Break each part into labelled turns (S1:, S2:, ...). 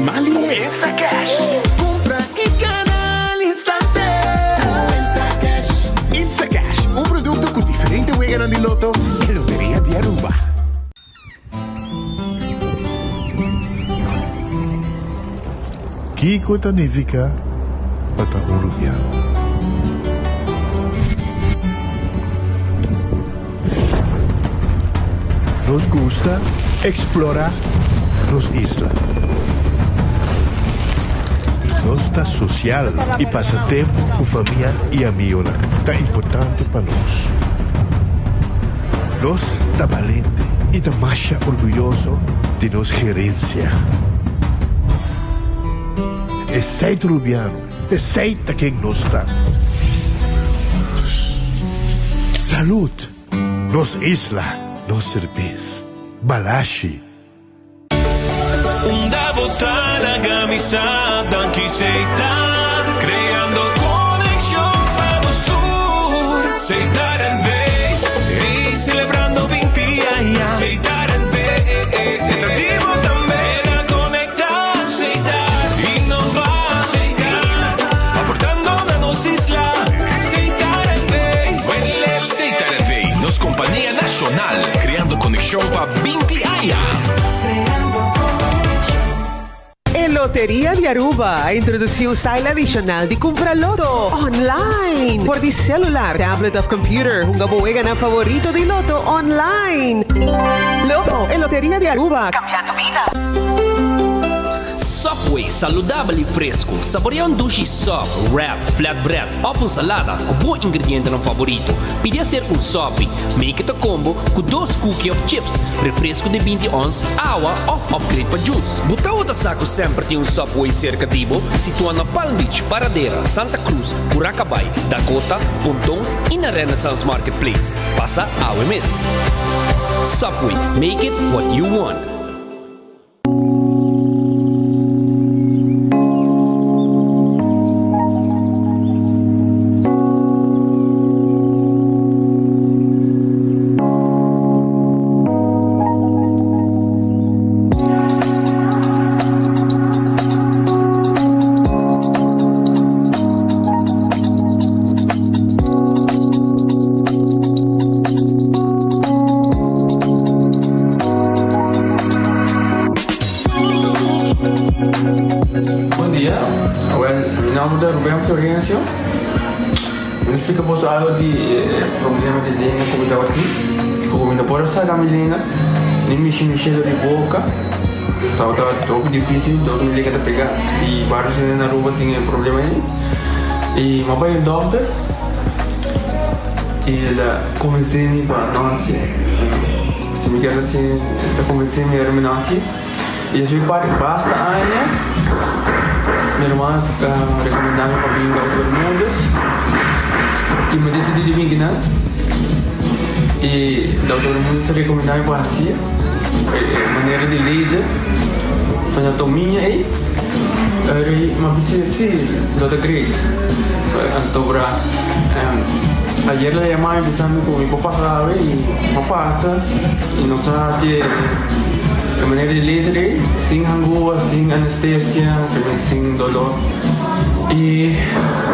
S1: Mali
S2: Instacash.
S1: Compra e canal instante Instacash, un prodotto con differenti wegen di Lotto e Lotteria di Aruba.
S3: Kiko Tanivika Bata Uruguayan. Nos gusta explorar nos islas. Nos está social e passatempo com família e amigos. Tá importante para nós. Nós tá valente e tá mais orgulhoso de nossa gerência. É seito rubiano, é seita quem nós está. Saúde, nos isla, nos cerveza, balashi.
S4: Una botana camisada que seita, creando conexión para los tour. Seitar el ve y celebrando 20 años. Seitar el ve, trattivo también a conectar. Seitar, innovar, seitar, aportando a nos isla. Seitar el ve, Seitar el ve, nos compañía nacional, creando conexión para 20 años.
S5: Loteria de Aruba introduziu o style adicional de comprar loto online por de celular, tablet of computer. Un gabuega na favorito de loto online. Loto e Loteria de Aruba, cambiando vida.
S6: Subway, saudável e fresco. Saboreia um sushi soft, wrap, flatbread, ou salada com bom ingrediente no favorito. Podia ser um Subway, make it a combo com 2 cookies of chips, refresco de 20 ons, água ou upgrade para juice. Buta outra saco sempre tem um Subway cerca de Ibo, situado na Palm Beach, Paradera, Santa Cruz, Curacabai, Dakota, Pontão e na Renaissance Marketplace. Passa ao mês. Subway, make it what you want.
S7: Explicamos algo de problema de língua como estava aqui. Como não pode sacar minha língua, nem mexer de boca. Estava todo difícil, todo me liga de pegar. E vários na rua tinham problema aí. E meu pai é doutor. E ele convenceu-me para nós. Se me quer assim, ele convenceu-me para nós. E eu fui para basta ainda. Minha irmã recomendava para vir para todo mundo. E me decidi de vir aqui, e o doutor muito recomendava para si, maneira de laser, fazer anatomia aí, mas sim, doutor Great, então para ayer la llamaba empezando con mi papá grave y no pasa, y nos hace de manera de laser, sin angua, sin anestesia, sin dolor. E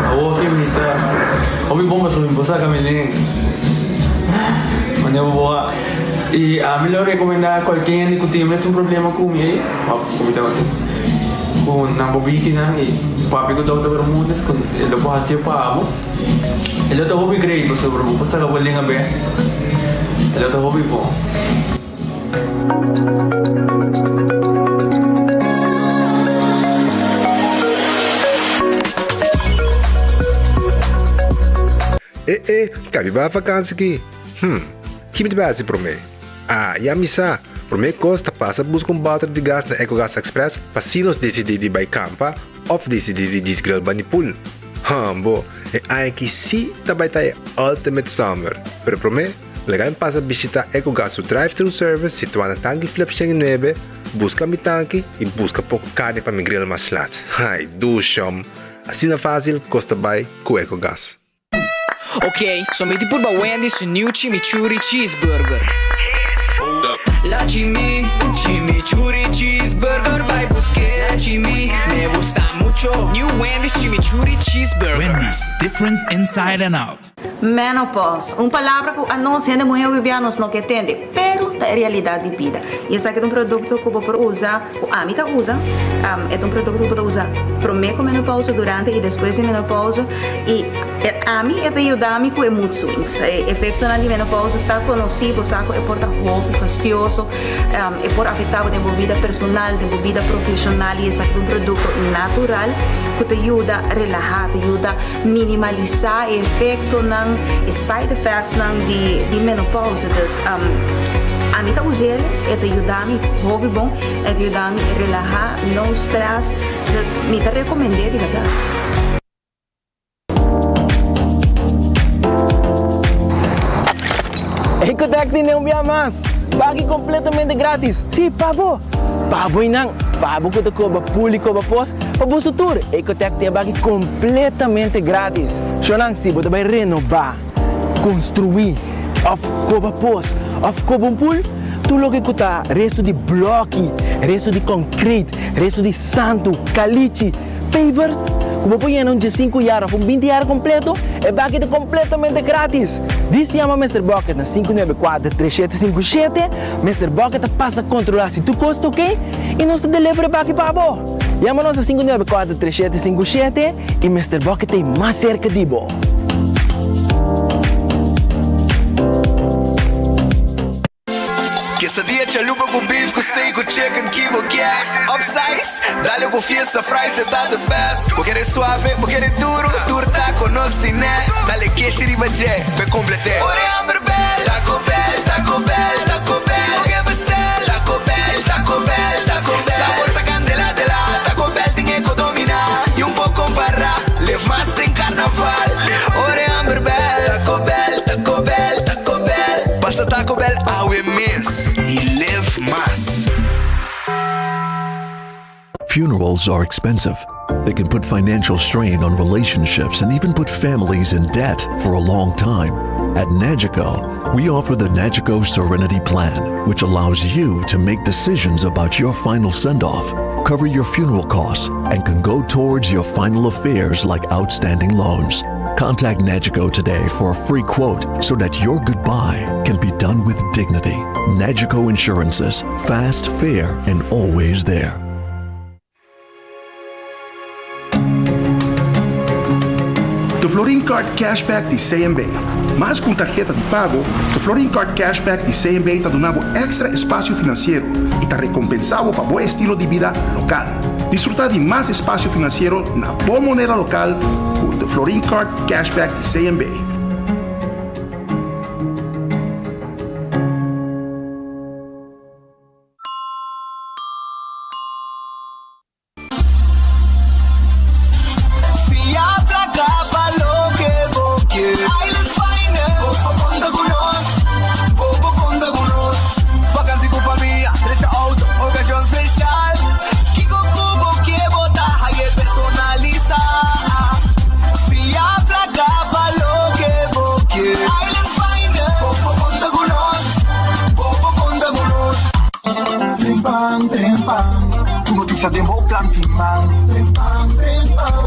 S7: ahora que me está, hoy bomba sobre mi esposa Camilín, mañana boa. E a mí le recomendaba a cualquiera que tiene un problema con mi, con una bobina y papi que todo el mundo es con el lo puedo hacer para amo. El otro hobby great, pues sobre mi esposa la vuelven a ver. El otro hobby bon.
S8: Cabe a vacância aqui. Que me base para mim? E a missa, para mim costa passa buscar um balde de gás na EcoGas Express para se nós decidir de campa ou decidir de desgrill banipul. Bom, é que se também tá Ultimate Summer, pero para mim, legal passa visitar EcoGas o drive-thru service situado na tanque flip 9, busca mi tanque e busca pouco carne para me grill mais lat. Ai, ducham. Assim é fácil, costa bem com EcoGas.
S9: Ok, sono por Wendy su New Chimichurri Cheeseburger. La chimichurri cheeseburger vai buscar. La Jimmy, me gusta mucho. New Wendy's Chimichurri Cheeseburger.
S2: Wendy's, different inside and out.
S10: Menopause, palavra que a nós ainda mulher vivianos não que entende, pero é realidade de vida. E esse aqui é produto que você usa, o Amita usa, é produto que você usa para menopausa, durante e depois da menopausa. E a mim é de ajudar-me com mood swings. O efeito na menopausa está conhecido, sabe? É por roupa fastidioso, é por afetar a vida personal, a vida profissional. E esse aqui é produto natural que te ajuda a relaxar, te ajuda a minimalizar o efeito e side effects de menopausa. Então, a mim tá usando, é te ajudar-me, hobby bom, é te ajudar-me a relaxar, não stress. Então, me te recomendei de verdade.
S11: Ecotec tem um dia mais. Pague completamente grátis. Sim, pabo. Pabo e não. Pabo que te cobra público, cobra pós. Pabo sutur. Ecotec tem pague completamente grátis. Xonang, se você vai renovar, construir, of cobra pós, of cobra pool, tu logo que tá resto de bloco, resto de concreto, resto de santo, caliche, pavers. Como põe em de 5 anos, com 20 anos completo, é pague completamente grátis. Diz se chama Mr. Bucket na 594-3757. Mr. Bucket passa a controlar se tu custa, ok? E nós te delivery para aqui para você. Chama-nos a 594-3757 e Mr. Bucket é mais cerca de você.
S12: Quesadilla, chalupa com beef, com steak, com chicken, kibo, yeah. Upsize, dale com fiesta, fries, tá the best. Vou querer suave, vou querer duro, turta com nós tiné. Dale queijo e bajé, pe complete. Ore Amberbell, Taco Bell, Taco Bell, Taco Bell. O que bestel, Taco Bell, Taco Bell, Taco Bell. Sabor ta candela de la, Taco Bell tem que dominar. E pouco para, lev mais tem carnaval. Ore Amberbell, Taco Bell, Taco Bell, Taco Bell. Passa Taco Bell, awe miss. E live más.
S13: Funerals are expensive. They can put financial strain on relationships and even put families in debt for a long time. At Nagico, we offer the Nagico Serenity Plan, which allows you to make decisions about your final send-off, cover your funeral costs, and can go towards your final affairs like outstanding loans. Contact Nagico today for a free quote so that your goodbye can be done with dignity. Nagico Insurances. Fast, fair, and always there.
S14: The Florin Card Cashback de CMB. Mas com tarjeta de pago, o Florin Card Cashback de CMB está dando extra espaço financeiro e está recompensado para bom estilo de vida local. Desfrutar de mais espaço financeiro na boa moneda local com The Florin Card Cashback de CMB.
S15: Demo Plantiman.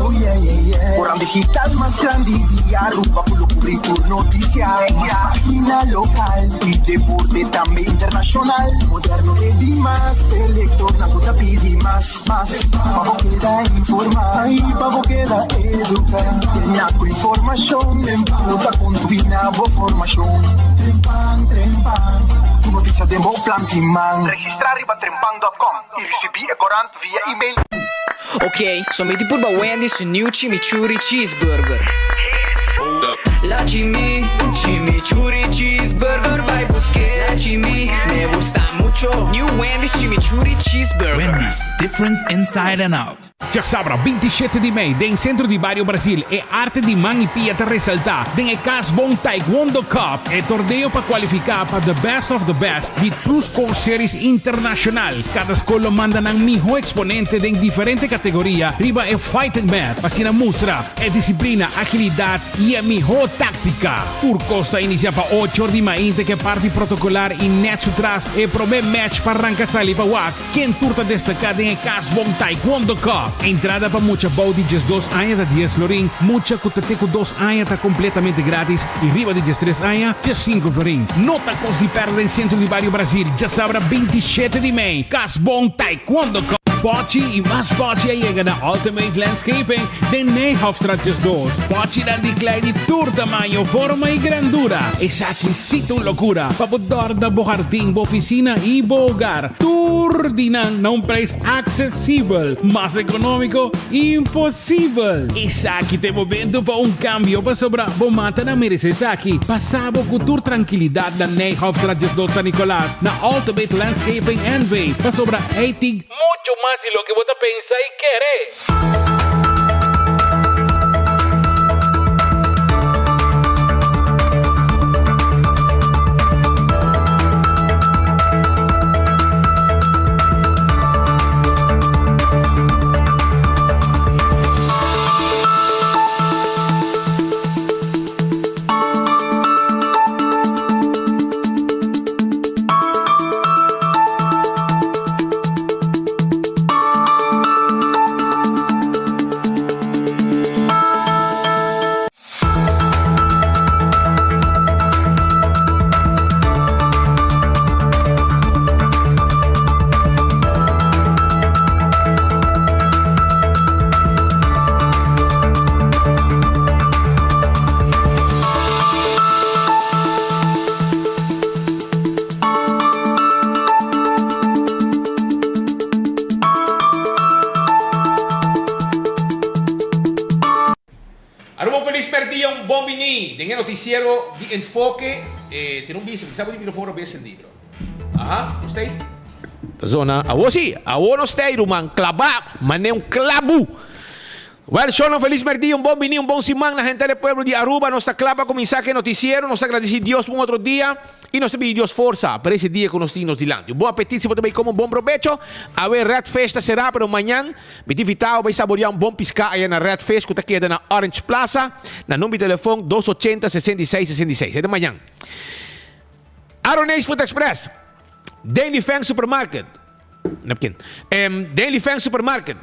S15: Oh yeah, yeah, yeah. Orang digital más grande día rupa por lo currículum noticias. Más página local y deporte también internacional. Moderno de más, elector na puta pidi más. Pavo queda informar y pavo queda educar. Tenía con información, puta combina bo formación. Trempan. Tu noticia Demo Plantiman.
S16: Registrar riba trempan.com e recebi corante via e-mail.
S9: Ok, sommeti pur ba Wendy's su New Chimichurri Cheeseburger. La Chimichurri Cheeseburger vai buscar. La me gusta mucho. New Wendy's Chimichurri Cheeseburger.
S2: Wendy's, different inside and out.
S17: Já sabe, 27 de maio, em centro de Barrio Brasil, é arte de mãe e pia te ressaltar. Tem a Casbon Taekwondo Cup, é torneio para qualificar para the best of the best de True Score Series Internacional. Cada escola manda ng miho exponente em diferente categoria. Riba é fighting mat, para mostra é disciplina, agilidade e a miho táctica. Por costa inicia para 8 de maio que parte protocolar e net sutras é prome match para Rancasali Pawak, quien turta destacada en el Casbon Taekwondo Cup. Entrada para mucha body, just 2 años de 10 florín, mucha cutateco 2 años está completamente gratis y riba de just 3 años, just 5 florín. Nota costi perda en centro de Barrio Brasil, ya sabrá 27 de May, Casbon Taekwondo Cup. Pochi e mais Pochi llega na Ultimate Landscaping de Nijhoffstraat 2. Pochi dan di kleine tour tamanho, forma e grandura. Esa aquisito loucura. Papador da bo jardim, bo oficina e bo hogar. Tour dinan na um preço acessível, mas econômico impossível. Esa aqui tem momento para cambio para sobrar bo mata na merece aqui. Passabo com tour tranquilidade da Nijhoffstraat 2 San Nicolás na Ultimate Landscaping NV para sobrar 80 mucho más de lo que vos pensáis y querés.
S18: En el noticiero de enfoque, tiene un viso, quizá el micrófono bien encendido. Ajá, usted. Zona, awo si, awo no stay, rumang klaba, mané un clabu. Well, show feliz merdi, bom vini, bom simang na gente del pueblo de Aruba, nos clava con mensaje noticiero, nos agradece Dios por un otro día y nos pide Dios fuerza para ese día con los dinos delante. Buen apetito, si vos também como un buen provecho. A ver, Red Festa será, pero mañana, me invitado, vai saborear un bom pisca allá na Red Fest, que te queda na Orange Plaza, na número de teléfono 280-6666. É de manhã. Aronês Food Express, Daily Fang Supermarket, napkin. Daily Fang Supermarket,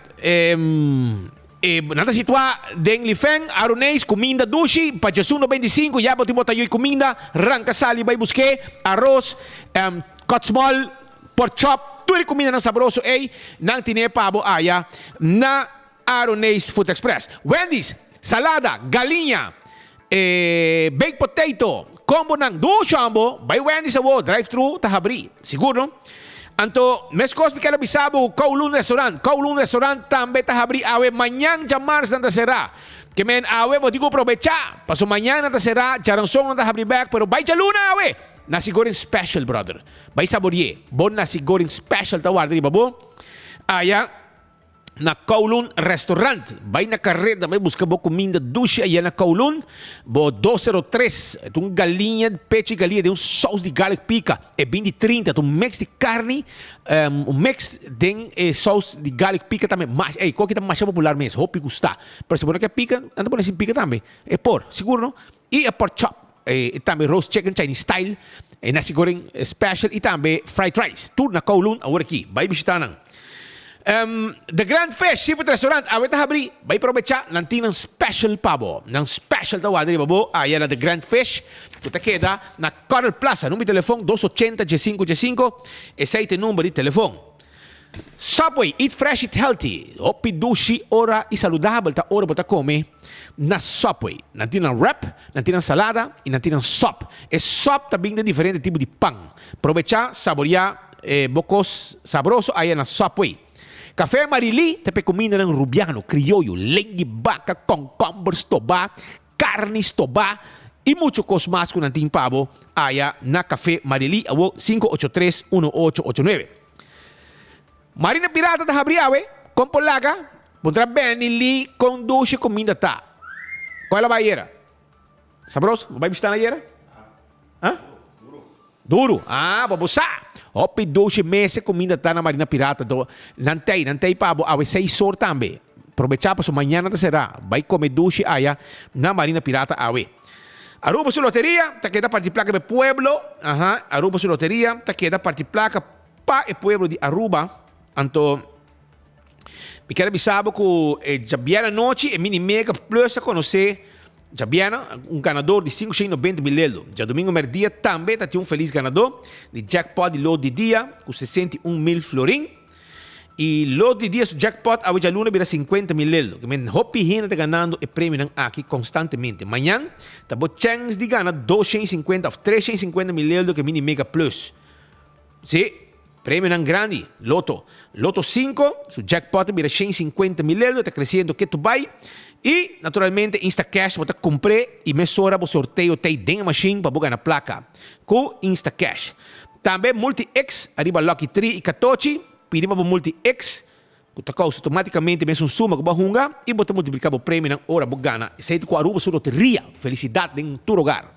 S18: nada situar deng Lifeng, Aronês, comida dushi, Pajasun 95, ya botimos tayoy comida, Rancasali, vai busque, arroz, kotsmol, pork chop, tudo comida na sabroso, nang tine pabo aya, na Aronês Food Express. Wendy's, salada, galinha, baked potato, combo ng do chambo, by Wendy's awo, drive-thru, tahabri, siguro. Anto, mes cospi kada bisabo, Kowloon Restaurant tambe tahabri awe manyang jamars nanta será. Que men awe mo digo provecha, paso manyang nanta será, jaransong nanta habri back, pero bay jaluna awe. Nasi goreng special, brother. Bay saborye, bon nasi goreng special tawar di babo. Aya, na Kowloon Restaurant. Bay na carreta, bay busca bo comida dushi aya na Kowloon. Bo 203, itong galinha, peche galinha de sauce de garlic pica. E 20-30, itong mix de carne, mix de sauce de garlic pica também. Mas, qual que é mais popular mesmo? Hope gusta. Pero se pone que pica, anda pone sin pica também. É por, seguro, não? E é por chop. E também roast chicken Chinese style. E nasi goreng special. E também fried rice. Tudo na Kowloon, agora aqui. Vai visitar nang. The Grand Fish Seafood Restaurant, aweta habri, bay provecha, nanti ng special pabo, ng special tawad, di ba bo? Ayan na The Grand Fish, kuta queda na Corner Plaza, número de teléfono 280-G5G5, ese é o número de teléfono. Subway, eat fresh, eat healthy, opi dushi, ora e saludável, ta ora bota come, na Subway. Nanti ng wrap, nanti ng salada, e nanti ng sop. E sop tabing de diferente tipo de pang. Provecha, saborear, bocos sabroso, ayan na Subway. Café Marili, tepe comida ng rubiano, criollo, lengui, vaca, concombers, toba, carnes, toba, y mucho cos más con anting pavo, allá na Café Marili, awo 583-1889. Marina Pirata de Jabriawe, con Polaga, pondrá benili, con dulce comida ta. ¿Cuál es la bayera? ¿Sabroso? ¿Va a visitar la bayera? ¿Ah? Duro. Ah, babusa. Opi 12 meses comida tá na Marina Pirata. Nantei pabo, awe 6 horas também. Aprovechar para mañana será. Vai comer duche allá na Marina Pirata awe. Aruba su lotería, te queda partir placa de pueblo. Ajá. Aruba su lotería, te queda partir placa pa e pueblo di Aruba, anto mi quero bisabo que Jabiana noite e mini mega plus a conhecer Jabiana, um ganador de 590 mil euros. Já domingo merdia também tá um feliz ganador de jackpot de lote de dia com 61 mil florin. E lote de dia su jackpot a hoje luna vira 50 mil euros. Que men hopi hina tá ganhando e prêmio aqui constantemente. Manhã tá bo chance de ganhar 250 ou 350 mil euros que mini mega plus. Sim. Prêmio não grande, Loto 5, su jackpot vira 150 mil euros, está crescendo que tu vai. E, naturalmente, InstaCash, você compra e mesura o sorteio tem dentro da machine para ganhar placa com InstaCash. Também Multi-X, arriba Lucky 3 e 14, pedimos para Multi-X, que está automaticamente mesmo suma que vai hungar e você multiplicar o prêmio na hora para ganhar. Isso aí com a Aruba, sua loteria, felicidade em tu lugar.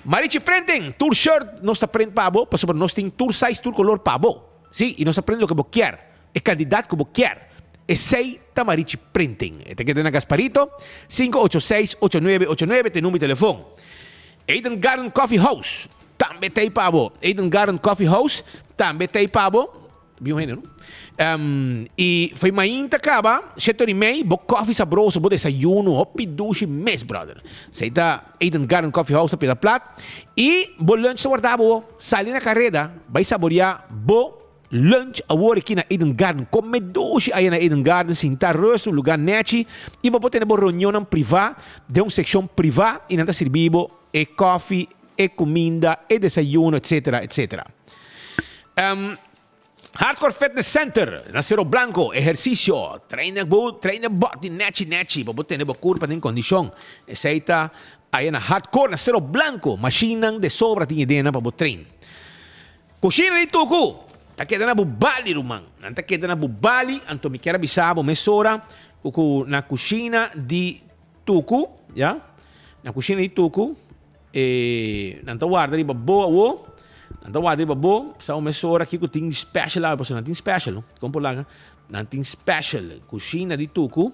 S18: Marichi Printing, tour shirt, nós aprendemos para você, para nós temos tour size, tour color para você. Sim, e nós aprendemos o que você quer, é candidato que você quer. E sei Marichi Printing. Te queda na Gasparito, 586-8989, tem número de telefone. Eden Garden Coffee House, também tem para você. Eden Garden Coffee House, também tem para você. Viu, não? E foi mainta acaba, 7h30, bo coffee sabroso, bo desayuno, hopi dushi mes, brother. Seita Eden Garden Coffee House pela plat. E bo lunch sa guardabo, sali na carrera, vai saborear bo lunch agora aqui na Eden Garden. Come dushi aí na Eden Garden, sentar rosto, lugar neti. E bo ter bo reunião privada, de uma seção privada, e nada servibo e coffee, e comida, e desayuno, etc, etc. Hardcore Fitness Center, na Cerro Blanco, exercício, treina body, nechi, para ter uma curva em condição. Aceita aí na Hardcore, na Cerro Blanco, machinang de sobra tinha dena para trein. Coxina de Tucu, tá quedando na Bubali, rumang. Não tá quedando na Bubali, anto me quero bisabo, mesora, na coxina de Tucu, já? Na coxina de Tucu, não tá guarda ali, boa, então, o adriba bom, sa uma mesora aqui que tem special lá, não tem special, como lá, não tem special, coxina de Tucu,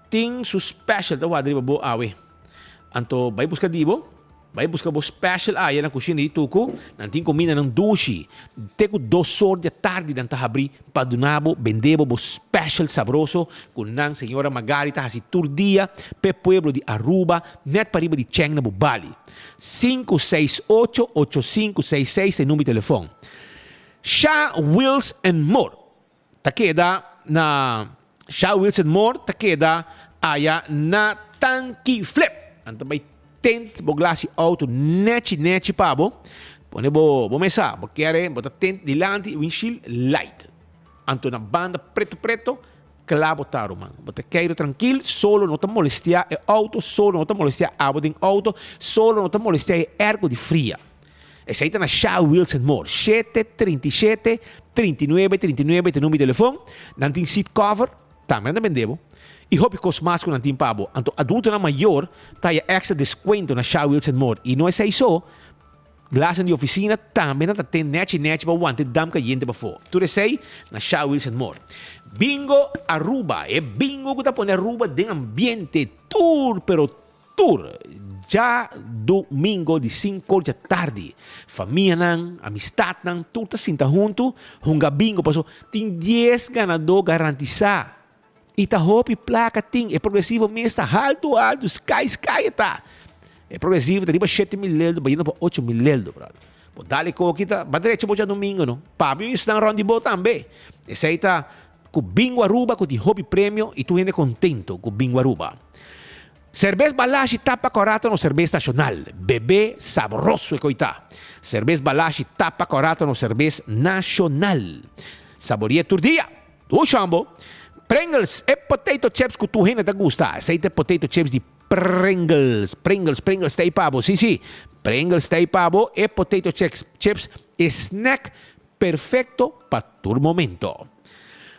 S18: tem su special, então o adriba bom, então vai buscar dibo, vai buscar o special aí na coxina de Tucu, não tem comida não dushi, tem 2 horas da tarde não tá abrir para donabo, vendebo o special sabroso, com a senhora Margarita assim todo dia, pe pueblo de Aruba, net para riba de Cheng na Bubali. 568-8566 é o número de telefone. Shah Wheels and More. Tá queda na Shah Wheels and More, tá queda aí na Tanki Flip. Então vai tent bo glasi auto neti pabo. Pone bo mesa, bo quer bota tent dilante windshield light. Então na banda preto clavo taro man. Bota quero tranquilo, solo não te molestia e auto, solo não te molestia abo din auto, solo não te molestia e ergo di fria. E sei na Shah Wheels and More, 737-3939 te número de telefone, não tem seat cover, também não vendebo. E hope que os mascos não tem pabo. Então adulto na maior, tá extra desconto na Shah Wheels and More. E não é isso, glasen de oficina também não tem neti para wanted dam que gente para fora. Tu sei na Shah Wheels and More. Bingo Aruba, é bingo que tá põe Aruba de ambiente tour, pero tour. Já domingo de 5 da tarde. Família nang, amistad nang, tudo tá sinta junto, hunga bingo passou. Tem 10 ganador garantizado. E tá hope placa tem, é progressivo mesmo, alto, sky, tá. É progressivo, tá riba 7 mil euros, vai indo para 8 mil euros, brother. Pô, dali ko kita, ba diretso mo já domingo, no? Pabio isso não rondi bo também. Esse aí tá com bingo Aruba, com de hobby prêmio, e tu ainda contento com bingo Aruba. Cerveza Balashi tapa corato no cerveza nacional. Bebê saboroso e coitá. Cerveza Balashi tapa corato no cerveza nacional. Saboreia turdia. O chambo. Pringles e potato chips que tu ainda te gusta. Aceita potato chips de Pringles tem pavo, sí. Pringles tem pavo e potato chips, snack perfecto para tu momento.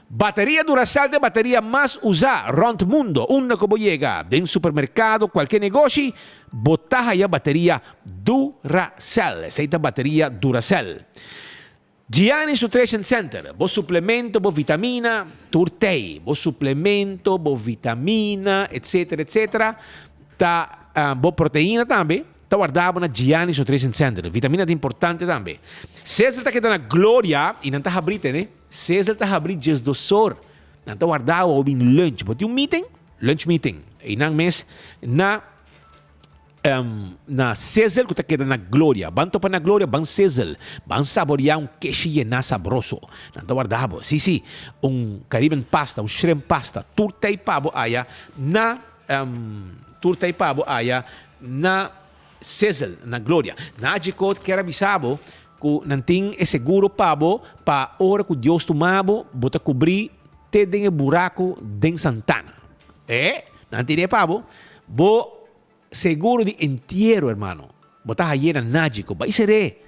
S18: Batería Duracell de batería más usada rond mundo, una como llega de un supermercado, cualquier negocio, botaja ya batería Duracell, aceita batería Duracell. Gianni Nutrition Center, bo suplemento, bo vitamina, turtei, bo suplemento, bo vitamina, etc. Ta bo proteína também, tá guardado na Giannis Nutrition Center. Vitamina é importante também. César tá quedando na Glória e não tá abrindo, né? César tá abrindo dias do sor. Não tá guardado ou em lunch. Botei meeting, lunch meeting. E não mês na César que tá quedando na Glória. Banto pa na Glória, ban César. Ban saborear queijo na sabroso. Não tá guardado. Sim. Caribbean pasta, shrimp pasta. Turta e pavo aya na turta e pavo aya na César, na Glória. Nágico, quero avisar que não tem seguro pavo para hora que Deus tomava, bota cobrir te den buraco den Santana. Não tem pavo, bo seguro de entierro, hermano. Bota ayer nágico, vai ser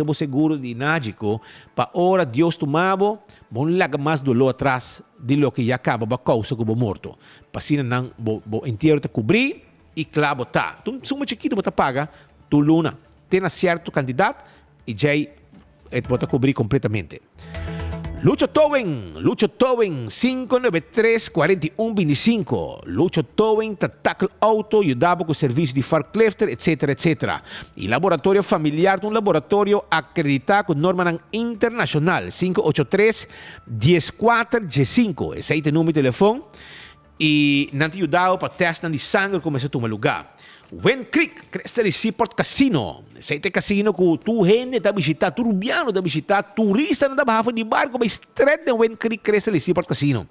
S18: bo seguro de nágico para hora Deus tomava, bon laga mais dolor atrás de lo que já acaba ba causa que bo morto. Pasina nang bo entierro te cobrir e clavo tá. Tu suma chiquito bota paga, tu luna. Tem certo candidato e já bota cobrir completamente. Lucho Towing 593-4125. Lucho Towing, tackle auto, ajudava com o serviço de forklift, etc. E laboratório familiar, um laboratório acreditado com norma internacional, 583-1415. Esse aí tem número de telefone. E não te ajudava para testar de sangue como se toma lugar. Wen Creek, Cresta de Seaport Casino. Esse casino que tu gente da visitar, tu rubiano da visitar, turista na barrafa de barco, mas estreito de Wen Creek, Cresta de Seaport Casino.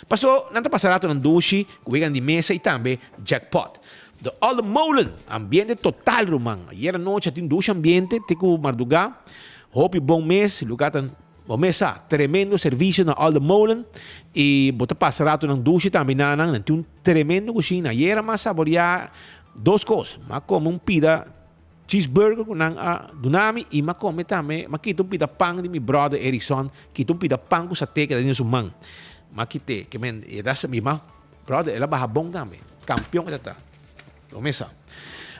S18: Passou, não te passarato na duche, com de mesa e também jackpot. The All Molen, ambiente total, Roman. Ayer noite tinha duche ambiente, te com Mardugá. Hope bom mês, lugar tan bom mês, tremendo serviço na All the Molen. E bota passarato na duche também, não tem tremendo cozinha. Ayer mas saborear duas coisas, mas como pida cheeseburger com Dunami e mas come também, mas quito pida pão de meu brother Erickson, quito pida pão com satê que tem sumang. Mas quite, que men, e dá sabe mas brother, ela barra bom também, campeão que tá. Começa.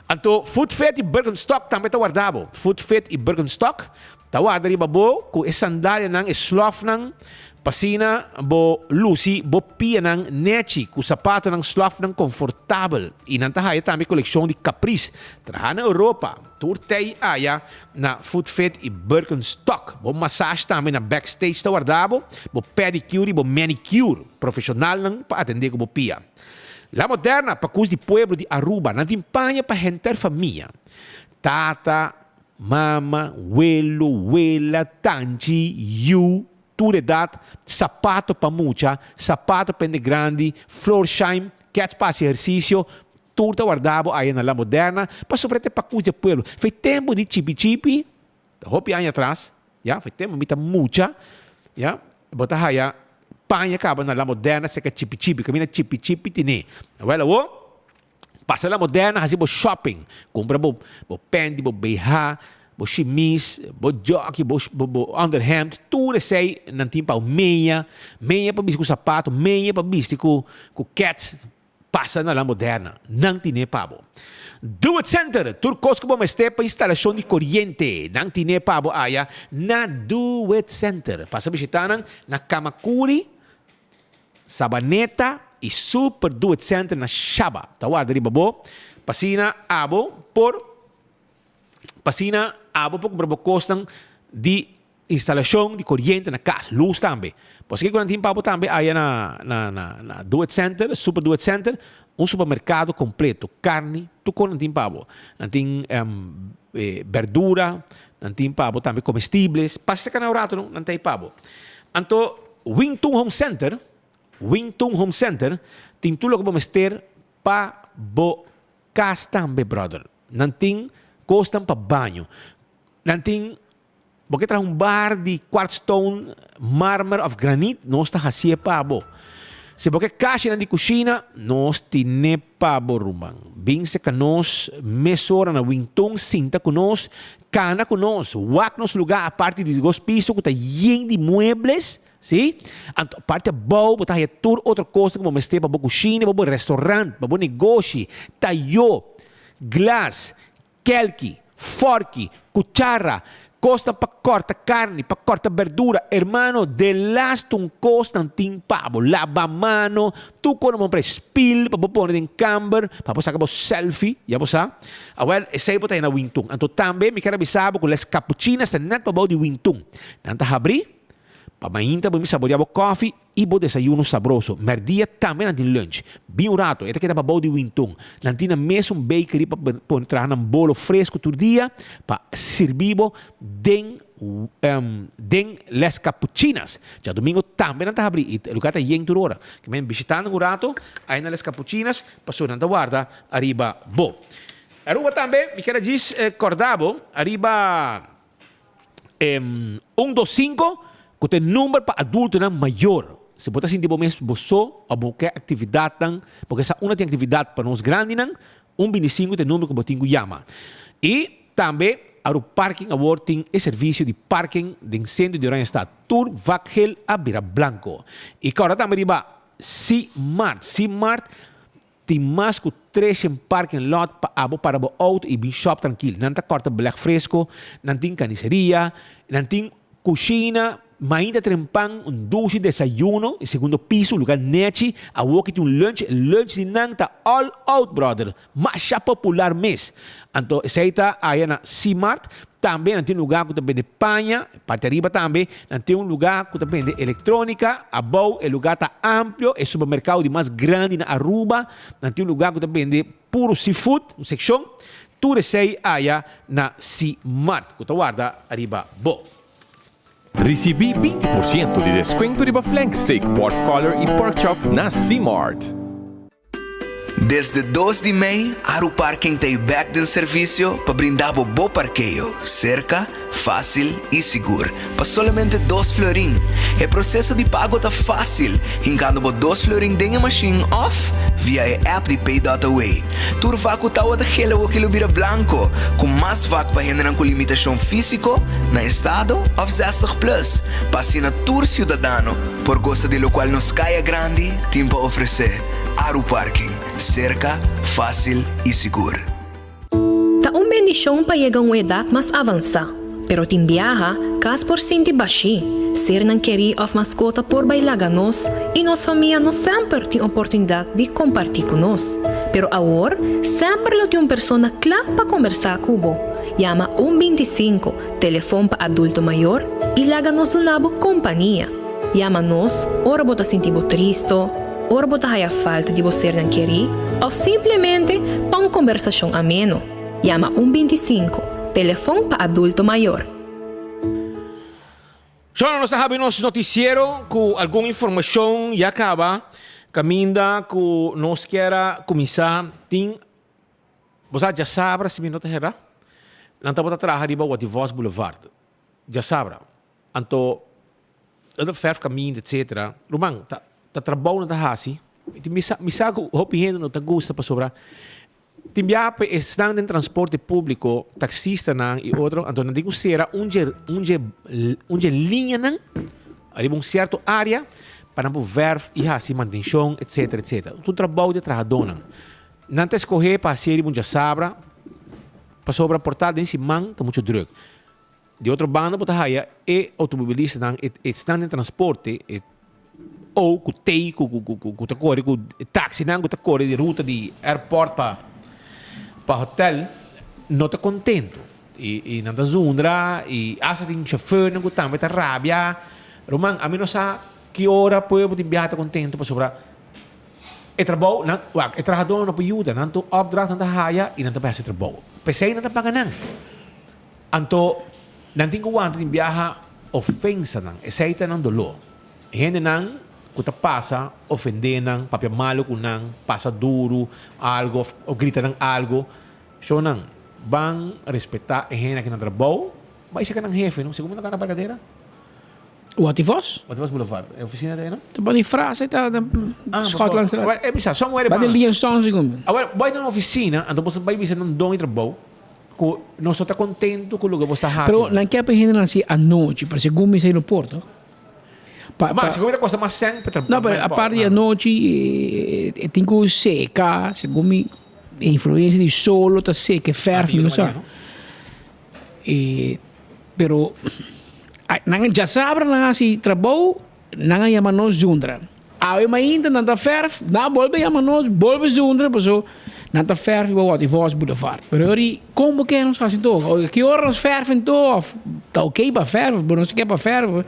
S18: Anto Food Fit e Birkenstock também tá guardado. Food Fit e Birkenstock tá guardado ali babo com essa sandália nang slof nang pasina bo Lucy bo pia ng nechi ku sapato ng slof ng confortable. Inantahaya também coleção de Caprice. Traha na Europa. Turtei aya na Food Fit e Birkenstock. Bo massage também na backstage ta guardado. Bo pedicure e bo manicure. Profissional nang pa atender ko bo pia. La Moderna, pacus de pueblo de Aruba, na timpanha para gente família. Tata, mama, abuelo, abuela, tanti, you, toda idade, sapato para mucha, sapato para grande, Florsheim, catch para exercício, tudo guardado aí na La Moderna, para sobretudo pacus de pueblo. Foi tempo de chipi-chipi, hopi anos atrás, já, foi tempo de mucha, já, bota aí, panha acaba na La Moderna, seca chipi-chipi, camina chipi-chipi, tine. Well, passa La Moderna, assim, bo shopping, compra bo pendi, bo BH, bo chemise, bo jockey, bo underhemd, tudo isso aí, não tem para meia para vestir com sapato, meia para vestir com cats, passa na La Moderna, não tem pabo. Do It Center, turcos que vamos ter para instalação de corrente, não tem pabo aya na Do It Center. Passa visitando na Kamakuri, Sabaneta e Super Do It Center na Shaba. Tawar dari babo. Pasina abo por comprar costas de instalação de corrente na casa, luz também. Por isso que quando tem pabo também aí na Do It Center, Super Do It Center, supermercado completo, carne, tudo não tem pabo. Não tem verdura, não tem pabo também comestíveis. Passa que não tem pabo. Então, Wington Home Center tem tudo que vamos ter para casa também, brother. Não tem costa para banho. Não tem porque traz bar de quartzstone, mármore of granite, nós está assim para se porque caixa de cozinha, nós temos para rumang. Bem se que nós mesora na Wington, cinta com nós, cana com nós, wak nos lugar a parte de dos pisos que está cheio de muebles. Sim? A parte boa, botar aí tudo outra coisa como este para cozinha, para restaurante, para negócio, talho, glass, kelki, fork, cuchara, costa para corta carne, para corta verdura. Hermano, de last un costa un tin pavo. Lava mano. Tu quando compra spill, para poner em camber, para sacar selfie. Já você sabe? Agora, esse aí na Wingtung. Então, também, me quero avisar com as cappuccinas, net para de Wingtung. Nanta abrir. Pamainta, vamos saborear o coffee e o desayuno sabroso. Merdia também nanti lunch. Bem um rato, esta que era para de Wingtung. Nanti na mesmo bakery para entrar num bolo fresco todo dia para servir den les cappuccinas. Já domingo também nanti abrir. E o lugar está yendo toda hora. Que me visitando um rato, aí nas cappuccinas, passou nanti guarda, arriba bom. Arriba também, me quero dizer, cordavo, arriba 125, que tem número para adulto maior. Se você sentir bom mesmo, você ou qualquer atividade, porque essa uma tem atividade para nós grandes, 125 tem número que você tem que chamar. E também, o parking agora tem o serviço de parking de centro de Oranjestad. Tour Vakhel a Bira Blanco. E agora também riba C-Mart tem mais que 3 parking lot para o auto e bem shop tranquilo. Não corta black fresco, não tem caniceria, não tem cozinha, mas ainda trempang duche desayuno, segundo piso, lugar neti, a walk tem lunch de nanta all out, brother. Mas popular mes. Então, seita aí na C-Mart, também tem lugar que também de panha, parte arriba também, tem lugar que também de eletrônica, above, o lugar está amplo, é supermercado de mais grande na Aruba, tem lugar que também de puro seafood, uma seção, tudo sei aí na C-Mart, que guarda arriba, bom.
S19: Recebi 20% de desconto de flank steak, pork collar e pork chop na C-Mart.
S12: Desde 2 de maio, Aru Parking tem back de serviço para brindar bom parqueio, cerca, fácil e seguro. Para somente 2 florin. O processo de pago está fácil, enquanto 2 florin denha machine off via a app de Pay.away. Tur vacu tá outra gela o quilo vira blanco, com mais vac para generar com limitação físico na estado of 60 plus. Passina tur cidadano, por gosto de lo qual nos caia grande, tempo a oferecer. Aru Parking, cerca, fácil e seguro.
S20: Tá bendição para chegar a uma idade mais avançada, pero tem viaja, cas por senti baixi, ser não querer of mascota por bailar nós e nossa família não sempre tem oportunidade de compartilhar com nós. Pero agora, sempre tem uma pessoa clara para conversar com você. Chama 125, telefone para adulto maior e laga nos uma companhia. Chama nós, ora bota sentir triste, ora bota a falta de você não querer, ou simplesmente para uma conversação ameno. Chama 125, telefone para adulto maior.
S18: Já nós sabemos nosso noticiero com alguma informação já acaba. Caminda com nós quer começar tem você já sabe se me nota errar. Não está para trabalhar riba o Divos Boulevard. Já sabe. Então anda ferro caminho etc. Romang tá trabalho na hasi. Me sago opinião não tá gosta para sobrar. Timbiape estão em transporte público, taxista não e outro, então não digo será onde linha não, ali um certo área para não verf e assim manutenção etc. Tu trabalho de trabalhador não te escolher para ser já sabra para sobra portada em cima tá muito drug. De outro banda botar aí e automobilista não estão em transporte ou com tei com táxi não com corre de ruta de aeroporto para hotel não está contente e não está zundra e asa tem chauffeur não está muito rabia Roman a mim não sabe que hora pode viajar está contente para sobrar trabalho não trabalhador não pode ajudar não estou opdracht não está haya e não está para trabalho pensei não está pagando então não tem que aguentar de viajar ofensa não aceita não dolor gente não que passa ofender não papel malo com não passa duro algo ou grita não algo so não vão respeitar a gente que não trabalha vai ser que não jefe não segundo na bagadeira
S21: o Ativos
S18: Boulevard é a oficina dele não
S21: tá bom em frase tá Scotland
S18: é bisa somewhere
S21: vai de liaison segundo
S18: agora vai na oficina então você vai visitar não dom trabalho que não só está contente com o lugar você está
S21: pero não quer para gente assim à noite para segundo me sair no porto
S18: mas seguro costa mais sempre
S21: não, mas a parte da noite tem que secar, segundo me influência de solo, tá seca, ferro, não sabe? E pero nang já sabe nang si trabalho nang yama nos juntra. Awe mainda nanta verf, na bolbe yama nos bolbe juntra, so nanta verf iba wat i vos boulevard. Pero ori como que nos assim toch? Que horas verfen toch? Tá ok para verf, mas não se quer para verf.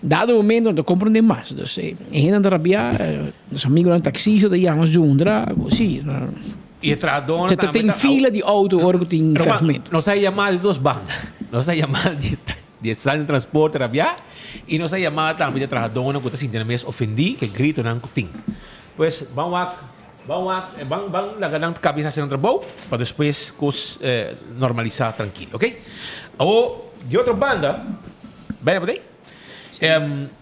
S21: Dado momento não compreende mais. Dus ainda na rabia, os amigos dan taxista da yama juntra, sim.
S18: E tradona
S21: Você tem fila de auto, ora tem ferramenta.
S18: Nós aí chamado de duas bandas. Nós aí chamado de estação de transporte rabia e nós aí chamado também de tradona que está sentindo mesmo ofendi que grito não tem. Pois vamos largar na cabeça no trabalho para depois cos normalizar tranquilo, ok? Ou de outra banda, bem por aí.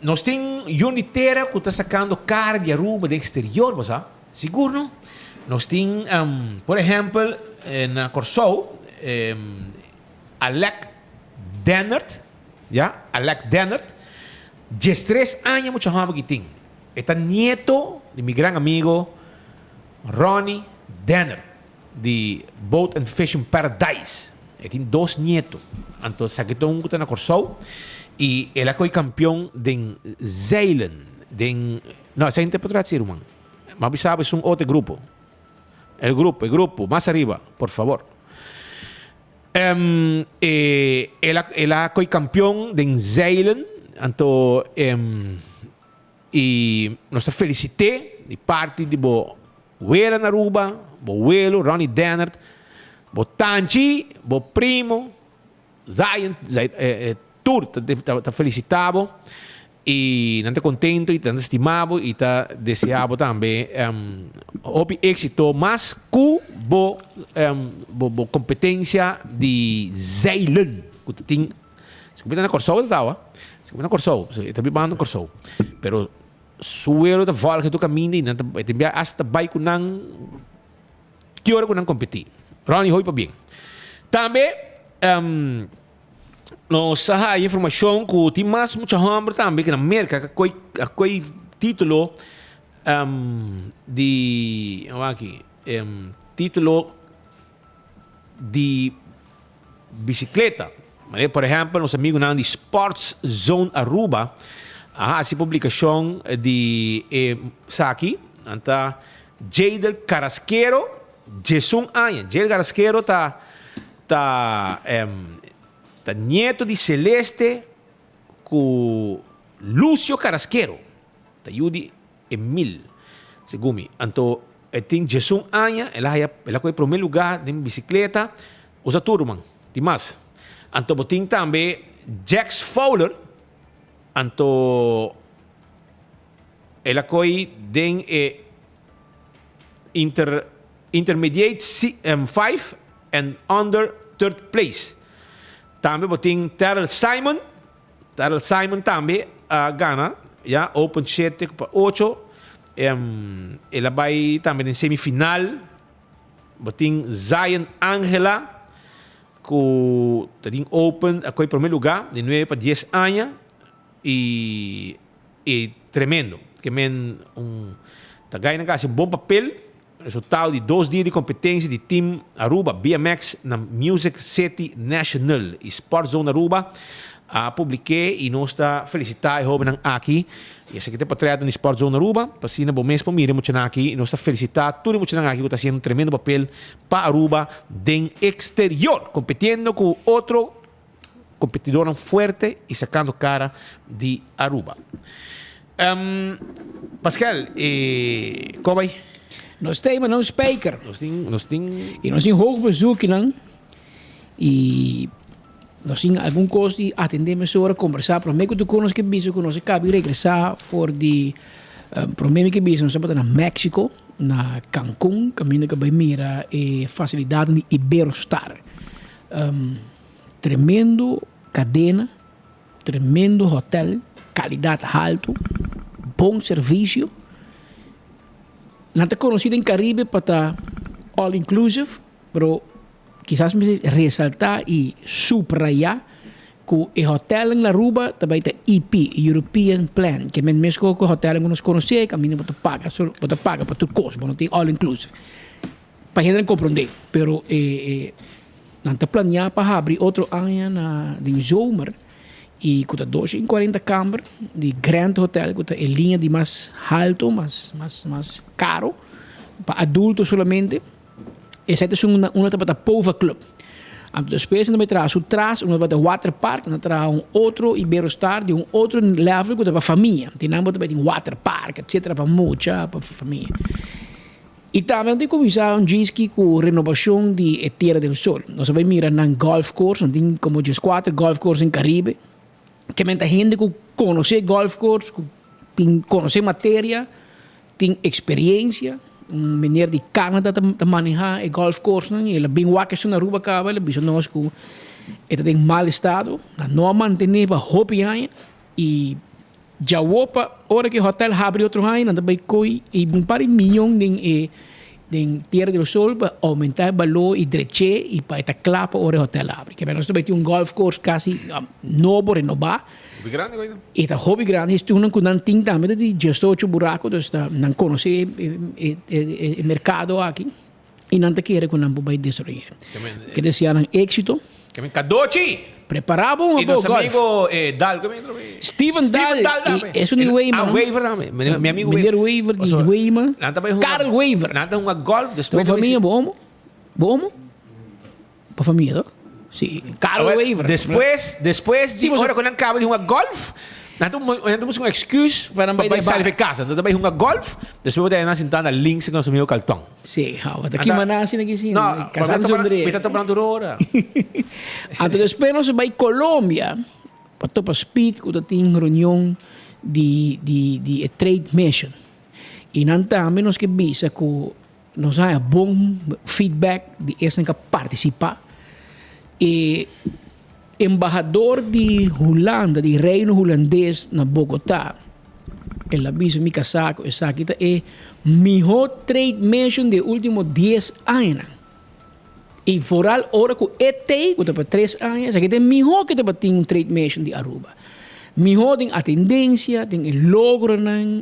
S18: Nós temos unitera que está sacando cara de Aruba do exterior, você seguro não? Nós temos, por exemplo, na Corsou, Alec Dennert, ja? Alec Dennert, 13 anos muito rápido que tem. É nieto de meu grande amigo Ronnie Dennert, de Boat and Fishing Paradise. Ele tem 2 nietos. Então, saquetou que está na Corsou e ele foi campeão de Zeilen. Não, essa interpretação, irmão. Mas sabe, é outro grupo. El grupo, más arriba, por favor. Él fue campeón de Zeilen, y nos felicité de parte de bo Wera Naruba, bo Welo, Ronnie Dennert, bo Tanchi, bo Primo, Zion, Tour, te felicitavo. E não está contente, e está estimado, e está deseado também êxito, mas com boa competência de Zeilen. Que tem, se compete na Corsou, se compete na Corsou, está bebendo na Corsou. Pero suelo da volta que tu caminha e não tem hasta vai com não que hora com não competir. Ronnie foi para bem. Também nós há informação que tem mais muita hambre também que na América que título de aqui título de bicicleta. Por exemplo, nosso amigo de Sports Zone Aruba essa publicação de Saki anta Jadel Carrasquero Jason Anya. Jadel Carrasquero tá nieto de Celeste com Lúcio Carrasquero. Tá Yudi Emil. Segundo então tem Jason Anya, ela foi para o primeiro lugar de bicicleta. Usa turma, tem mais. Então tem também Jax Fowler. Então ela foi de intermediate 5 and under 3rd place. Também tem Terrell Simon também gana, já Open 7 para 8. Ela vai também em semifinal. Tem Zion Angela que tem Open, foi em primeiro lugar de 9 para 10 anos e tremendo, que tá ganhando um bom papel. Resultado de 2 dias de competência de Team Aruba BMX na Music City National e Sports Zone Aruba. Publiquei e nós está felicitar o jovem aqui. E essa aqui tem para no Sports Zone Aruba. Para si na bom mês para mim muito aqui e nós está felicitar tudo muito aqui que está fazendo um tremendo papel para Aruba de exterior, competindo com outro competidor forte e sacando cara de Aruba. Pascal, como vai?
S21: Nós temos um speaker.
S18: Nós temos
S21: e nós temos hoog bezoek não e nós temos algum coisa de atender pessoas conversar para meio que tu conosco que bicho que nós acabamos de regressar for de problema que bicho nós estamos na México na Cancún caminho que vai mira e facilidade de Iberostar tremendo cadena tremendo hotel qualidade alto bom serviço. Não está conhecido em Caribe para estar all inclusive, pero quizás me ressaltar e subrayar que o hotel em Aruba também tem EP, European Plan, que mesmo que o hotel que nós conhecemos, caminho para pagar para tudo coisa, não tem all inclusive. Para gente não compreender, pero nanta planear para abrir outro ano de zomer e com 240 câmara de grande hotel com a linha de mais alto, mais caro para adultos solamente. Essa é uma para Pova Club. Depois também traz o trás, uma para water park, traz outro Iberostar de outro level para a família. Tem nome também water park, etc. para muita para a família. E também tem começar jet ski com renovação de Terra del Sol. Nós vamos mirar na golf course, tem como 4 golf course em Caribe. Que muita gente que conhece golf course, que conhece matéria, tem experiência. Meneer die Canada te manejar e golf course, ele bem wakker na Aruba cava, ele bicho nós com ele tem mal estado, não manter para hobby e já opa hora que hotel abre outro ano, não também coi e um par de milhão de Terra del Sol para aumentar o valor e dreche e para esta clapa hora hotel abre. Que nós também tem um golf course quase novo renovar.
S18: Hobby grande coisa.
S21: E tá hobby grande, isto não com não tem também de gestor de buraco, então não conhece o mercado aqui e não te quer com não vai destruir. Que desejaram êxito.
S18: Que me cadochi.
S21: Preparava um
S18: nosso
S21: golf.
S18: amigo Dal,
S21: Steven Dal, é um Weyman.
S18: Waver também. Meu amigo
S21: Waver, de Weyman. Carl Waver.
S18: Nada uma golf
S21: depois. Para família, bom? Para família, não? Sim, Carl Waver.
S18: Depois de hora quando acaba de uma golf, nós temos uma excuse para sair de casa. Nós temos uma golf, depois podemos sentar na links com nosso amigo Caltão.
S21: Sim, aqui manasi na gising.
S18: Não,
S21: casado Sondre.
S18: Kita tá falando hora.
S21: Então depois nós vai Colômbia, para speed que tem reunião de trade mission. E não também nós que bisa que nós há bom feedback de essa que participar. E embaixador de Holanda, de Reino Holandês na Bogotá, ele avisa me casaco, essa aqui é melhor trade mission de últimos 10 anos. E foral hora que ET, que para 3 anos, aqui é melhor que para ter um trade mission de Aruba. Melhor tem a tendência, tem o logro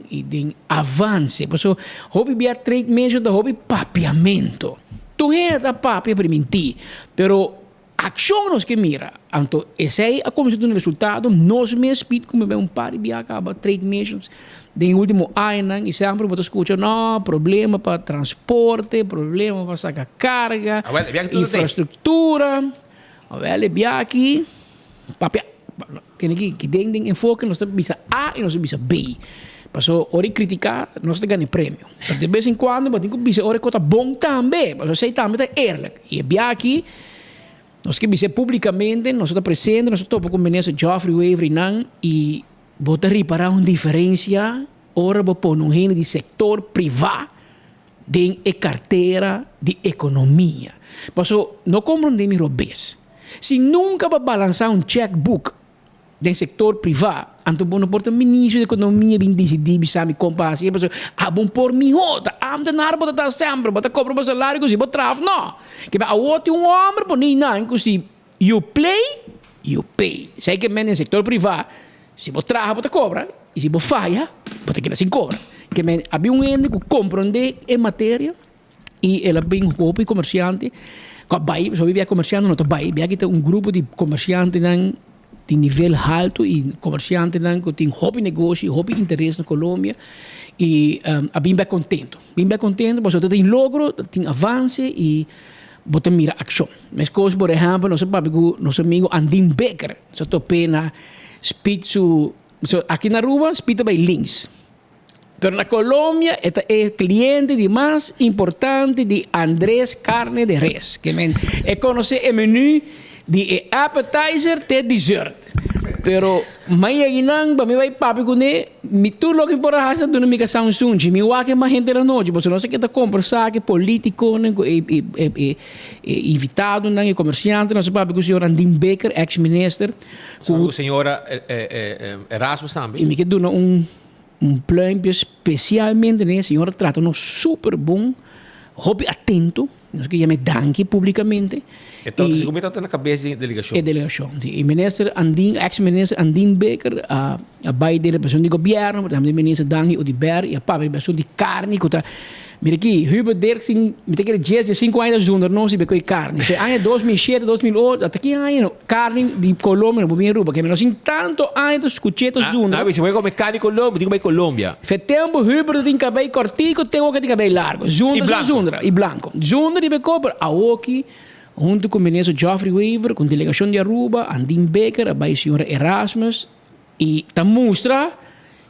S21: e tem avanço. Por isso, hobby via trade mission da hobby papiamento. Tu é da papia para mentir, pero ação nos que mira, então esse aí a como se tem resultado, nós mesmos como um par de acaba trade missions de último ano e sempre você escuta não problema para transporte, problema para sacar carga, infraestrutura, aqui, papel, que tem enfoque nós bisa A e nós bisa B. Passou hora criticar, nós ganha prêmio. De vez em quando, mas tem que bisa hora que bom também, mas sei também é eerlijk. E aqui nós que dizer publicamente, nós estamos presentes, nós estamos com o ministro Geoffrey Waver e botar reparar uma diferença, ora vou pôr um reino de setor privado de carteira de economia. Passou, não compreendemos robês. Se nunca vai balançar um checkbook do setor privado, então não porta ministro de economia bem decidido, sabe comprar assim, passou, bom por mim outra, anda na área botar sempre, botar cobra para salário, que se botar traf, não. Que vai a outro homem, por nem não, que se you play, you pay. Sei que men no setor privado, se botar botar cobra, e se botar falha, botar que sem cobra. Que men havia ente que compreende a matéria e ela bem um pouco comerciante, que vai, só vivia comerciante, não tá vai, via que tem um grupo de comerciantes de nível alto e comerciante que tem hobby negócio, hobby interesse na Colômbia e bem contento, porque tem logro, tem avanço e botar mira ação. Mas coisas, por exemplo, nosso amigo Andin Becker, só topei na speed aqui na Aruba, speed by links. Pero na Colômbia, este é o cliente de mais importante de Andrés Carne de Res, que é conhecer o menu de appetizer te dessert. Pero mai aginang ba mi vai papi ko ne mi tulo que por hasa do mi kasang sunji mi wa que mais gente na noite, porque não sei que tá conversar que político né invitado né comerciante, não sei papi com o senhor Andin Becker, ex-minister,
S18: com o senhor Erasmus também.
S21: E me que do um plano especialmente né, senhor trata no super bom, hobby atento. Nós que chama danke publicamente.
S18: Então, se como está na cabeça da delegação.
S21: É delegação. E ministro Andin, ex-ministro Andin Becker, a bai delegação de governo, por exemplo, ministro Dangi Odiber, e a representação de carne, que está Mira aqui, Hubert Dirksen, me tem que dizer de 5 anos zonder nós e becoi carne. Se ano 2007, 2008, até aqui ano carne de Colômbia no bem Aruba, que nós em tanto anos escuchetos zonder.
S18: Se vai comer carne Colômbia, digo vai Colômbia.
S21: Fe tempo Hubert tem cabelo cortico, tenho que tem cabelo largo. Zonder e branco. Zonder e becoi per Aoki, junto com o ministro Geoffrey Weaver, com a delegação de Aruba, Andin Becker, a senhora Erasmus, e ta mostra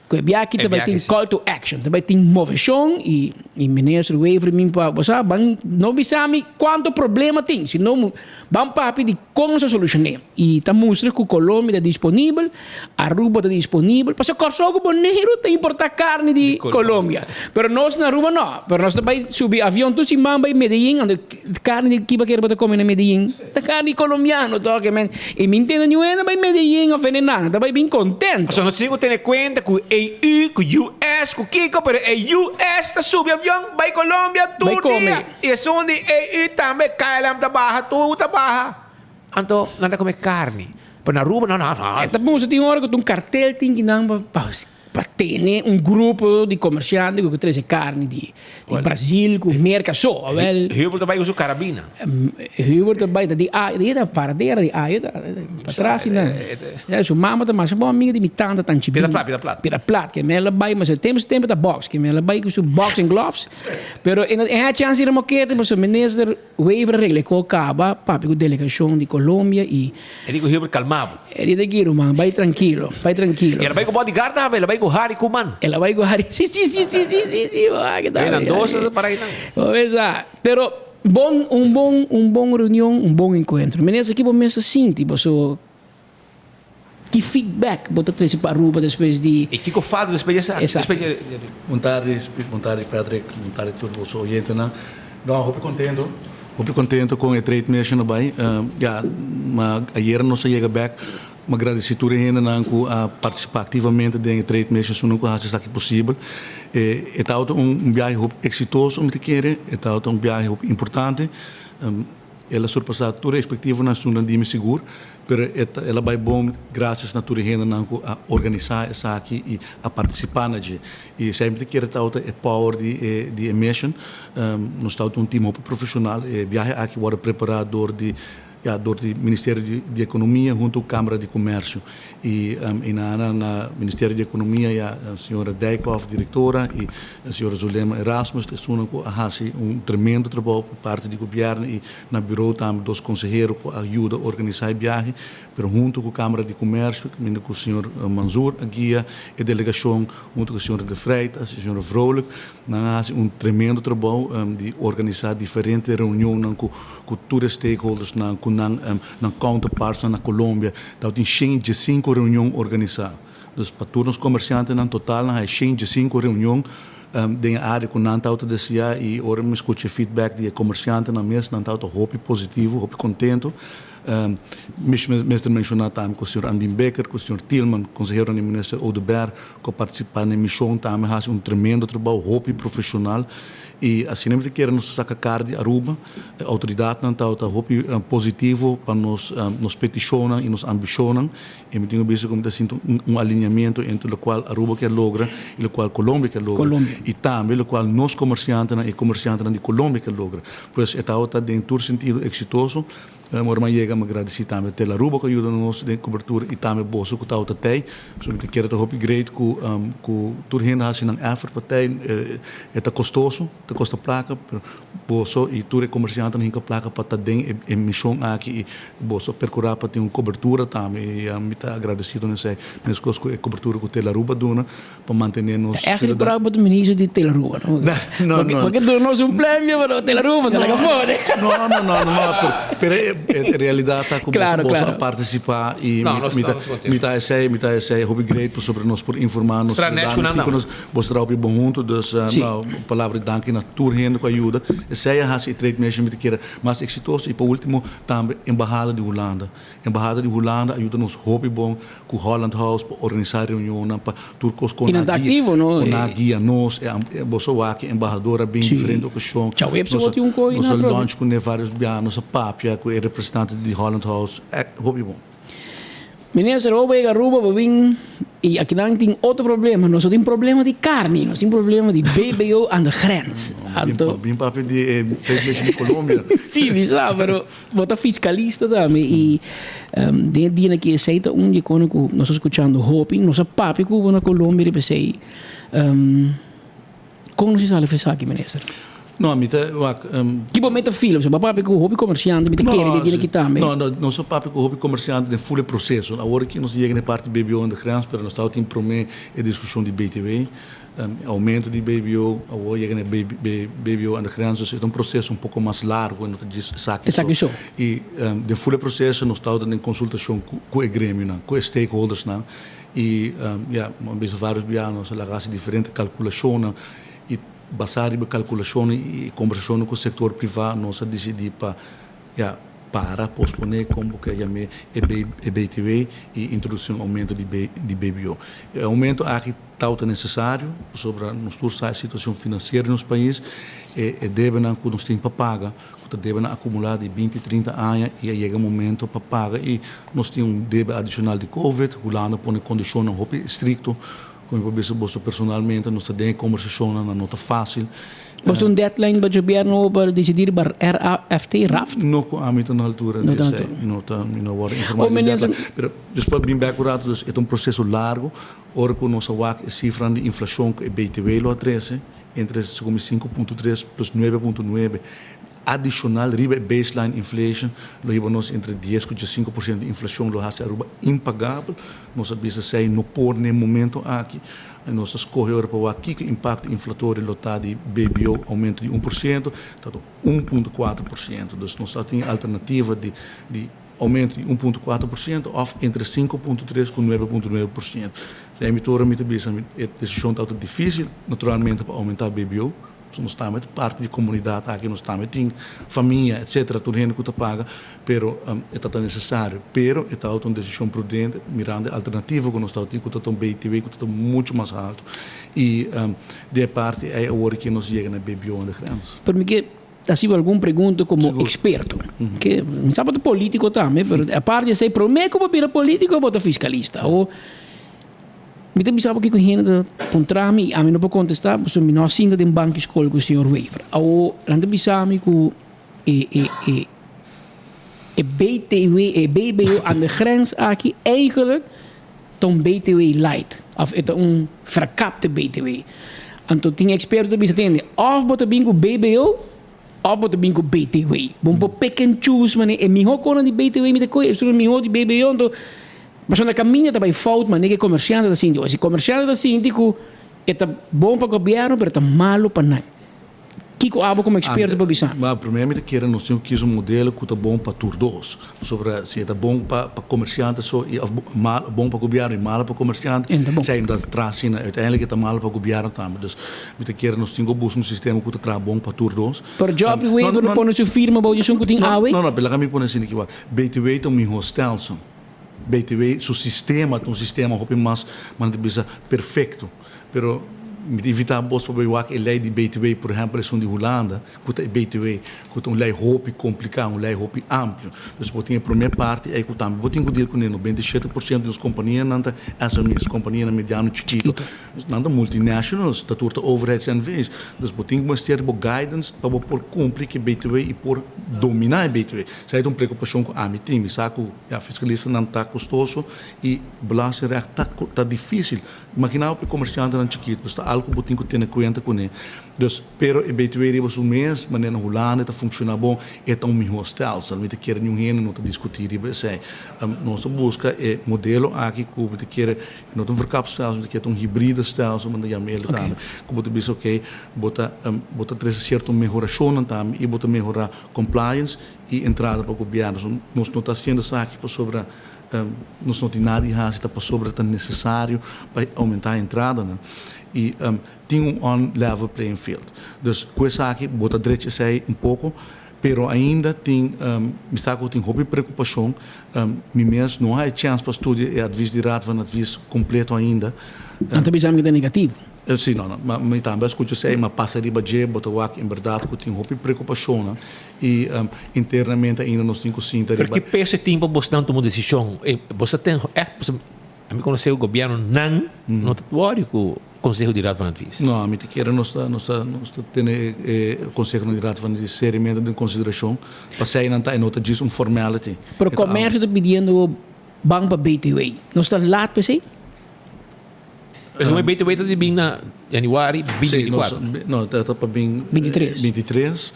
S21: que aqui também tem call to action, também tem movição e ministro Weaver me passa, não bisami quanto problema tem, senão vamos papi de como se solucionar. E ta mostra que a Colômbia está disponível, Aruba está disponível, porque o Kosovo Boneiro está importar carne de Colômbia, mas nós na Aruba não, mas nós também subir avião tu se mamba em Medellín, onde carne de que quer para comer em Medellín, da carne colombiana, toque men, e me entendo não é também Medellín ou Fernando, também bem contente.
S18: Só nós temos que ter conta que EU, com US, com Kiko, pero US está subindo avião, vai Colômbia, tudo dia. E é onde EU também cai lá, tá barra, tudo tá barra. Então, não está comer carne. Mas na Aruba, não.
S21: Tá bom, você tem uma hora que tem um cartel, tem que não para ter um grupo de comerciantes que traz carne de Brasil, com Mercosul.
S18: Hubert também usa carabina.
S21: Hubert também, de paradeira de aio, para trás, né? Sua mama também, sua amiga de mitanda, tanto pira plat, que ela vai, mas tempo da box, que ela vai com seu boxing gloves. Pero em chance de moquete, mas o ministro Weaver regle com acaba, papi com delegação de Colômbia e
S18: ele com Hubert calmado.
S21: Ele daqui, irmão, vai tranquilo.
S18: E ela vai com bodyguard também, ela vai com Harry Kuman.
S21: Ela vai com Harry. Sim.
S18: Para aí não.
S21: Pero um bom reunião, um bom encontro. Mas aqui vamos assim, tipo, so que feedback você traz para Aruba depois de
S18: e que eu falo depois dessa
S1: boa tarde Patrick, boa tarde todos os ouvintes, não contento com a trade mission bem, mas ayer não se chega back. Uma agradecida ainda a participar ativamente da trade mission, se não consegue aqui possível. É viagem exitoso, me querer, é viagem importante. Ela surpassar toda a expectativa na sua de seguro, mas ela vai bom graças na tua renda a organizar essa aqui e a participar na dia. E sempre que é power de mission, nós estamos um time profissional, viagem aqui agora preparador do Ministério de Economia junto à Câmara de Comércio e na Ministério de Economia a senhora Dijkhoff, diretora, e a senhora Zulema Erasmus estão um tremendo trabalho por parte do governo e na bureau também dos conselheiros que ajudam a organizar a viagem, mas junto com a Câmara de Comércio, com o senhor Mansour, a guia e a delegação, junto com a senhora de Freitas, a senhora Vrolijk, um tremendo trabalho de organizar diferentes reuniões com todos os stakeholders, com counterparts na Colômbia, tem 5 reuniões organizadas. Então, para todos os comerciantes, no total, tem 5 reuniões na área que não está descia e agora me escuto feedback de comerciantes na mesa, não está muito positivo, muito contente. Mestre mencionar também com o senhor Andin Becker, com o senhor Tillman, conselheiro do ministro Odeberg, que participa na missão também faz um tremendo trabalho, muito profissional. E assim mesmo que nos saca cara de Aruba, a autoridade não está muito positivo para nos peticionam e nos ambicionam. E me tenho visto como um alinhamento entre o qual Aruba quer lograr e o qual Colômbia quer lograr. E também o qual nós comerciantes e comerciantes de Colômbia quer lograr. Pois está em todo sentido exitoso. Morma chega a agradecer também a Aruba que ajuda nos de cobertura e também o bolso que está o tem. So me quero ter hope great com tudo renda assim na África tem é custoso, custa placa, bolso e tudo comerciante não placa para ter emissão aqui bolso percurar para ter uma cobertura também e me está agradecido nessa coisa com a cobertura que a Aruba dona para manter nos.
S21: É aquele brabo do ministro de Telaruba, não? Porque deu-nos prêmio para Telaruba, não é fora.
S1: Não, pero a realidade está com a participar e me está esse hobby great sobre nós por informar-nos mostrar o bom junto das palavras de dank na tour renda com ajuda essa é a trade mission me quer mais exitoso e por último também embaixada de Holanda ajuda-nos hobby bom com Holland House para organizar reunião para turcos com a guia nós é bolso aqui embaixadora bem diferente do que chão nós launch com vários bianos a papia com representante de Holland House, é hobby bom.
S21: Ministro, eu vou Aruba para vir E aqui não tem outro problema. Nós temos problema de carne, nós temos problema de BBO aan de grens.
S1: Bem papo de Colômbia.
S21: Sim, mi sa, pero bota fiscalista também. E dentro dia que aceita dia quando nós escutando hoping, nós papi que na Colômbia de pensei como se sabe fazer aqui, ministro?
S1: Não, mita,
S21: que momento filho, você papi que hobby comerciante, mita quer de aqui também.
S1: Não sou papi que hobby comerciante de full processo. Agora que nós chegamos na parte de BBO de grans, pero nós estamos em prometer a discussão de BTW. Aumento de BBO, agora chega na BBO de grans, é um processo pouco mais largo, não diz saque. E de full processo nós estamos em consultação com o grêmio, com os stakeholders, e uma vez vários bianos, ela faz diferentes calculações e basar em calculação e conversação com o setor privado, nós decidimos para posponer como que chama BTW e introduzir um aumento de BBO. O aumento aqui está necessário sobre a situação financeira nos países e devem que nós temos para pagar, que devem acumular de 20, 30 anos e aí chega o momento para pagar e nós temos um débito adicional de Covid, o Holanda põe condições muito estrictas, como eu disse personalmente, nós temos conversação não está fácil.
S21: Was een deadline bij het governo para decidir para RAFT, RAFT?
S1: Não com a na altura, não agora informado. Mas depois bem bacurado, é um processo largo. Ora com nossa WAC cifra de inflação que é BTW lo 13 entre 5.3 plus 9.9 adicional riba baseline inflation lo hibamos entre 10 e 5% de inflação lo hace aruba impagável. Nós sabemos se não por nem momento aqui. Nós escolhemos para aqui que o impacto inflatório está de BBO aumento de 1%, está 1,4%. Então nós temos alternativa de aumento de 1,4% ou entre 5,3% com 9,9%. Se a emitora me diz a decisão está difícil, naturalmente para aumentar BBO. Nós estamos parte da comunidade aqui, nós estamos tem família, etc. Tudo gente que está paga, pero é necessário, pero é uma decisão prudente, mirando a alternativa que nós estamos tendo, que está BTW, que está muito mais alto e de parte é a hora que nós chegamos na BBO de grans.
S21: Por mim que assim alguma pergunta como experto, que não sabe político também, mas a parte de para mim como para político ou para fiscalista ou me também sabe que correndo contra mim, a mim não pode contestar, porque eu não sinto de um banco escola com o senhor Waver. Ou não também sabe que BTW aan de grens aqui eigenlijk een BTW light, of het een verkapte BTW. Então tinha experto que dizem, of bota bingo BBO, of bota bingo BTW. Bom para pick and choose, mas é melhor com de BTW met de coisa, é melhor de BBO, então mas na caminha também falta, mas ninguém comerciante da síndico. Se comerciante da síndico é bom para o governo, mas é malo para nada. Que eu abo como experto para isso?
S1: Mas primeiro que nós temos que um modelo que é bom para todos. Sobre se é bom para comerciante só e bom para o governo e malo para o comerciante. Se ainda traz uiteindelijk é malo para o governo também. Dus que nós temos que buscar sistema que é bom para todos.
S21: Para Geoffrey Waver não põe sua firma para o que tem awe?
S1: Não, pela mim põe assim que BTW é um hostel. BTW, seu sistema, um sistema mais perfeito, pero evitar bos para ver a lei de BTW, por exemplo, é de Holanda, que é BTW, que é uma lei muito complicada, uma lei muito ampla. Então, a primeira parte é que também, eu tenho que dizer que 97% das companhias não SMEs, companhias mediano chiquito, não multinationals, da turta overheads and fees. Então, eu tenho que ter guidance para por cumprir que BTW e por dominar BTW. Isso é uma preocupação com a minha time, sabe que a fiscalista não está custoso e belasting está difícil. Imagina o comerciante não chiquito, está algo que tenho que ter em conta com ele. Dus, pero e BTW riba um mês, mas na Holanda está funcionando bom, é um melhor hostel, não me quer nenhum reno, não está discutir riba sei. Nossa busca é modelo aqui que me quer, não tem verkapstel, me quer híbrido hostel, so manda jamel também. Como te disse, ok, bota três certo melhoração também e bota melhorar compliance e entrada para o governo. Nós não está sendo aqui para sobre nós não tem nada errado, está para sobre tão necessário para aumentar a entrada, né? E tem on-level playing field. Dus com isso aqui, bota direito sei pouco, pero ainda tem me está com hobby preocupação, me mesmo não há chance para estudar e adviso de rato van adviso completo ainda.
S21: Não tem bizarro que é negativo.
S1: Sim, não, mas também escuto sei, mas passa de budget, bota o aqui em verdade que tem hobby preocupação, né? E internamente ainda nós temos que sentir.
S3: Porque para esse tempo você não tomou decisão, você tem
S18: a mim conhecer o governo não tatuário com o Conselho de Rato van Advies.
S1: Não, a mim te quero nós tendo o Conselho de Rato van Advies seriamente em consideração, para sair não tá nota disso formality.
S21: Para o comércio está pedindo banco para BTW. Não está lá para si?
S18: Mas o BTW está de bem na januário 24.
S1: Não, está para bem
S21: 23.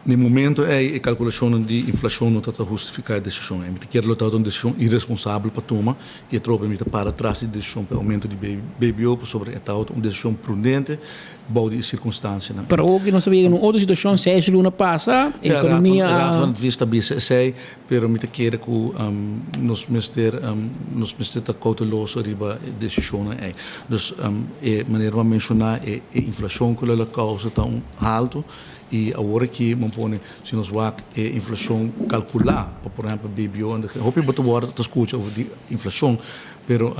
S1: No momento a calculação de inflação não está justificar a decisão. A quer lutar uma decisão irresponsável para tomar e a tropa para trás de decisão para aumento de BBO sobre uma decisão prudente, boa de circunstância.
S21: Para o que nós sabemos, em outra situação, se a luna passa, a economia...
S1: Raad van Vista sei, pero me quer que nos minister está cauteloso riba decisão é. Dus maneira de mencionar a inflação que ela causa tão alto e agora que se nós vamos a inflação calcular, por exemplo, BBO, eu que você vai escutar sobre a inflação, pero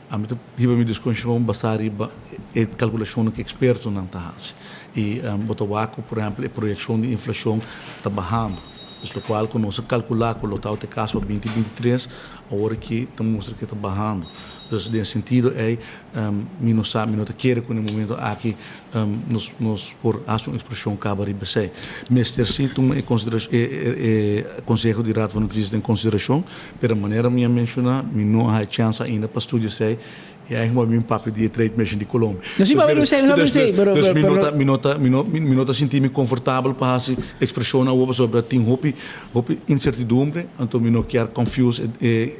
S1: a minha discussão basada em calculação que expertos não fazem. E você vai, por exemplo, a projeção de inflação está bajando. Isso qual que nós calcular com o total de caso para 2023, agora que mostra que está bajando. Então, nesse sentido, nós queremos que no momento aqui nos por uma expressão acaba de ser. Mas terceiro, o Conselho de Rato van Advies em consideração, pela maneira que eu mencionar, não há chance ainda para estudar isso. E aí eu papo de trade mission de Colômbia.
S21: Não sei, mas não sei.
S1: Minuta sentir-me confortável para essa expressão sobre a incertidumbre, então eu não quero confusão e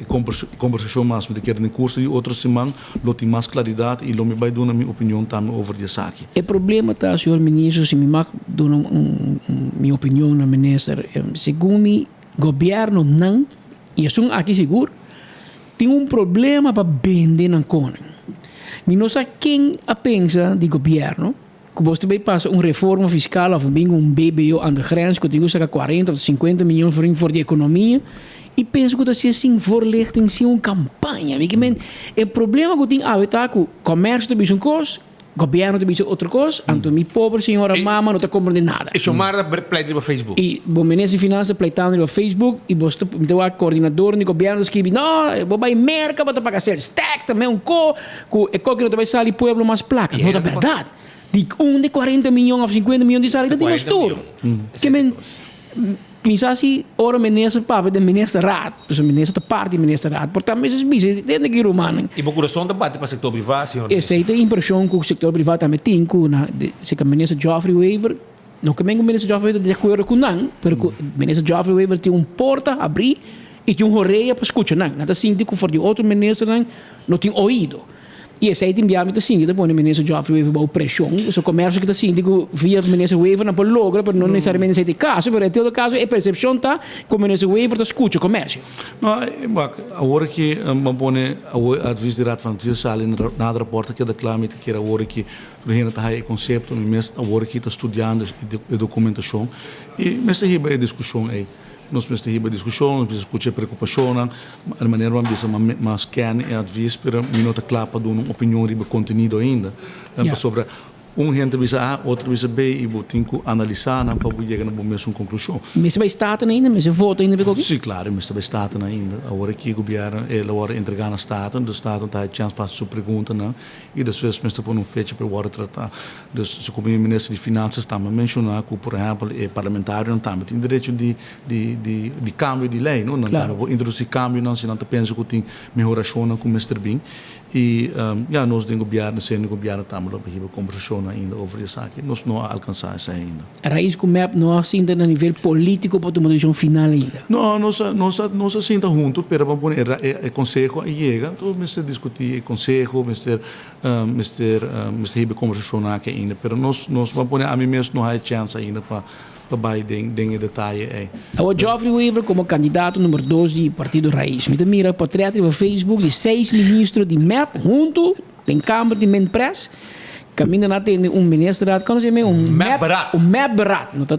S1: conversação mais de que no curso de outra semana, eu tenho mais claridade e eu me vai dar minha opinião também sobre isso aqui.
S21: O problema está, senhor ministro, se me mag dar minha opinião na ministra, segundo o governo não, e isso aqui seguro, tem problema para vender na cona. Não sei quem pensa de governo que você vai passar reforma fiscal ou BBO aan de grens, que tem que 40 ou 50 milhões voor de economia e penso que você sim voorlichting, sim uma campanha. O problema que tem é que o comércio tem um custo, o governo tem outra coisa, então minha pobre senhora mama não está compreendendo nada.
S18: E chamar pleito para Facebook.
S21: E o ministro de Finanças pleitando no Facebook e você tem o coordenador do governo escreve, não, vou vai merca para pagar ser stack também que não vai sair pueblo mais placa. Não é verdade. De 40 milhões ou 50 milhões de salário tem mais tudo. Pensar se ora ministro papa de ministro raad, dus o ministro da parte ministro raad, portanto mas os bichos tem que romano.
S18: E o coração da parte para o setor privado, senhor.
S21: Essa é a impressão que o setor privado também tem com se o ministro Geoffrey Weaver, não que o ministro Geoffrey Weaver de acordo com não, mas o ministro Geoffrey Weaver tem porta a abrir e tem roreia para escutar não. Nada assim que for de outro ministro não tem ouído. E esse aí tem enviado assim, que depois o ministro Geoffrey Weaver vai pressão, o ministro que está assim, digo via o ministro Weaver não pode lograr, mas não necessariamente esse caso, mas em todo caso a percepção está que o ministro Weaver está escuta o comércio.
S1: Não, agora que vamos pôr a adviso de Rato van Advies sale na rapporto que declara que era agora que o reino está aí conceito, mas agora que está estudando a documentação e mas aí vai a discussão aí. Nós precisamos ter discussão, nós precisamos escutar preocupação, a maneira como diz, mas quem é adviso, mas não está claro para dar uma opinião sobre o conteúdo ainda. Sobre gente diz A, outra diz B, e eu tenho que analisar para chegar a uma mesma conclusão.
S21: Mas vai estar ainda, mas eu voto ainda.
S1: Sim, claro, mas vai estar ainda. Agora que o governo vai entregar na Estado, o Estado tem a chance para sua pergunta, e depois mas por um fecho para o tratar. Então, se o ministro de Finanças também mencionar que, por exemplo, o parlamentário também tem direito de cambio de lei, não? Claro. Introduzir cambio, não, se não pensa que tem melhoração com o Mr. Bin. E nós do governo, sendo governo também para conversação ainda sobre isso aqui, nós não alcançamos isso ainda.
S21: A raiz que o MEP não assenta no nível político para tomar decisão final ainda?
S1: Não, nós assenta junto, mas vamos pôr o Conselho e chega, então nós discutir o Conselho, nós ter conversação aqui ainda, mas nós vamos pôr a mim mesmo não há chance ainda para Biden em detalhe.
S21: O Geoffrey Weaver como candidato número 2 do Partido Raiz. Me mira o portrait no Facebook de 6 ministros de MEP junto em Câmara de Menpress. Caminha na tem ministro da como se chama MEP Berat. Não tá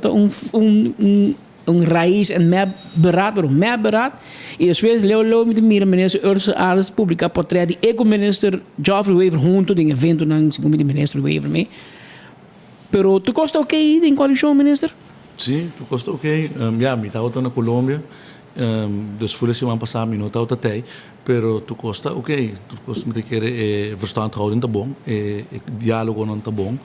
S21: Raiz en MEP Berat. E depois leu me mira ministro Ursa Ares publica portrait de eco-minister Geoffrey Weaver junto em evento na segundo ministro Weaver me. Pero tu costa ok em coalição, ministro?
S1: Sim, tu costa ok. Me estava na Colômbia Dus voelen ze aan passar minuut uit de tijd. Pero tu costa, oké, tu costa met een verstandhouding te bom, dialogo non te bom.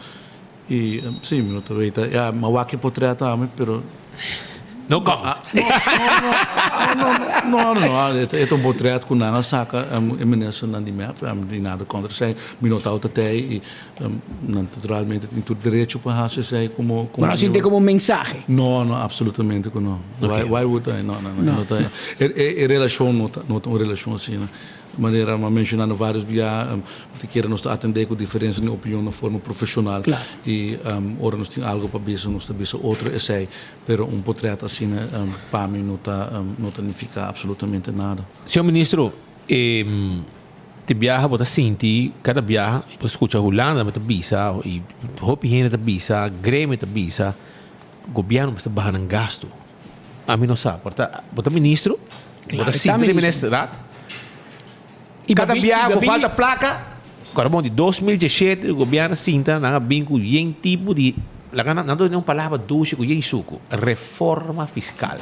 S1: E sim, minuto weten, ja, maar wat je portret aan, pero
S18: no comment.
S1: No, het een portret com nada saca, eminência não de map, de nada contra sei, minuto out até e naturalmente tem todo direito para fazer sei como.
S21: Mas assim tem como um mensagem.
S1: No, absolutamente que não. Why would I? Não tem. Relação não uma relação assim, né? Maneira mas mencionando vários dia te queira nós atender com diferença de opinião na forma profissional e ora nós tem algo para bisa nós bisa outro essay pero portrait assim para mim não significa absolutamente nada.
S18: Senhor ministro, te viaja bota senti cada viaja você escuta Holanda met bisa e hopi hene bisa Grêmio met bisa governo está barrando gasto a mim não sabe bota ministro bota senti de ministro cada viagem com falta placa agora bom de 2017 o governo sinta na bingo em tipo de não dou nenhuma palavra doce com em suco reforma fiscal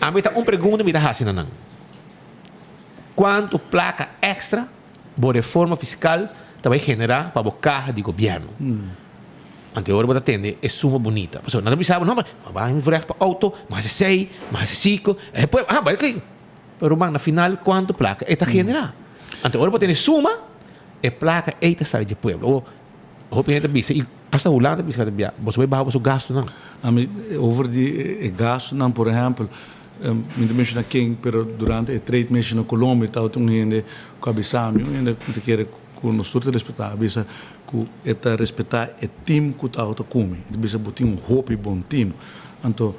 S18: a mim tá pergunta me dá assim não quanto placa extra por reforma fiscal vai generar para bocar de governo anterior você atende é suma bonita pessoal não pensava não vai me virar para auto mais 6 mais 5 depois vai que pero na final quanto placa está generar anterior você tem suma e placa eita sai de pueblo ou gente bisa e hasta Holanda bisa de via você vai baixar o gasto não
S1: over de gasto não por exemplo me menciona quem pero durante o trade mission na Colômbia tal um gente com abissami ainda te quer com nós todos respeitar bisa com eta respeitar o time que tá auto come bisa botar hope bom time então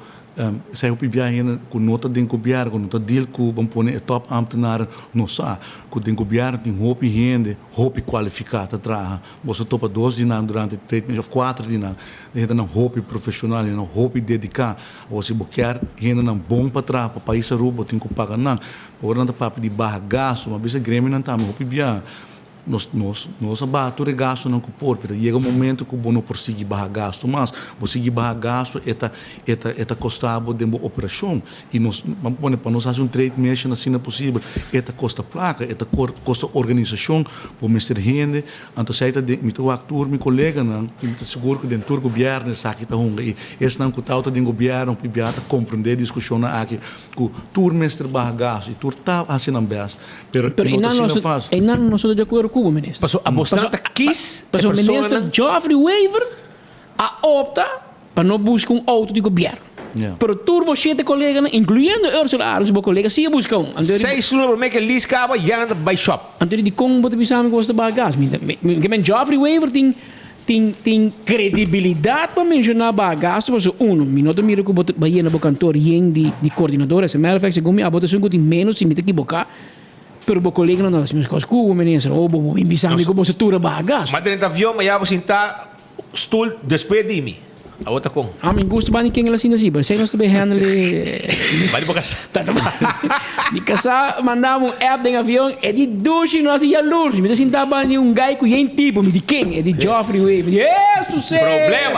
S1: sai op viaje com nota de governo com nota deal com vamos pôr top ambtenaar não só com de governo tem hope gente hope qualificada traga você topa 2 dias durante 3 meses ou 4 dias gente não hope profissional não hope dedicar você boquear gente não bom para trás para país aruba tem que pagar não agora não papo de barra gasto mas esse Grêmio não tá hope viaje nós abato gasto não cupor, pero chega um momento que o não prossegue barra gasto, mas você barra gasto eta custava de uma operação e nós vamos para nós fazer trade mission assim não possível, eta custa placa, eta custa organização, para mestre gente, então sai de meu ator, meu colega não, ele está seguro que dentro do governo sabe que hunga e esse não que tá de governo, para compreender discussão aqui, que tur mestre barra gasto e tur tá assim não best, pero
S21: não sou de acordo com o ministro.
S18: Passou a mostrar quis.
S21: Passou o ministro Geoffrey Weaver a opta para não buscar auto de governo. Pero turbo 7 colegas, incluindo Ursula Aros, meu colega, se buscam.
S18: 6 por me que list acaba já anda by shop.
S21: Antes de como botar pisar com esta bagagem. Que men Geoffrey Weaver tem credibilidade para mencionar bagagem. Mas minuto miro que botar baia na bocantor e de coordenador, essa merda segundo a votação que tem menos se me te equivocar. Pero o colega não nós com o ministro ou bom embisami como se tura bagagem.
S18: Mas dentro do avião, mas já vou sentar stool despede-me. A outra com.
S21: Me gusta bem quem ela assim assim, mas sei nós também handle.
S18: Vai para casa.
S21: De casa mandamos app dentro do avião, é de duche nós ia luz, mas assim tava guy com em tipo, me de quem? É de Geoffrey Weaver. Yes,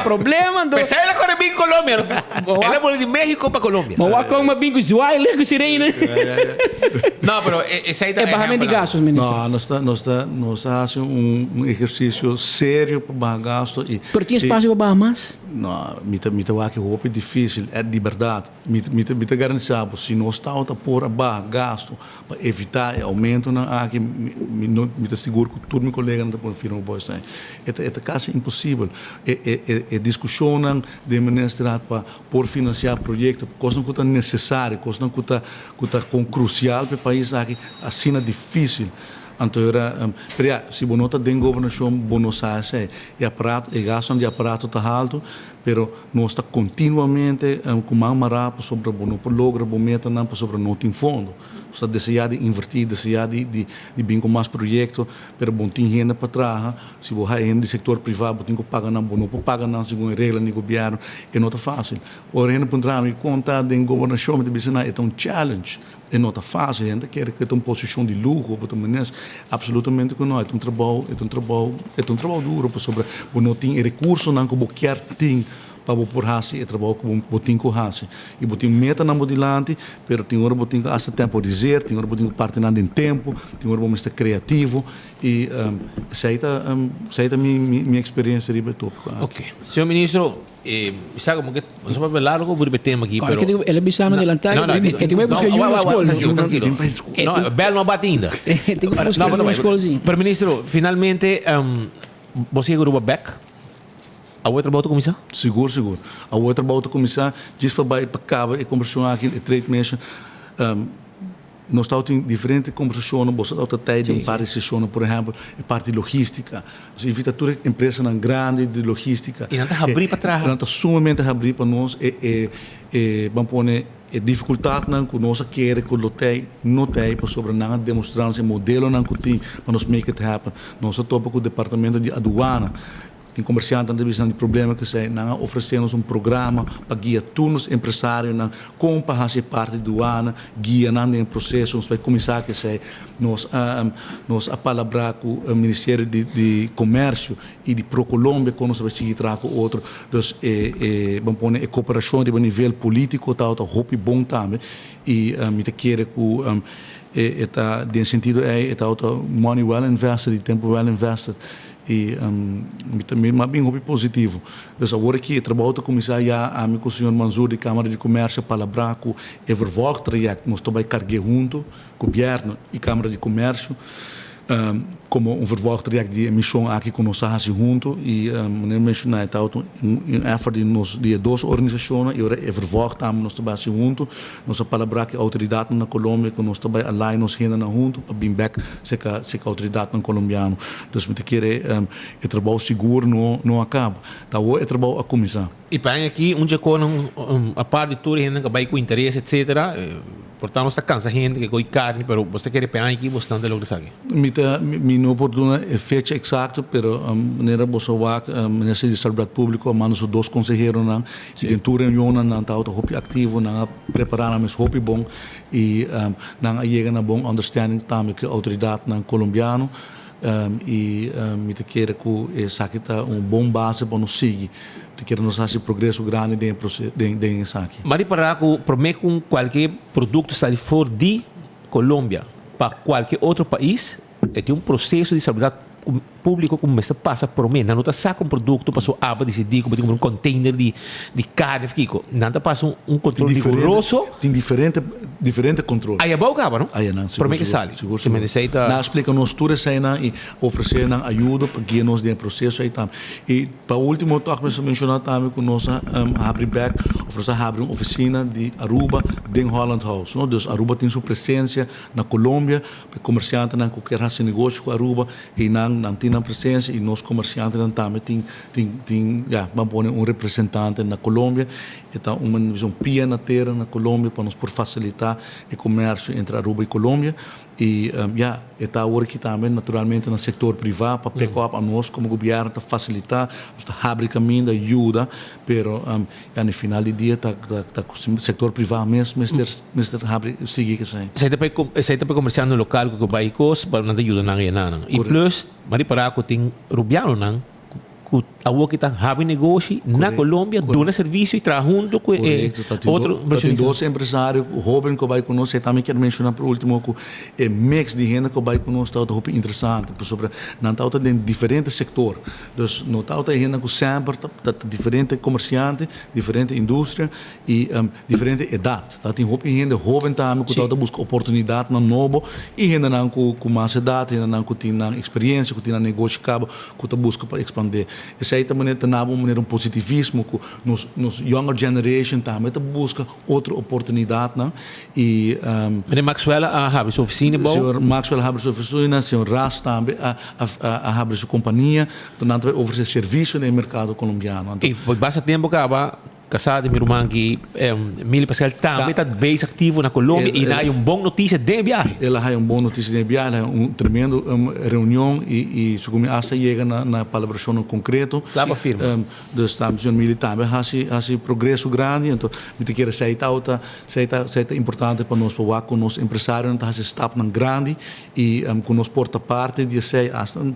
S21: problema.
S18: Pensei ela com bem Colômbia. Ela é de México para Colômbia.
S21: Mas com uma bem com Zuaile com sirene.
S18: Não, pero essa aí
S21: é barramento de gastos, ministro.
S1: Não, nós está fazendo exercício sério para barrar gasto e.
S21: Pero tem espaço para barrar mais?
S1: Não, me que roupa é difícil, é de verdade. Me garantido, se nós estamos a pôr a barra gasto para evitar o aumento na aqui, me seguro que todo meu colega não está por firma boa isso. É quase impossível. É discussão de ministro para por financiar projetos, coisa que é necessária, coisa que é crucial para o país aqui, assim é difícil. Então, se você não tem governação, você não sabe, o gasto de aparato está alto, mas nós estamos continuamente com mão marapa sobre o não logra o meta não sobre não tem fundo. Está desejado de invertir, desejado de vir com mais projetos, mas bom tem renda para trás. Se você é do setor privado, tem que pagar não, não paga não segundo a regra do governo, não está fácil. O renda para entrar em conta de governação, é um challenge. É não está fácil, a gente quer que tenha uma posição de luxo, absolutamente que não. É um trabalho duro, sobre não tem recursos não que você tem para por hasi e trabalho com botin com hasi e botin meta na modilante pero tem hora botin hasta tempo dizer tem hora botin parte na em tempo tem hora bom estar criativo e saída minha experiência riba tópico.
S18: Ok. Senhor ministro, sabe como que não sabe falar algo por tema aqui, pero
S21: Ele me chama de lantar, que tu vai buscar uma escola.
S18: Não, belo não bate ainda.
S21: Tem que buscar uma escola.
S18: Pero ministro, finalmente você grupo back a outra volta começar?
S1: Seguro. A outra volta começar, diz para cabo e conversão aqui e trade mission. Nós estamos em diferentes conversações, você está tendo em parte sessões, por exemplo, a parte de logística. Você invita toda a empresa grande de logística.
S18: E não está abrir para trás.
S1: Não está sumamente abrir para nós vamos pôr a dificuldade que nós queremos que não tem para sobre nada demonstrar esse modelo que tem para nós make it happen. Nós estamos com o departamento de aduana. Tem comerciante na visão de problema que sei, nós oferecemos programa para guiar todos os empresários como para fazer parte do ano, guia no processo, nós vai começar que sei, nós a palavra com o Ministério de Comércio e de Procolombia, quando nós vai seguir com outro, então vamos pôr a cooperação de nível político, tal, hope bom também, e me te quer que está de sentido money well invested, tempo well invested. E também é bem positivo. Então, agora que trabalho a começar já a com o senhor Manzur de Câmara de Comércio para falar com o vervolg traject, nós também carregar junto, governo e Câmara de Comércio, como vervolg traject de emissão aqui com nós junto e mencionar está effort de duas organizações e agora o vervolg também nós também junto, nós falar que a autoridade na Colômbia que nós também align nós ainda junto para bem back se a autoridade na colombiano. Então, me querer o trabalho seguro não acaba. Tá o trabalho a começar.
S18: E para aqui dia com a parte de tudo gente que vai com interesse etc. Portanto, nós está cansa gente que coi carne, pero você quer pegar aqui bastante logo sabe.
S1: Me não oportuna a fecha exata, pero maneira você vai nesse de saúde público, manos os dois conselheiros na e dentro reunião na tá auto hopi ativo na preparar mas hopi bom e na chega na bom understanding também que a autoridade na colombiano e me te quer que essa aqui tá bom base para nos seguir. Que nos hace progresso grande dentro disso aqui.
S18: Mas para que com qualquer produto sai fora de Colômbia para qualquer outro país, tem processo de saúde público como esta passa por mim, não está saca produto para sua aba decidir como um container de carne, fico, não passa controle rigoroso.
S1: Tem diferente controle.
S18: Aí é bom acaba, não?
S1: Aí não.
S18: Por mim que sale.
S1: Se me receita. Não explica nos tudo cena e oferecer ajuda para guiar nos dentro processo aí também. E para último toque me mencionar também que nós abrir back, oferecer abrir uma oficina de Aruba em Holland House, não? Então Aruba tem sua presença na Colômbia, para comerciante não qualquer fazer negócio com Aruba e não tem a presença e nós comerciantes também vamos pôr representante na Colômbia, então uma visão pia na terra na Colômbia para nos por facilitar o comércio entre Aruba e Colômbia e está agora aqui também naturalmente no setor privado para pegar a nós como governo para facilitar, está abrir caminho da ajuda, pero no final do dia está o setor privado mesmo abre seguir que sei.
S18: Sai para comerciante no local que vai cos para não ajuda na ganhar. E plus, mari para que tem rubiano não a kita have negócio na Colômbia, dona serviço e trabalha junto com outro
S1: tem dois empresários, o Robin que vai conosco, eu também quero mencionar por último que é mix de gente que vai conosco, está muito interessante, sobre não está em diferentes setores, então não está gente que sempre está diferente comerciante, diferente indústria e diferente idade, está tem gente jovem também que está buscando oportunidade na novo e gente não com mais idade, gente não tem experiência, que tem negócio cabo, que está buscando para expandir. Essa aí também tem positivismo que nos younger generation também busca outra oportunidade, não? E
S18: Maxwell abre sua oficina, bom.
S1: Senhor Maxwell abre sua oficina, senhor Ras também abre sua companhia, então vai oferecer serviço no mercado colombiano.
S18: E basta tempo acaba casado mi rumangi mili pascal também tá bem ativo na Colômbia e há bom notícia de viagem.
S1: Ela há bom notícia de viagem, tremendo reunião e se como essa chega na palabração concreto.
S18: Claro, firma.
S1: Do Estados Unidos militar, há progresso grande, então me te quero seita importante para nós para com nós empresários, tá se stap na grande e com nós porta parte de sei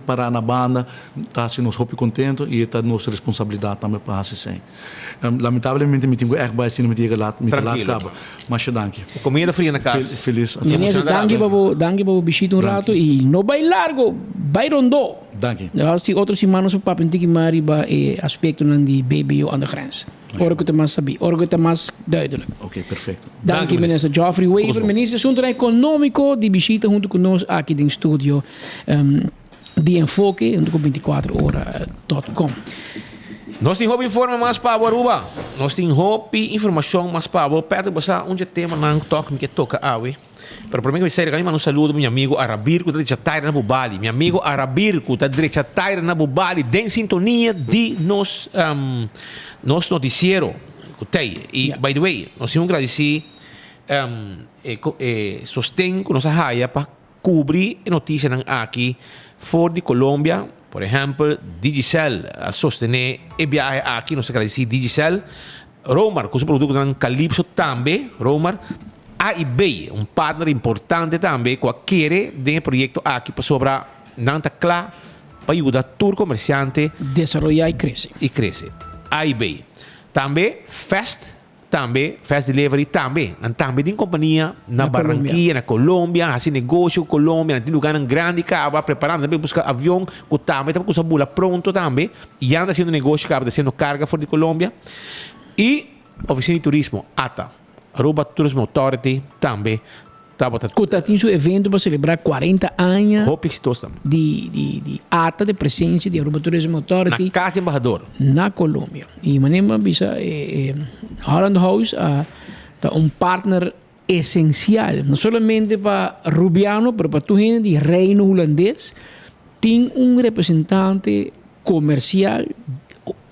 S1: para na banda, tá se nós hope contento e tá nossa responsabilidade também para se sei. Lamentavelmente me tenho erg baixo me diga lá acaba. Mas danke.
S18: Comida fria na casa.
S1: Feliz.
S21: Menezes, danke babo bichito rato e no vai largo, vai rondo.
S1: Danke.
S21: Als die outros semanas op pap en tiki mari ba aspecto nan die BBO aan de grens. Orgo te mas sabi, orgo te mas duidelijk.
S1: Ok, perfecto.
S21: Danke minister Geoffrey Weaver, minister Assunto Econômico, die visita junto conosco aqui em estúdio de Enfoque, junto com 24horas.com.
S18: Nós temos informe mais para a Aruba. Nós temos informação mais para a Pedro, você onde tema não toca me que toca awe. Pero por mim que sai ganhar um saludo meu amigo Arabirco da direita Taira na Bubali. Meu amigo Arabirco da direita Taira na Bubali, em sintonia de nos noticiero. E by the way, nós temos agradecer sostém com nossa raia para cobrir notícias aqui fora de Colômbia. Por exemplo, Digicel a sostener e viagem aqui, nós agradecemos Digicel. Romar, com o produto da Calypso também, Romar. A e B, partner importante também, que quer de projeto aqui para sobrar Nanta Clá, para ajudar todo comerciante
S21: a desenvolver
S18: e crescer. A e B. Também Fast Delivery também tem companhia na Barranquilla, na Colômbia, assim negócio Colômbia, na lugar grande que acaba preparando, também buscar avião, que também com essa bula pronto também, e anda fazendo negócio, acaba fazendo carga fora de Colômbia, e oficina de turismo, ATA, Aruba Tourism Authority também.
S21: Kuta tem seu evento para celebrar 40 anos de ata de presença de Aruba Tourism Authority
S18: na Casa de Embajador
S21: na Colômbia. E maneira bisa Holland House é partner essencial, não somente para Rubiano, mas para todo gente de reino holandês. Tem representante comercial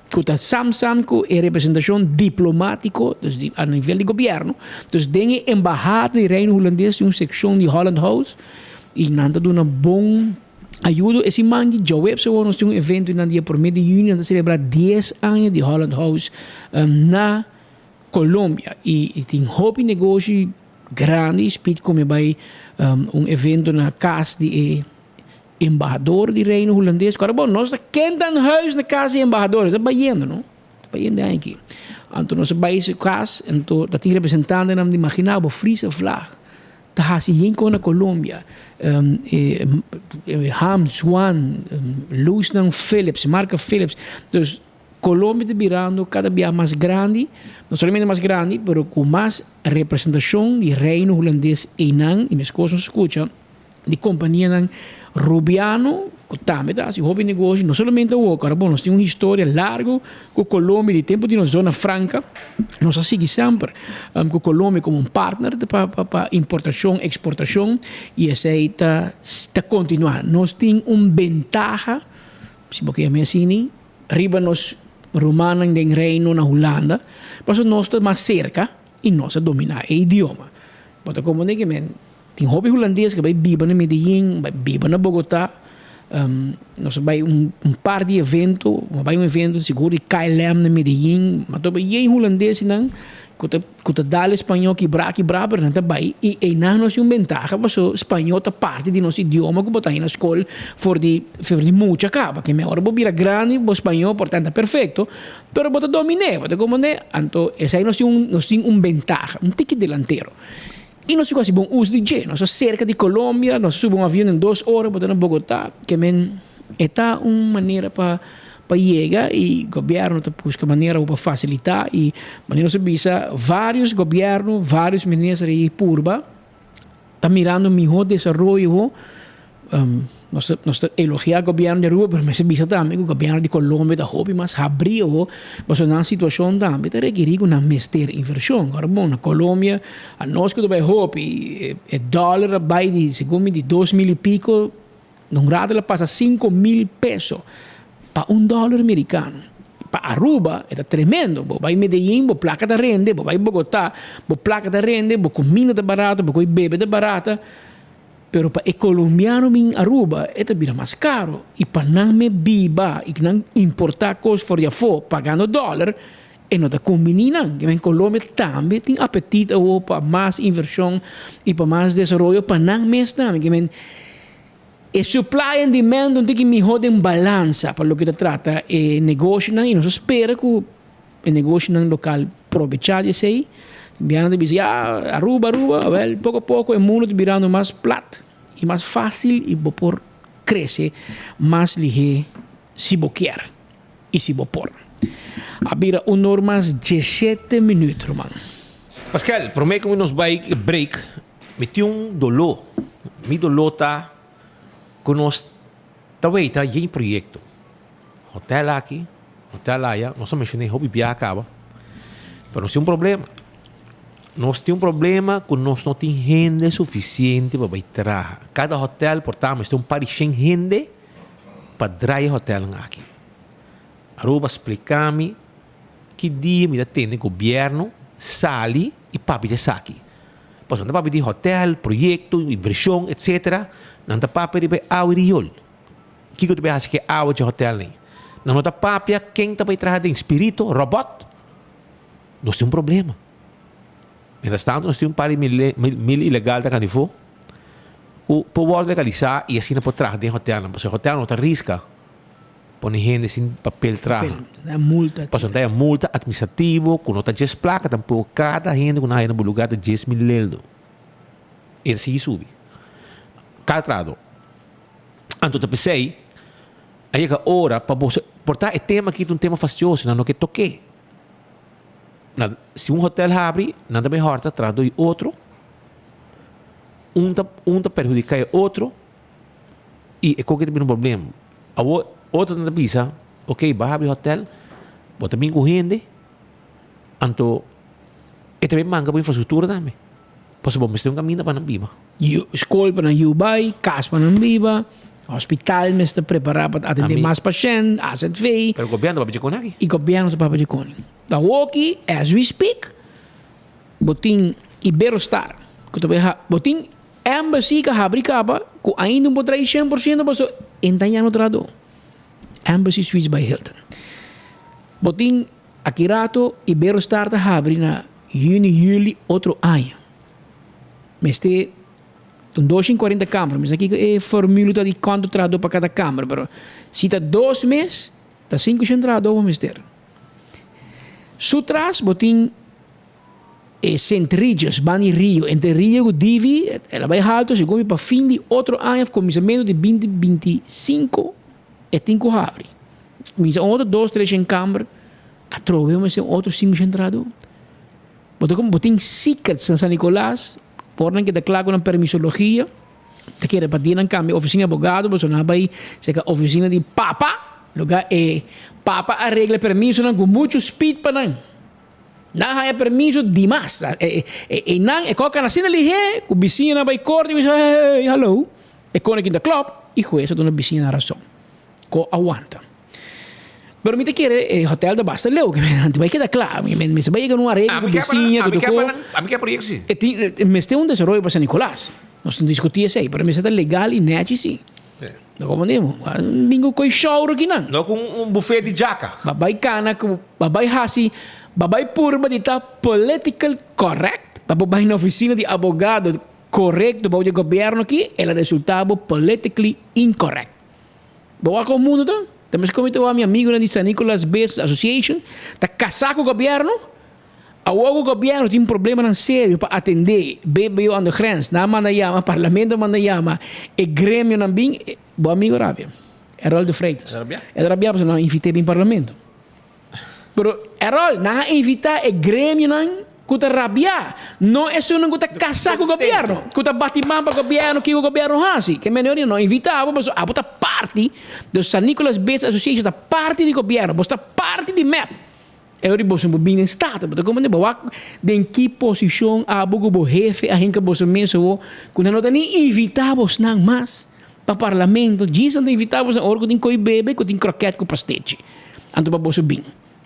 S21: que Samsung com representação diplomática a nível de governo. Então, tem a embajada do Reino Holandês de uma secção de Holland House e nada de uma boa ajuda. Esse man de Joab, nós temos evento no dia 1 de junho para celebrar 10 anos de Holland House na Colômbia. E tem negócio grande, speed como vai evento na casa de embaixador do reino holandês. Agora, bom, nós temos um huis na casa de embaixador. Está baiando, não? Está baiando aqui. Então, nós vamos a casa, então, está representando, não imaginar, a frisa flag. Está assim, na Colômbia. Ham, Swan, Lusnan Phillips, marca Phillips. Então, Colômbia está virando cada vez mais grande, não somente mais grande, mas com mais representação do reino holandês e minhas coisas escutam, de companhia Rubiano, que também está assim, hobby negócio, não somente o agora, bom, nós temos uma história larga com Colômbia, de tempo de uma zona franca, nós seguimos sempre com Colômbia como partner para importação, exportação, e essa aí está continuando. Nós temos uma ventaja, se você me assim, arriba nós romanos do reino na Holanda, mas nós estamos mais cerca e nós dominamos o idioma. Porque como digo, tem hobby holandês que vai viver na Medellín, vai viver na Bogotá. Nós vai par de eventos, vai evento seguro de KLM na Medellín, mas também em holandês não, que dá espanhol que bra, mas não vai e nós nós temos vantagem, mas o espanhol é parte de nosso idioma que botar na escola for de muita capa, que melhor vira grande, o espanhol portanto é perfeito, pero botar dominé, botar como né, então essa aí nós temos vantagem, tique delantero. E nós ficamos bom uso de G. Nós cerca de Colômbia, nós subimos um avião em 2 horas para Bogotá, que é uma maneira para chegar e o governo busca maneira para facilitar e maneira se visa vários governos, vários ministros de Purba estão mirando melhor desenvolvimento. Nós elogiamos o governo de Aruba, mas se visa também o governo de Colômbia da hobby mas abriu, mas na situação também está requerindo uma mestre inversão. Agora bom, na Colômbia, a nós que vai hobby, o dólar vai de segundo de 2.000 e pico, num rato ela passa 5.000 pesos para $1 americano. para Aruba é tremendo. Bo vai Medellín, bo placa da rende, bo vai Bogotá, bo placa da rende, bo comida da barata, bo coi bebe da barata. Pero para o colombiano em Aruba é vira mais caro. E para não me biba, e não importar coisas fora de fora, pagando dólar, e não está combinando. Que em Colômbia também tem apetite para mais inversão e para mais desenvolvimento, para não mesmo também. Que e supply and demand não tem que melhorar em balança para o que se trata e negócio e nós espera que o negócio local aproveitar isso aí. Viana de dizer, Aruba, well, pouco a pouco o mundo está virando mais plato e mais fácil e por crescer mais ligeiro se você quer e se você pode. Abira normas 17 minutos, mano.
S18: Pascal, prometo que nos vai break. Me tinha dolor. Mi dolor tá que nós talvez tá em projeto. Hotel aqui, hotel lá, nós só mencionei hobby via acaba. Mas nós temos problema. Nós temos problema que nós não temos gente suficiente para trabalhar. Cada hotel, portanto, tem par de gente para trabalhar hotel aqui. Aruba explica-me que dia me atende o governo, sali e papi de saque. Pois não papi de hotel, projeto, inversão, etc. Não está papi de auriol. O que eu te vejo que é aura de hotel nem? Não está papi quem está para trabalhar de espírito, robot. Nós temos problema. Mientras tanto, nós temos um par de mil ilegal da Canifo. O povo legalizar e assim não pode trabalhar de hotel. Porque o hotel não está risca. Põe gente sem papel trabalho.
S21: É multa.
S18: Pois não é multa administrativa, com nota 10 placa, tampouco cada gente que não é no lugar de 10 mil euros. E assim sube. Cada trado. Então, eu pensei, aí que hora para você. Portar é tema aqui, um tema fastidioso, não que toquei. Se um hotel abre, nada melhor está atrás do outro. Tá perjudicar o outro. E é qualquer um problema. Outro não pisa, ok, vai abrir hotel, bota bem corrente, então, e também manga para infraestrutura também. Posso bom, mas tem um caminho para não viva.
S21: Escola para não vai, casa para não viva, hospital mas está preparado para atender mais pacientes, asset fee.
S18: Pero o governo vai fazer aqui.
S21: E o governo está para fazer então, aqui, as we speak, botin Iberostar, que também botin embassy que abre capa, que ainda não pode trair 100%, mas ainda não trado. Embassy Suites by Hilton. Botin Akirato Iberostar está abre na junho, julho, outro ano. Mas tem 240 câmaras, mas aqui é formula de quanto trado para cada câmara, pero se está 2 meses, está 5 entrado, vamos ter. Sutras, botin Centrillas, Bani Rio, entre Rio e Divi, ela vai alto, se come para fim de outro ano, começamento de 2025, e 5 abre. Começa outro 2, 3 em câmara, a trove, mas outro 5 entrado. Botin Secrets San Nicolás, porém que declara uma permissologia, te quer para dir em cambio, oficina de advogado, você não vai, se a oficina de papa, lugar é papa arregla permisso com muito speed para não. Não há permisso demais. E não, é qualquer assim ali é, o vizinho vai correr e diz, hey, hello, é quando aqui da club, e juiz é dona vizinha na razão. Co aguanta. Pero me te quer hotel da basta leu, que me vai quedar claro, me se vai chegar numa arregla com vizinha, que tocou.
S18: A mim que é projeto sim.
S21: Mas tem desenvolvimento para San Nicolás. Nós não discutimos isso aí, mas está legal e net sim. Não como demo, bingo coi show aqui não.
S18: Não com buffet de jaca.
S21: Babai cana, babai hasi, babai purba de tá political correct, babai na oficina de advogado correto para o governo aqui, ela resultava politically incorrect. Bawa com o mundo tá? Temos como a minha amigo na San Nicolas Base Association, tá casar com o governo. O governo tem um problema sério para atender. BBO on the grens, na manda llama, parlamento manda llama, e grêmio também, bom amigo Rábia. Errol de Freitas. É Rábia, porque não invitei bem parlamento. Pero Errol, não invitar e grêmio não, que Rábia. Não é só não que casar com o governo, que batimão para o governo, que o governo faz. Que melhor não invitava, mas a bota parte do San Nicolas Base Association, da parte do governo, bota parte do MAP. Eu digo que bem em estado, porque como de em que posição a o jefe a gente você mesmo quando não tem invitávamos não mais para parlamento, dizem de invitávamos a órgão de coi bebê, que tem croquete com pastete, então para você bem.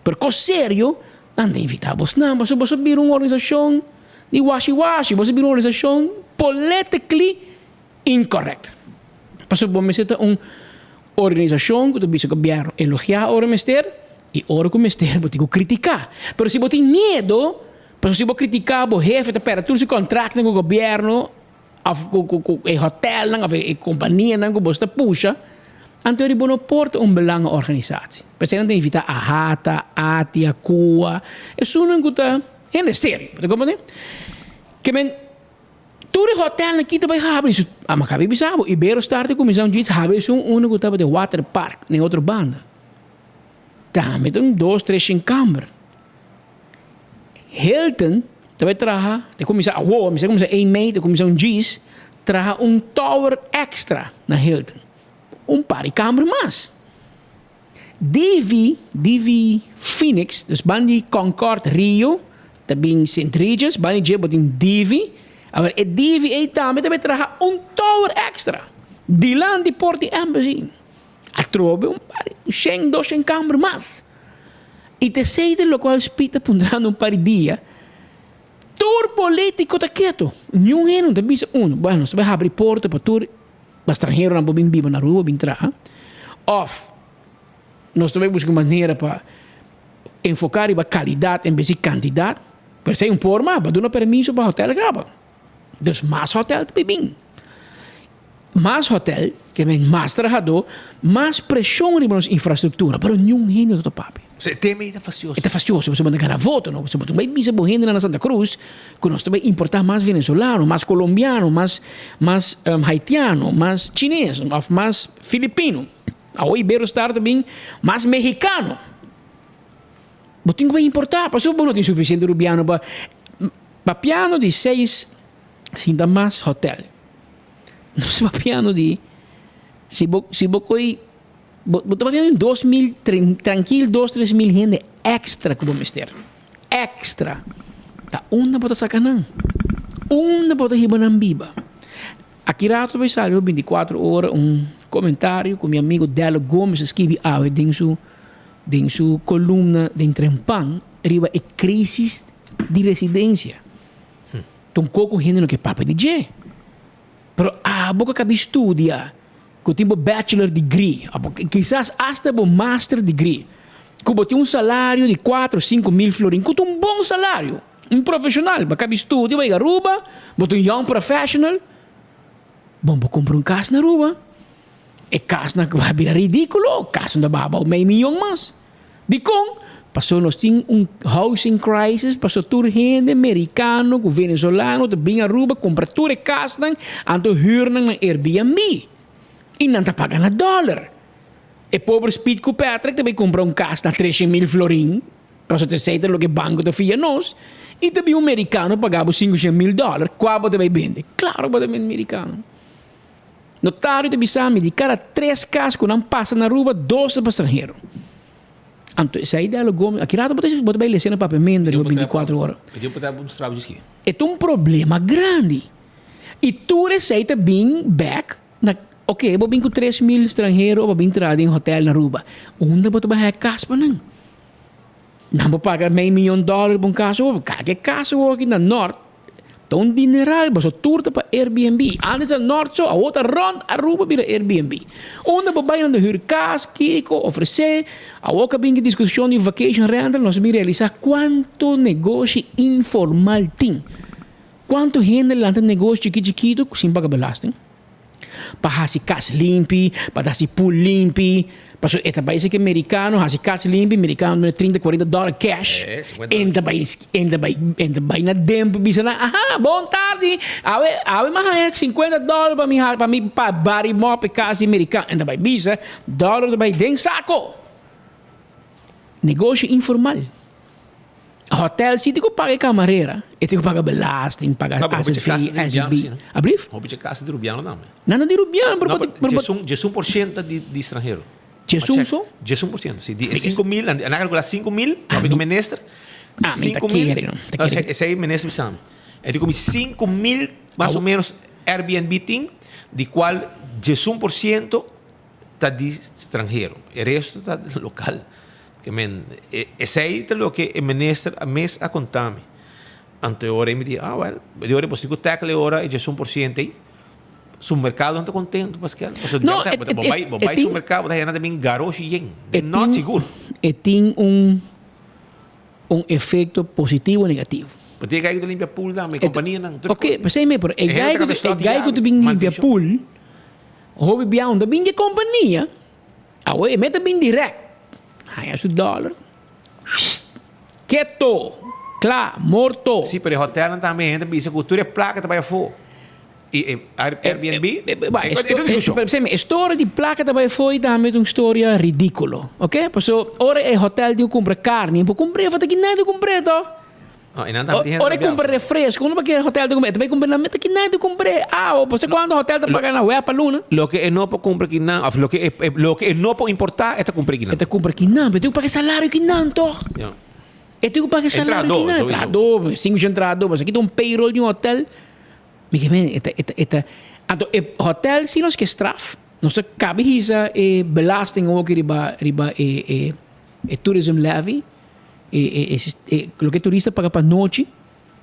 S21: Pero co sério, anda invitamos não, você vir uma organização de washi-washi, você vir uma organização politically incorrect. Porque você tem uma organização que o governo elogia o ministério e o ministério pode criticar. Pero se você tem medo, porque se você criticar o chefe, tudo se contrata com o governo, o hotel, a companhia que você puxa, então ele não porta belangrijke organisatie. Porque você não tem que invitar a Hata, a Atia, a Kua. Isso não é muito sério. Que men todo hotel aqui também have isso. A Maccabi bisabo, Ibero start com missão diz have isso único que de water park nem outra banda. Também tem 2, 3 em câmara. Hilton também traga, de comissão, missão 1 mês, de comissão diz, traga tower extra na Hilton. Par de câmara mais. DV Phoenix, dus bandi Concord Rio, também St. Regis, bandi Jebo tem DV. Agora, e DV também traga tower extra. Dilan de Porti Embassy. A trobe par, 100, 200 câmara mais. E terceiro, lo qual spita pundrando par de dia. Tour político tá quieto. Nenhum ano, da bisa bueno, você vai abrir porta para tour, estrangeiro não pode vir na rua, vir trabalhar. Of, nós também buscamos maneira para enfocar a qualidade em vez de quantidade. Por ser forma, para dar permisso para o hotel acaba. Então, mais hotel também bem. Mais hotel, que vem mais trabalhador, mais pressão na nossa infraestrutura, mas nenhum ano do papi.
S18: Você tem é fastioso.
S21: É fastioso, você pode ganhar voto, não? Você pode também bisa bohenda na Santa Cruz, que nós também importar mais venezuelano, mais colombiano, mais haitiano, mais chinês, mais filipino. Ao Ibero estar também mais mexicano. Você tem que importar, porque você não tem suficiente rubiano para piano de 6, ainda mais hotel. Não se para piano de se você vai ver 2.000, tranquilo, 2-3 gente extra que vamos ter. Extra. Tá onda para sacar não. Onda para riba não biba. Aqui rato vai sair 24 horas comentário com meu amigo Delo Gomes escreve em sua coluna de Trempan, riba é crise de residência. Então pouco gente no que papo DJ. Pero boca que estudia com tipo bachelor degree, quizás hasta master degree, que tem salário de 4 ou 5 mil florins, com bom salário, profissional, para estudia, vai a Aruba, botar young professional, bom para comprar casa na Aruba, e casa na vai virar ridículo, casa na baba meio milhão mais. De com, passou nós tem housing crisis, passou toda gente americano, venezuelano, de bem Aruba, compra toda casa, anto huur na Airbnb. E não está pagando $1. E pobre Speed com Patrick também comprou casa na 13.000 florins, para você dizer o que o banco te fia nós, e também americano pagava $500,000, qual também vende? Claro, pode vender americano. Notário de Bissami, de cada 3 casas que não passa na rua, 2 para estrangeiro. Então, essa ideia é Gomes, aqui nada pode vai ler cena papamento de 24 horas. É um problema grande. E tu receita bem back na ok, vou vir com 3.000 estrangeiros, vou vir entrar em hotel na Aruba. Onde vou trabalhar casa para não? Não vou pagar $500,000 para casa, cada casa aqui na norte. Então, dineral, você turta para Airbnb. Antes do norte, a outra ronda, Aruba vira Airbnb. Onde vou ir na huur casa, Kiko, oferecer, a outra vem discussão de vacation rental, nós vamos realizar quanto negócio informal tem. Quanto gente lá tem negócio chiquito, sem pagar belasting. Para fazer casa limpa, para fazer pool limpa. Para esse país que é americano, fazer casa limpa, americano $30-40 cash. Ainda vai na tempo, bisa na, bom tarde, awe mais $50 para mim para bari mop casa americano. Ainda vai bisa, dólar vai dentro saco. Negócio informal. Hotel, se tem que pagar camareira, e tem que pagar belasting, pagar SB. Abriu?
S18: Hobby de casa de rubiano não.
S21: Nada de rubiano,
S18: mas 1% de estrangeiro.
S21: 1%?
S18: Sim. De 5.000, na calcular 5.000, para o menester.
S21: 5.000.
S18: Esse aí menester bisam. É de como 5.000 mais ou menos Airbnb tem, de qual 1% está de estrangeiro. O resto está local. Que men, esse aí é o que o ministro a mês a contar me. Ante ora me diz, well, de ora posso que tackle ora e já 1% aí. Supermercado não está contento, Pascal.
S21: Não,
S18: vai supermercado, daí nada bem garoto e não seguro.
S21: E tem um efeito positivo ou negativo.
S18: Porque aí que limpa pool da minha companhia não.
S21: Ok, mas aí pero é gai que tu bem limpa pool. Hobby bião da bem de companhia. Awe meta bem direto. Aí é $1. Quieto. Claro, morto.
S18: Sim, pero hotel não também entra, bisa cultura é placa trabalha fora. E Airbnb?
S21: A história de placa também foi também uma história ridícula, ok? Porque ora é hotel de comprar carne, para comprar, vou ter que nada comprar, tá? Ora comprar refresco, não vai querer hotel de comprar, também comprar na meta que nada comprar. Você quando o hotel está pagando na web para luna?
S18: Lo que não pode comprar que não, lo que não pode importar é comprar que não.
S21: É comprar que não, mas tem que pagar salário que não, tá? É tem que pagar salário que não. Entrador, 5 entrador, mas aqui tem payroll de hotel. Hotel sim nós que straf, nós cabe hisa belasting ook riba tourism levy, lo que turista paga para noite,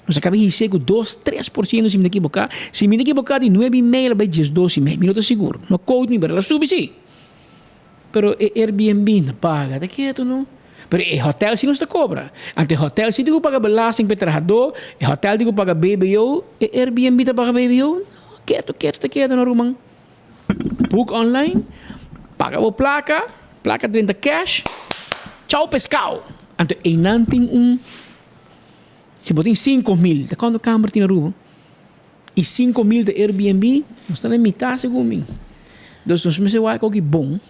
S21: nós cabe hisa com 2-3% se me equivocar, se me equivocar de 9,5 vai 12,5, minuto seguro, no code me para subir sim, pero Airbnb não paga, tá quieto não? Pero hotel sim não está cobra. Ante hotel sim digo paga belasting para trabalhador, hotel digo paga BBO, Airbnb está paga BBO. Quieto no rumang. Book online, paga o placa 30 cash. Tchau pescado. Ante enanting se botem 5,000, da quando câmara tem na rua. E 5,000 de Airbnb, nós estamos na metade segundo. Então nós me vai que bom.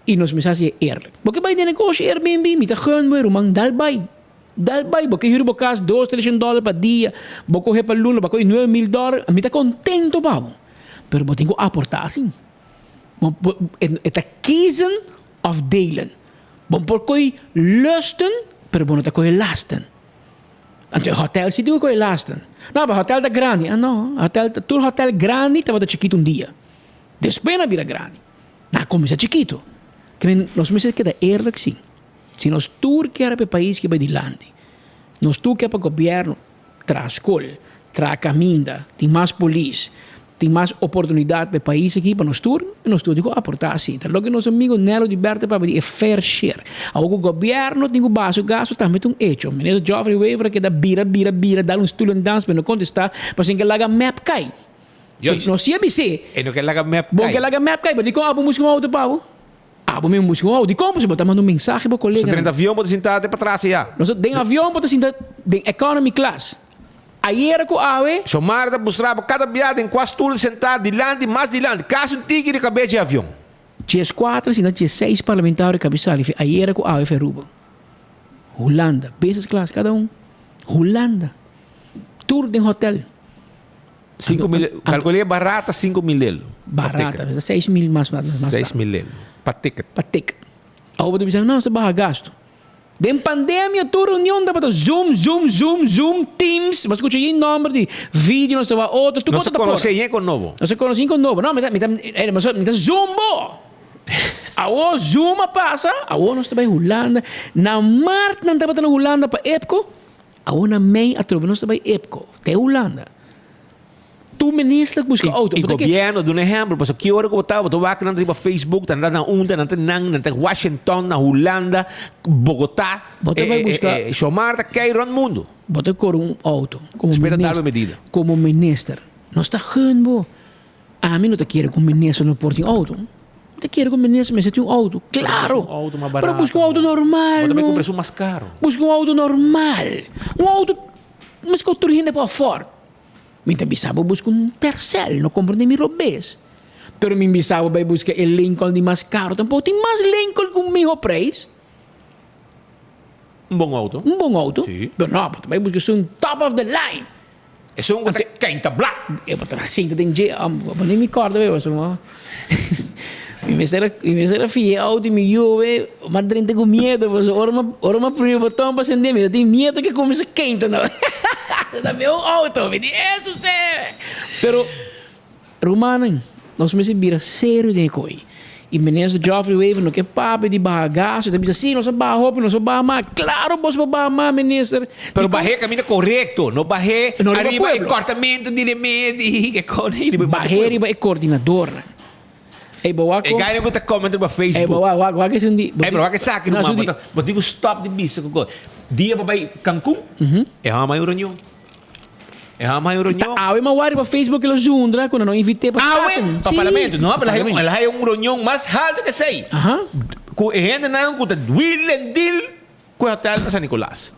S21: E nós começamos a eerlijk. Porque bij de negócio Airbnb, met de gun weer, man, dalbij, porque hier op casa $2-3 per dia, porque je per luna, porque $9,000, a mim tá contento, babo. Pero eu tenho que aportar assim. Het kiezen of delen. Porque lusten, pero não tá com lasten. Ante hotel se digo com lasten. Não, mas hotel da grande. Ah, não, hotel grande tava da chiquito dia. Depois na vira grande. Na começa chiquito. Que nós me que da eerlijk sim. Se nós tour que era para país que vai dilante. Nós tour que é para governo traz escola, traz caminda, tem mais polícia, tem mais oportunidade para país aqui para nós tour digo aportar assim. Então logo nosso amigo Nelo de Berta para é fair share. O governo tem o baixo gasto também um hecho. Menino Geoffrey Weaver que dá bira, dá estudo em dança, mas não contestar, para que laga map cai. Nós se abc.
S18: E não que laga map cai.
S21: Bom que laga map cai, mas digo vamos com auto pavo. Mesmo música, de como você botar mandando mensagem para o colega.
S18: Você tem avião para sentar até para trás já.
S21: Nós tem avião para sentar em economy class. Aí era com a AWE.
S18: Somar da buscar cada viagem em quase tudo sentado de lado, mais de lado. Caso um tigre de cabeça de avião.
S21: Tinha 4, se não tinha 6 parlamentares cabeçalhos. Aí era com a AWE Feruba. Holanda, business class cada Holanda. Tour de hotel.
S18: 5,000, calculei barata 5,000.
S21: Barata, 6,000 mais.
S18: 6,000. Para ticket.
S21: Aí você diz, não, você vai gasto. Dem pandemia, toda reunião dá para Zoom, Teams. Mas escuta aí número de vídeo, nós vai outro.
S18: Não se conhece com novo.
S21: Não se conhece com novo. Não, mas Zoom, bo. Aí Zoom passa, aí nós vai Holanda. Na Marte, não dá para na Holanda para EPCO. Aí na Mei, a tropa, nós vai EPCO. Até Holanda. Tu ministro busca auto.
S18: E governo, do exemplo, porque que hora que eu estava, eu estava na Facebook, na Washington, na Holanda, Bogotá, chamar daquele rond mundo.
S21: Bota cor auto.
S18: Espera dar uma medida.
S21: Como ministro. Nós está ganhando. A mim não te quero como ministro no porto auto. Não te quero como ministro, mas você tem auto. Claro. Pero busca auto normal.
S18: Mas também com preço mais caro.
S21: Busca auto normal. Auto, mas que eu estou para fora. Minta bisabo busca tercel, não compro nem robês. Pero min bisabo vai buscar o Lincoln de mais caro. Tampouco tem mais Lincoln com o mesmo preço.
S18: Bom auto.
S21: Sim. Pero não, vai buscar um top of the line.
S18: É só quinta black.
S21: Eu vou assim, tem nem me acordo, eu sou me será fiel auto me eu mas dentro com medo, ora uma primeiro botão para acender, me tem medo que começa quente, não. Da meu auto, me diz isso, Pero, Romano, nós me vira sério de coi. E ministro Geoffrey Weaver, no que papo de bagaço, ele diz assim, não sou barra roupa, não sou barra má. Claro, você vai barra má, ministro.
S18: Pero barré caminho correto, não barré
S21: No,
S18: arriba
S21: pueblo.
S18: e cortamento de remédio, que coisa ele
S21: Barreira é coordenador. Ei, boa,
S18: e ganha que tá comentando para Facebook.
S21: Ei, boa, que são de...
S18: Ei, bro, que saque no mapa. Mas digo stop de bicho com dia para Cancún. É uma maior reunião. É uma maior reunião.
S21: Ah, eu mawari para Facebook eles juntam, quando não invitei para
S18: para parlamento. Não, ela é uma reunião mais alta que sei. Com gente não com will and deal com o hotel na San Nicolás.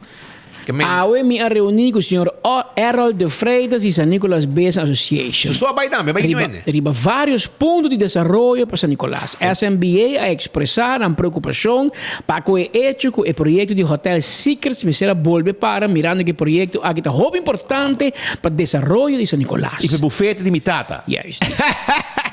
S21: Eu me reuni com o senhor Harold de Freitas e San Nicolás Basin Association.
S18: Só vai dar, vai não.
S21: Riba vários pontos de desenvolvimento para San Nicolás. SMBA a expressar a preocupação para que o hecho que o projeto de Hotel Secrets me será volver para mirando que o projeto aqui está muito importante para o desenvolvimento de San Nicolás.
S18: E para o bufete de mitata.
S21: Yes.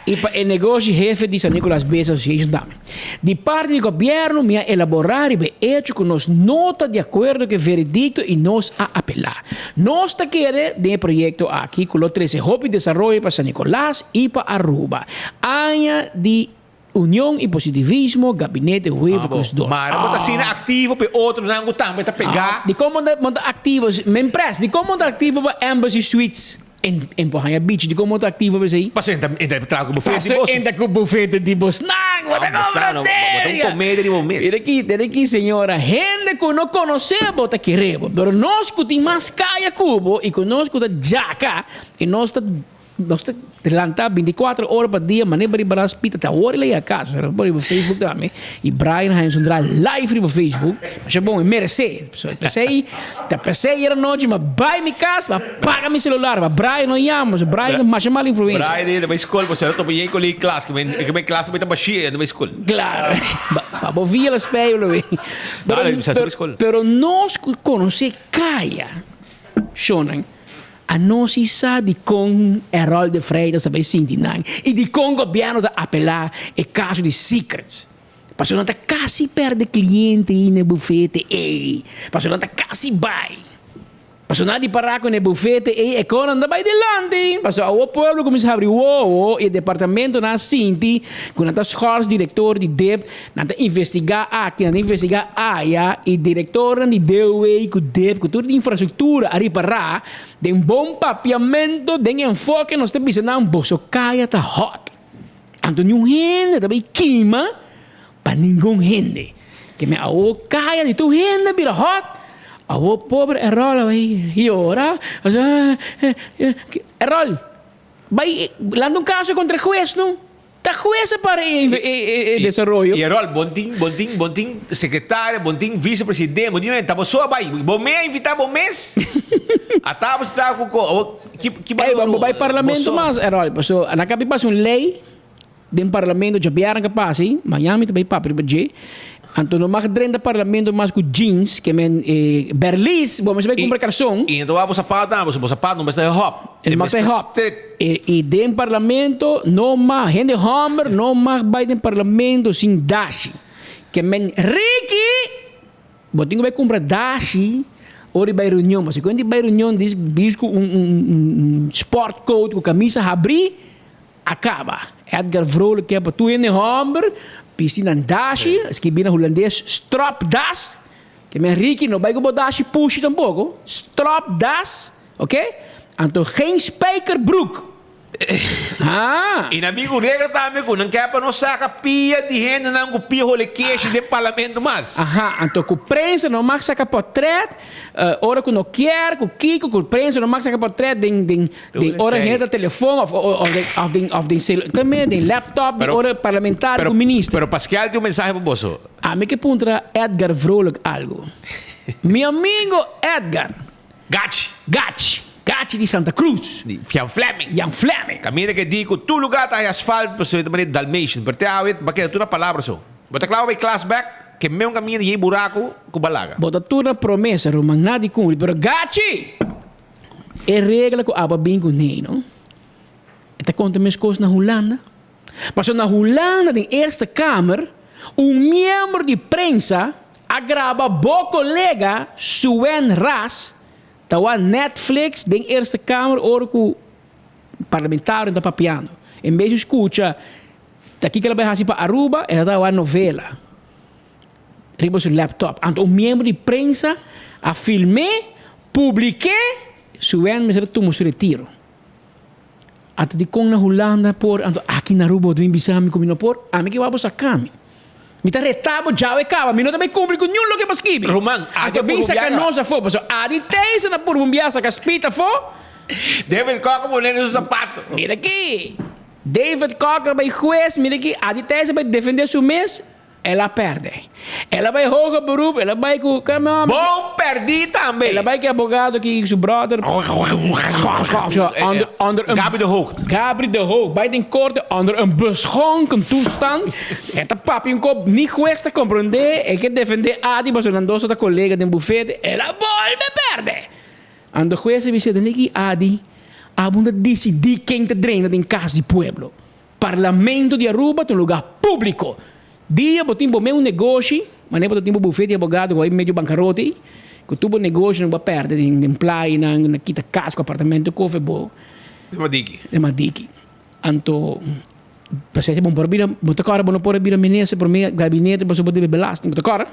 S21: E para o negócio jefe de San Nicolás Basin Association também. De parte do governo, me elaborar e hecho que nos nota de acordo que veredicto e nos a apelar. Nós está querendo de projeto aqui com o 13 Hope Desenvolvimento para San Nicolás e para Aruba. Anha de união e positivismo, gabinete Weaver com os dois.
S18: Mas bota assim ativo para outro não também tá pegar.
S21: De como manda ativos, me impressa, de como manda ativo para Embassy Suites. Em Porranha Beach, de como está ativo para aí?
S18: Passa entra trago o bufete de bolso.
S21: Entra com o bufete de bolso. Não, bota
S18: um comédia de momento.
S21: Desde aqui, senhora, gente que não conhecemos, está querendo. Mas nós que temos mais caia cubo e que nós que está já cá, e nós está lançar 24 horas por dia, maneira para ir pita, tá hora lá a casa, era por Facebook também. E Brian Heinz entrar live no Facebook, mas é bom, é merecer. Pensei era noite, mas vai me casa, mas paga meu celular, mas Brian não chama, mas Brian mais mal influência.
S18: Brian ele vai escola, você não tô bem com ele classe, que minha classe vai estar baixinha, não vai escola.
S21: Claro. Vou vir a espelho, pero nós conhecemos Caia, Shonen. A nós isa de com Harold de Freitas também sintinang e de com o governo da apelar é caso de secrets. Passou não tá quase perde cliente aí no bufete, passou não tá quase vai. Passou não de parar com o bufete, a economia não vai delante. Passou o povo começa a abrir e o departamento na Sinti, com os Schors, diretor de DEP, na investigar aqui, na investigar área, e diretor de DEWE, com DEP, com toda a infraestrutura a reparar, de um bom papiamento, de enfoque, nós estamos pensando, um bolso caia tá hot. Antônio gente também queima, para ninguém gente. Que me caia de tu gente, vira hot. O pobre Errol vai ora. Errol, vai lando um caso contra o juez, não? Está juez para desenvolvimento.
S18: E Errol, bontim, secretário, bontim, vice-presidente, bontim, estava só vai. Bom mês, invitar bom mês. Até você está com que
S21: vai parlamento mas Errol, na capital uma lei do parlamento já vieram que passa, Miami também papo de Então, não mais dentro do parlamento, mais com jeans, que é Berlis, vamos ver comprar calção.
S18: E então, o sapato não vai ser hop.
S21: Ele vai ser hop. E dentro do parlamento, não mais, gente Homer, não mais vai dentro do parlamento sem dashi. Que é Ricky, botinho vai comprar dashi, ou vai reunião, mas quando vai reunião, diz com um sport coat, com camisa abrir, acaba. Edgar Vrolijk, que é para tu em Homer, piscina dashi, esquibina holandês, strop das, que me Ricky não vai com dashi push tampouco, strop das, ok? Então, geen spijkerbroek.
S18: E na amigo regra também, não quer para não sacar pia de gente, não com pia rolequeixe de parlamento mais.
S21: Então com prensa não mais sacar portrait, hora que não quer, com Kiko, com prensa não mais sacar portrait, de hora gente telefone, of de laptop, de hora parlamentar, com ministro.
S18: Pero Pascal tem mensagem para você.
S21: A mim que punta Edgar Vrolijk algo. Meu amigo Edgar. Gatti de Santa Cruz.
S18: Jan Fleming. Caminha que digo, tu lugar tá asfalto, para você também Dalmatian. Porque porque tu na palavra só. Bota claro vai class back, que meu caminho de buraco com balaga.
S21: Bota tu na promessa, Romang nada cumpre, pero Gatti é regra que aba bem com nem, não? Eta conta minhas coisas na Holanda. Passou na Holanda, na Eerste Kamer, membro de prensa agrava bo colega Suen Ras. Tawa Netflix, den Eerste Kamer, ora com parlamentário da papiano. Em vez de escuta daqui que ela vai para Aruba, ela dá uma novela. Riba seu laptop. Então, um membro de prensa a filmar, publiquei, suben, mas ela tomou seu retiro. Até de com na Holanda por, então, aqui na Aruba, do Imbisami, comino por, a mim que vamos a caminho. Me tá retabo já e cava, me não também cumpre com nenhum que pasquibi.
S18: Roman,
S21: até bem sacanosa foi, mas a de teisa na por bombear caspita foi.
S18: David Cocker bonendo os sapatos.
S21: Mira aqui. David Cocker vai juez, mira aqui, a de teisa vai defender seu mês, ela perde. Ela vai roga beroep, ela vai com
S18: bom, perdi também.
S21: Ela vai que advogado que seu brother.
S18: Gabi de Hoog.
S21: Gabi de Hoog, bij den korte onder een beschonken toestand. Het papi een kop niet geweest te comprender. Ik heb defender Adi, maar zo'n doos de collega den buffet. Ela volve perde. En de juez we zeggen niet Adi, abunda decidi quem te drena in casa di pueblo. Parlamento di Aruba, un lugar público. Dia botimbo meu negócio, mas nem botimbo buffet de advogado, vai meio bancarote. Que tubo negócio não vai perder, em play, na quita casco, apartamento, cofe, bo.
S18: É
S21: Madiki. Anto, passei bom por vir, muito caro, não pode vir a ministra, por mim, gabinete, para poder belasting, muito caro.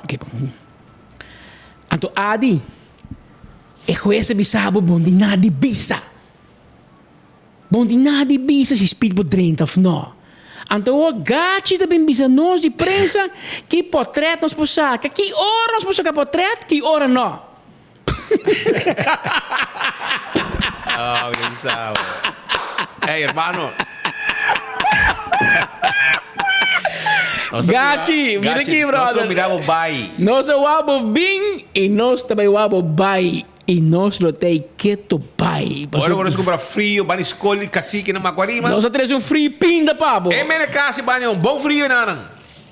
S21: Anto, Adi, e juez bisabo, bom de nada bisa. Bom de nada bisa, se speed por 30 of no. Então, o gato também bisa nós de prensa que portrait nós possamos. Que hora nós possamos portrait, que hora não.
S18: Oh, que sabe. Hey, hermano.
S21: Gati, mira aqui, brother.
S18: Nós miramos bai.
S21: Nós vamos bem e nós também vamos bai. E nós lo tem quieto pai.
S18: Agora nós comprar frio, vai na escola, cacique na Maguarima.
S21: Nós temos frio pinda, pabo.
S18: É melhor casa, banho, bom frio na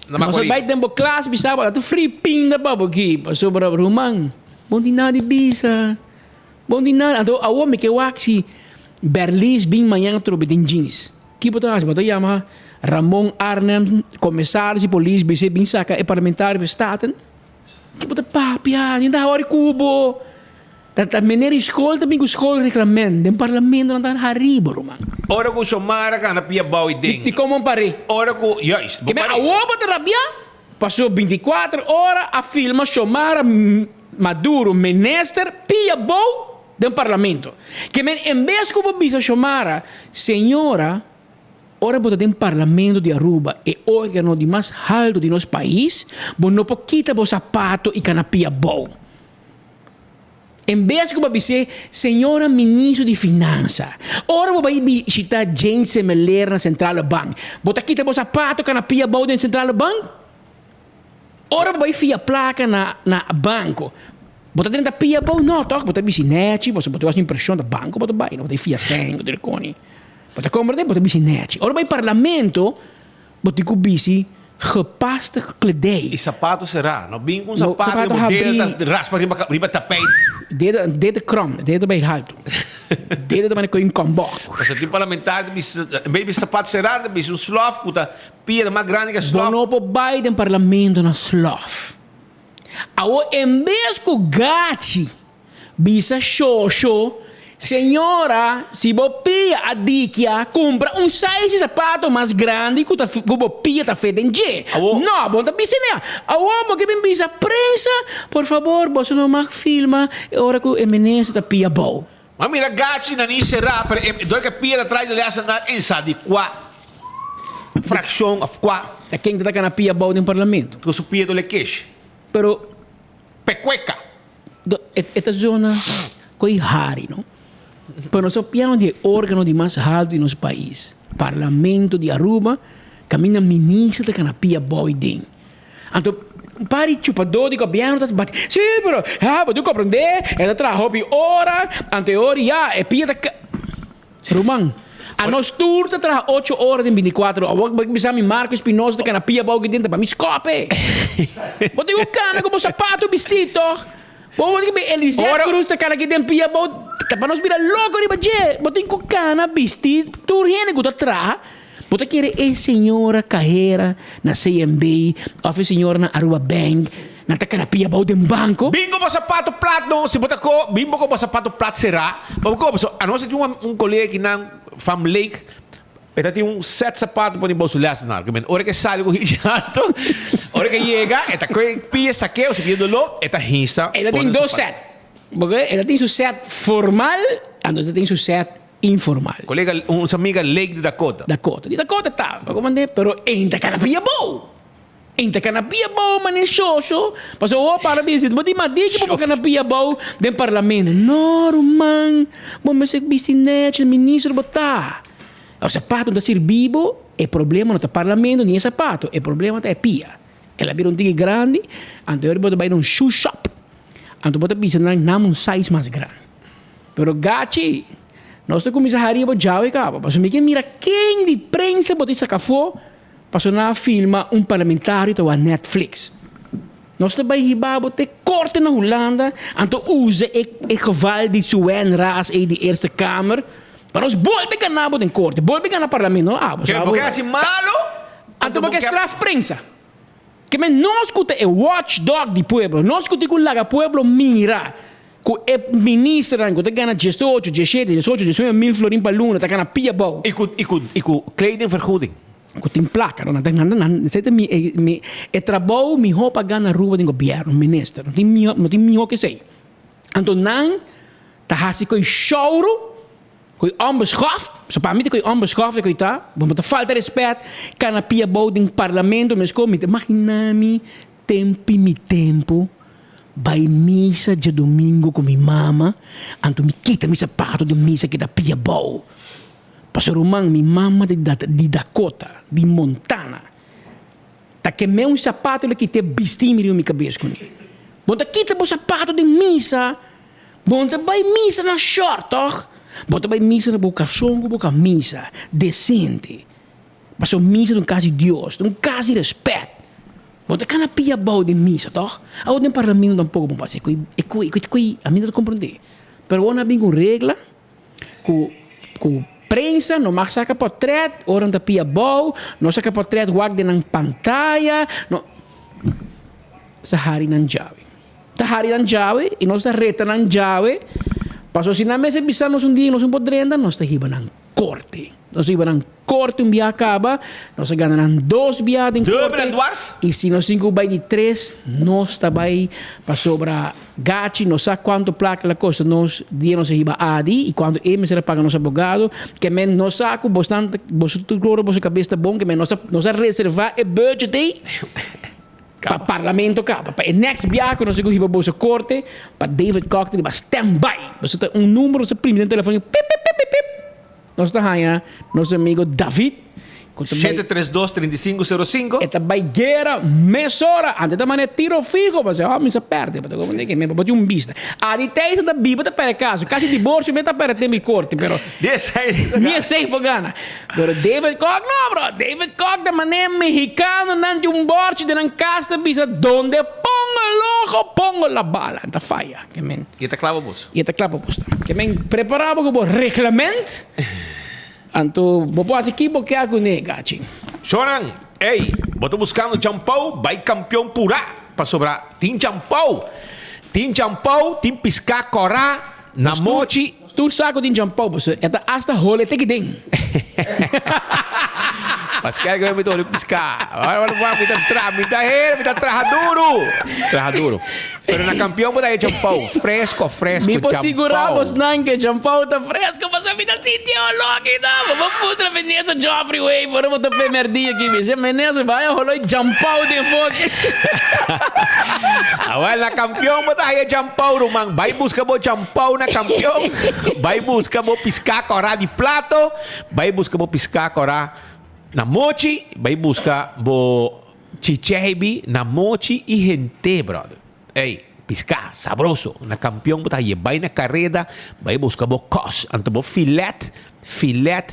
S18: Maguarima.
S21: Nós vai tempo classe, bisaba, tu frio pinda, pabo aqui. Passou para Romang. Bom de nada, bisa. Bom de nada. Então, a homem que eu acho Berlis bem manhã trobe de jeans. Que botar, botar chama Ramon Arnem, comissário de polícia, BC bem saca, é parlamentar de Staten. Que botar papi, ainda hora cubo. Dat meneer die school, dat ben ik schoolreglement. Den parlamento não está arriba, Roman.
S18: Ora com Somara, que na pia bau e ding.
S21: E como pare?
S18: Ora com, juist.
S21: Que bem, a oba de rabia? Passou 24 horas a filma Somara Maduro, minister, pia bau den parlamento. Que men, em vez de como bisa Somara, senhora, ora bota den parlamento de Aruba e órgano de mais alto de nosso país, bom não poquita bo sapato e canapia bau. Em vez de eu dizer, senhora ministro de Finanças, ora eu vou visitar Jane Semeler na Central Bank. Bota aqui o sapato que na pia boa na Central Bank. Ora eu vou enfiar placa na banco. Bota dentro da pia boa, não, toca. Bota bicinete, você bota a impressão do banco, bota bem, bota enfiar sangue, telefone. Bota compra, bota bicinete. Ora vai parlamento, bota com bici. Gepasta kledij.
S18: E sapato será? Não vem com sapato, de raspa riba tapete.
S21: Dede krom, dede bij halto. Dede também com incombor.
S18: Mas o tipo parlamentar, baby sapato será, bis um slof, puta pia mais grande que slof.
S21: Não po Biden parlamento na slof. Ao em vez que o gati bisa show. Senhora, se você a dica, compra size de sapato mais grande que você está fedendo. Não, bom, tá piscina. A homem que vem bisa prensa, por favor, você não mais filma, é hora que o eminência está pia bom.
S18: Mas mira, gachi na ni será, dor que pia atrás de lá na ensa de qua. Fraction of qua.
S21: Da quem está na pia bom no parlamento?
S18: Que o pia do lequeixe.
S21: Pero
S18: pecueca.
S21: Esta zona coi hari, não? Pero nós sabemos de órgão de mais alto em nosso país. Parlamento de Aruba, caminha ministro da canapia Biden. Então, pare chupador de governo, bate. Sim, pero, você compreender? Ela trabalha hora, anterior, já, é pia da. Roman, a nós turta traz 8 horas em 24 horas. Vou pensar em Marco Espinosa da canapia Biden para me escope. Vou ter um cana com o sapato vestido. Vou ter que Eliseu Cruz da cana que tem pia Biden. Para nós virar louco riba je, botem com cana, vestido, turhene que atrás, botem querer é senhora carreira na CMB, ou senhora na Aruba Bank, na tacanapia bau dem banco.
S18: Bingo com sapato plato, se botar com, bingo com sapato plato será. Porque a nós temos colega que na Fam Lake, Esta tem um set sapato para o bolso last nar. Que hora que sai com o alto, hora que chega, esta pia saqueo, se pia do lo, esta risa.
S21: Ela tem dois sets. Porque ela tem seu set formal, e ela tem seu set informal.
S18: Colega, uns amiga Lake de Dakota.
S21: De Dakota tá, pero ainda canapia bom. Ainda canapia bom, mas nem xoxo. Passou para dizer, mas mas diga para canapia bom do parlamento. Não, man. Bom, mas é business, ministro botar. O sapato não servibo, é problema no parlamento, nem é sapato, é problema é pia. Ela vira um tigre grande, então eu botar um shoe shop. Então botar bisa num size mais grande. Pero gachi, nós temos a haria já e capa. Mas me mira quem de prensa botar essa café, passou na filma parlamentário da Netflix. Nós também riba botar corte na Holanda, então usa e geval de Suen Ras e de Eerste Kamer. Para nós volve ganhar em corte, volve ganhar parlamento.
S18: Porque é assim malo?
S21: Então porque é straf prensa. Que nós escuta é watchdog do povo, nós escuta que o povo mira. Que é ministro, que ganha 18, 17, 18, 19 mil florin para luna, tá ganha pia bom.
S18: E com kledingvergoeding.
S21: Que tem placa, não tem é trabalho, me roupa ganha rua do governo, ministro, não tem melhor que sei. Então não, tá assim com choro, com onbeschaft, so para mim que onbeschaft que tá, mas tá falta respeito, ganha pia bom do parlamento, mas como imaginami tempo. Vai missa de domingo com minha mama, então me quita meu sapato de missa que dá pia bom. Pastor Roman, minha mama de Dakota, de Montana, tá que meu sapato que te vestimos na minha cabeça com ele. Bom, tá quita o sapato de missa, bom, tá vai missa na short, toch? Bom, tá vai missa na boca songo, boca missa, decente. Pastor missa de caso de Deus, de caso de respeito. Bota kana pia bau de missa, toch? Ao den parlamento tampouco bom fazer. A mim não compreender. Pero ona bem com regra, com prensa, não mais saca portrait, orang da pia bau, não saca portrait wag de nang pantalla, no. Sa hari nan jawi. Ta hari nan jawi, e nós ta reta nan jawi. Passou se na mesa bisa nós dia nós podrenda, nós ta hiba nan corte. Nós iba nang corte um dia acaba, nós ganhamos 2 bias em corte. E se nós 5 vai de 3, nós também para sobra gachi, não sabe quanto placa a costa, nós dia nós iba adi e quando ele será paga nosso advogado, que men nós saco bastante, você tudo você cabeça bom, que men nós reservar e budget aí. Para parlamento acaba. Para o next biaco nós iba bolsa corte, para David Cockney, para standby. Você tem número, você prime no telefone, pip pip pip pip. Nós estamos aí, nosso amigo David.
S18: 732-3505.
S21: Esta baigueira, mesora. Antes da maneira tiro fijo, mas me se perde. Mas como é que me bote vista. A diteixa da Bíblia está para caso. Quase divórcio, me está para ter me corte. Pero. 16 por gana. Pero David Koch, não, bro. David Koch, da maneira mexicana, não de borte, de não casta, bisa. Donde pongo el ojo, pongo la bala. Esta falha.
S18: E está clavo, bus.
S21: E está clavo, bus. Que me preparava como reglamento. Então, vou pôr aqui porque é com gachi.
S18: Choran, ei, boto buscando champau, vai campeão pura para sobrar. Tem champau, tem piscar corá, na mochi.
S21: Tu saco de champau, você é hasta rolete que tem.
S18: Mas quer que eu me dou piscar. Agora vamos me dá traja duro. Pero na campeão botar champau, fresco.
S21: Me posso segurar, mas não que champau tá fresco, mas a vida sentiu logo, não. Vamos putra Veneza Joffrey Way, por botar primeiro dia aqui, me Veneza vai rolou champau de fogo.
S18: Agora na campeão botar champau, Romang. Vai buscar bo champau na campeão. Vai buscar bo piscar corá de plato, vai buscar bo piscar corá na mochi, vai buscar bo chichebi na mochi e gente, brother. Ei, piscar, sabroso. Na campeão, botar aí, vai na carreta, vai buscar bo cos, então bo filete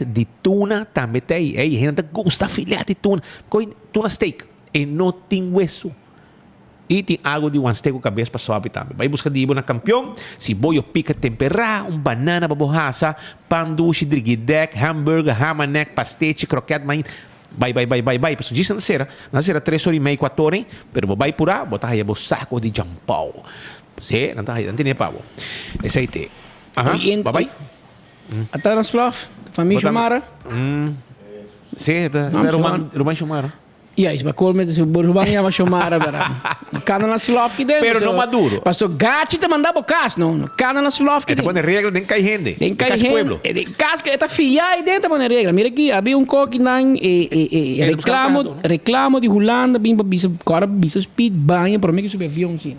S18: de tuna também tem. Ei, gente gosta filete de tuna. Tuna steak, e não tem hueso. E tem algo de um steak com cabeça para suave também. Vai buscar de na campeão, se bolho pica temperar, banana para borracha, pão doce, driguidec, hambúrguer, hamanek, pastete, croquete, mas vai. Pessoal, diz na cera 3 horas e meia, 4 horas, pero vai por aí, botar aí o saco de jampau. Você, não tem pavo. Esse aí tem. Vai.
S21: Até nas flores, família Mara.
S18: Sim, tá Roman Shumara.
S21: Ja, is bakol met de burubang ya mashomara bara. Kana na slovki den.
S18: Pero no maduro.
S21: Pasto gachi te mandaba cas no. Kana na slovki.
S18: Te pone regla den kai gente.
S21: Den kai
S18: pueblo.
S21: De cas que esta fia e dentro pone regla. Mira aqui, havia coque nan reclamo de Holanda bim bisa agora bisa speed banha para mim que subir avião sim.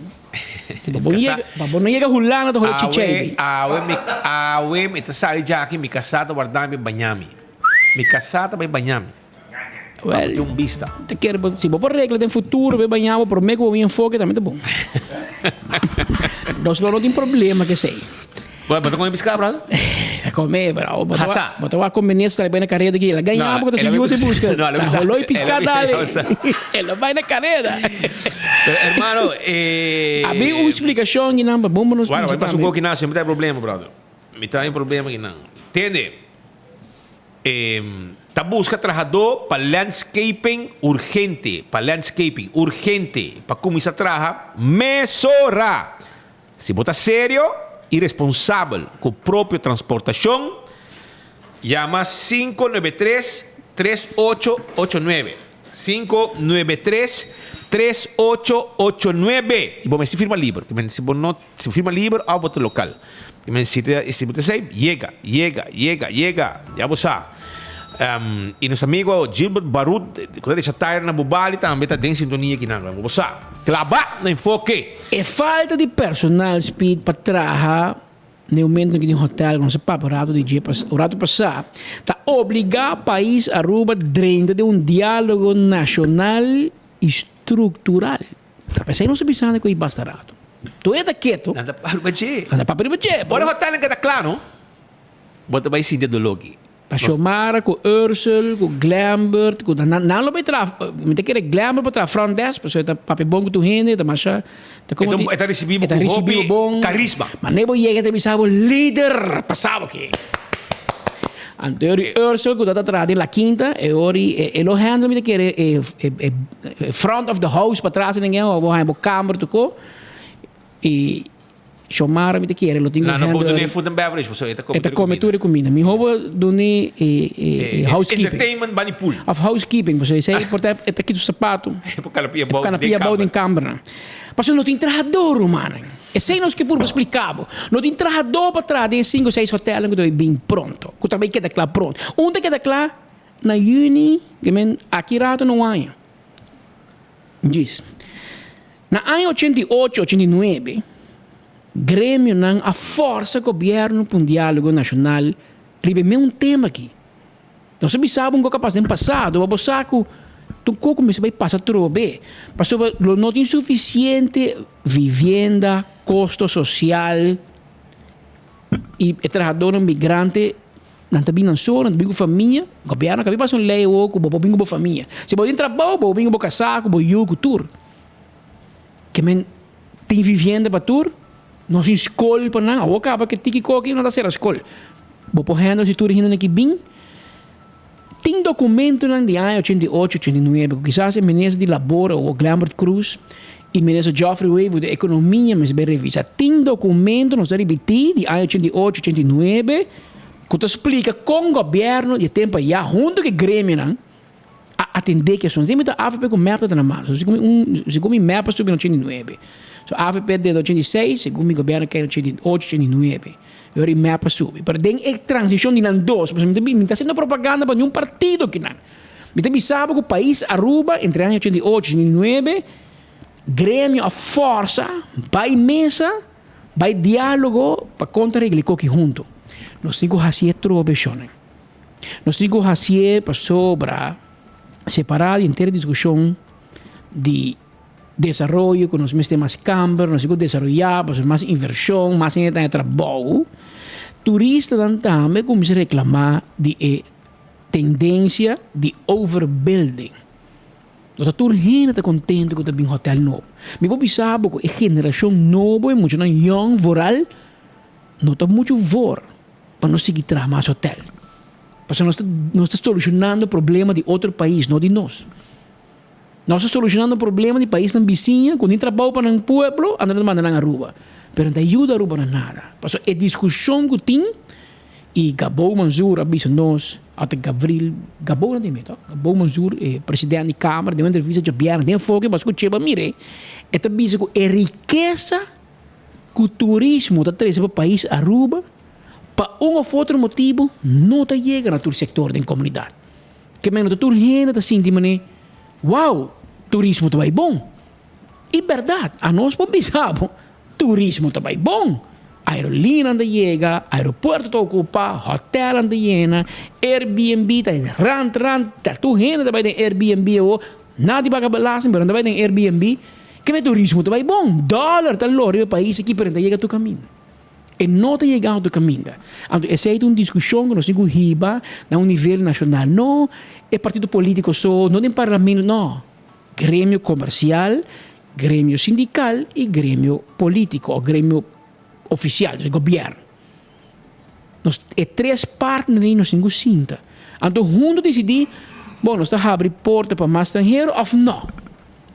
S21: Babo não chega Holanda to hole chiche.
S18: Awe me te sali já aqui mi casata guardar mi banhami. Mi casata vai banhami.
S21: Well,
S18: um vista.
S21: Te quero, se vou por regra do futuro, vai banhar, por mim que vou me enfoque também tá bom. Nós não tem problema que sei.
S18: Vai botar com biscada, brother?
S21: É comer, bro. Botar uma conveniência ali na carreira daqui. Ela ganhava porque você viu se busca. Não, rolou e piscada ali. Ela vai na carreira.
S18: Hermano,
S21: havia uma explicação que não, bom, mas
S18: não. Vai passar um pouco que não, sempre tem problema, brother. Me tem problema que não. Entende? Tá busca trabajador para landscaping urgente, para começar a trabalhar, mesora. Se bota sério e responsável com a própria transportação, llama 593-3889. 593-3889. E bom, se firma livre. Se firma livre, ao voto local. Se você sai, llega. Já você e nosso amigo Gilbert Barut, quando ele já está na Bubali, também está em sintonia aqui na Você clava no enfoque.
S21: É falta de personal speed para trabalhar no momento que no hotel, não se papo, o rato passado, está obrigado o país a Aruba dentro de um diálogo nacional estrutural. Está pensando se pensando que basta rato. Tu é quieto.
S18: Nada para o budget.
S21: Bora
S18: o hotel que está claro, bota vai se do logi.
S21: Pa Shomara, com Ursel, com Glambert, com não lo betra, me te quer Glambert para front desk, porque tá papi bom que tu rende, tá macha, tá como
S18: tá recebido bom carisma.
S21: Mas nem vou chegar te bisabo líder, passava aqui. Anterior Ursel, que tá atrás da quinta, e ori e lo handle me te quer front of the house para trás ninguém, ou vou câmera tu e Shomara me te quer, lo tenho
S18: não pode nem food and beverage, pessoal,
S21: eta comitura comida. Mi roupa doni housekeeping.
S18: Entertainment bani pool.
S21: Of housekeeping, você sei, portanto, eta aqui do sapato.
S18: Canapia
S21: bom em câmara. Mas não tem trajador, mano. E sei nós que por explicar, não tem trajador para trás de 5 ou 6 hotéis que estou bem pronto. Que também queda claro pronto. Onde queda claro na uni, que men aqui rato não há. Diz. Na ano 88, 89, Grêmio não a força governo para um diálogo nacional ribe um tema aqui. Então se sabe um pouco capaz de passado, o saco tu como você vai passar tudo bem, passou não tem suficiente vivenda, custo social e trabalhador migrante não tá bem só, não tá bem com família, o governo que passa lei ou com bem com família. Se pode trabalhar, bem com casar, com o tour. Que men tem vivenda para tour. Não se escolhe para nada. Ou acaba que tiki coque não dá ser a escolha. Vou por handle se tu ainda aqui bem. Tem documento de ano 88, 89, que quizás é ministro de Labor ou Glambert Cruz e ministro Geoffrey Wave de Economia, mas bem revisa. Tem documento no CRBT de ano 88, 89, que te explica com o governo de tempo já, junto com o Grêmio, a atender questões. Tem muita AFP com mapa na mão. Segundo mapa sobre 89. So, a AFP de 86, segundo o governo que é 88, 89. Eu era mapa sube. Pero tem a transição de dois. Mas me está sendo propaganda para nenhum partido que não. Me está sabe que o país Aruba, entre anos 88 e 89, Grêmio a força, vai mesa, vai diálogo para contra-regler que junto. Nós temos que fazer trobeções. Nós temos que fazer para sobra separar inteira discussão de desenvolvimento, que nós temos mais câmbio, nós temos que desenvolver, mais inversão, mais trabalho. Turistas também começam a reclamar de tendência de overbuilding. Nós estamos contentes com o hotel novo. Mas vou pensar que a geração nova, muito young, voral, não está muito vor para não seguir trabalhando mais hotel. Porque nós estamos solucionando o problema de outro país, não de nós. Nós estamos solucionando o problema de país na vizinha, quando trabalho para um pueblo, andando mandando a Aruba. Mas não ajuda a Aruba nada. Porque a discussão que tem E Gabo Mansour abiso nós, até Gavril, Gabo não tem medo, Gabo Mansour, presidente da Câmara, deu uma entrevista de Biara, deu fogo, mas escutei, mire, é abiso que é riqueza que o turismo está trazendo para o país Aruba, para um ou outro motivo, não está chegando no sector da comunidade. Que menos a gente está sentindo, uau, turismo está bem bom. E verdade, a nós pensamos, turismo está bem bom. Aerolínea anda chega, aeroporto está ocupado, hotel anda llena, Airbnb está rand, tá tu gente também tem Airbnb ou nada paga belasting, mas também tem Airbnb, que é turismo também bom, dólar está lório o país aqui para chega tu caminho. E não está chegando tu caminho. Então, essa é uma discussão que nós temos que riba a um nível nacional. Não é partido político só, não tem parlamento, não. Grêmio comercial, grêmio sindical e grêmio político, ou grêmio oficial, do governo. Nós, é três partes que nós temos que sinta. Então, juntos decidir, bom, nós estamos abrindo porta para mais estrangeiros, ou não.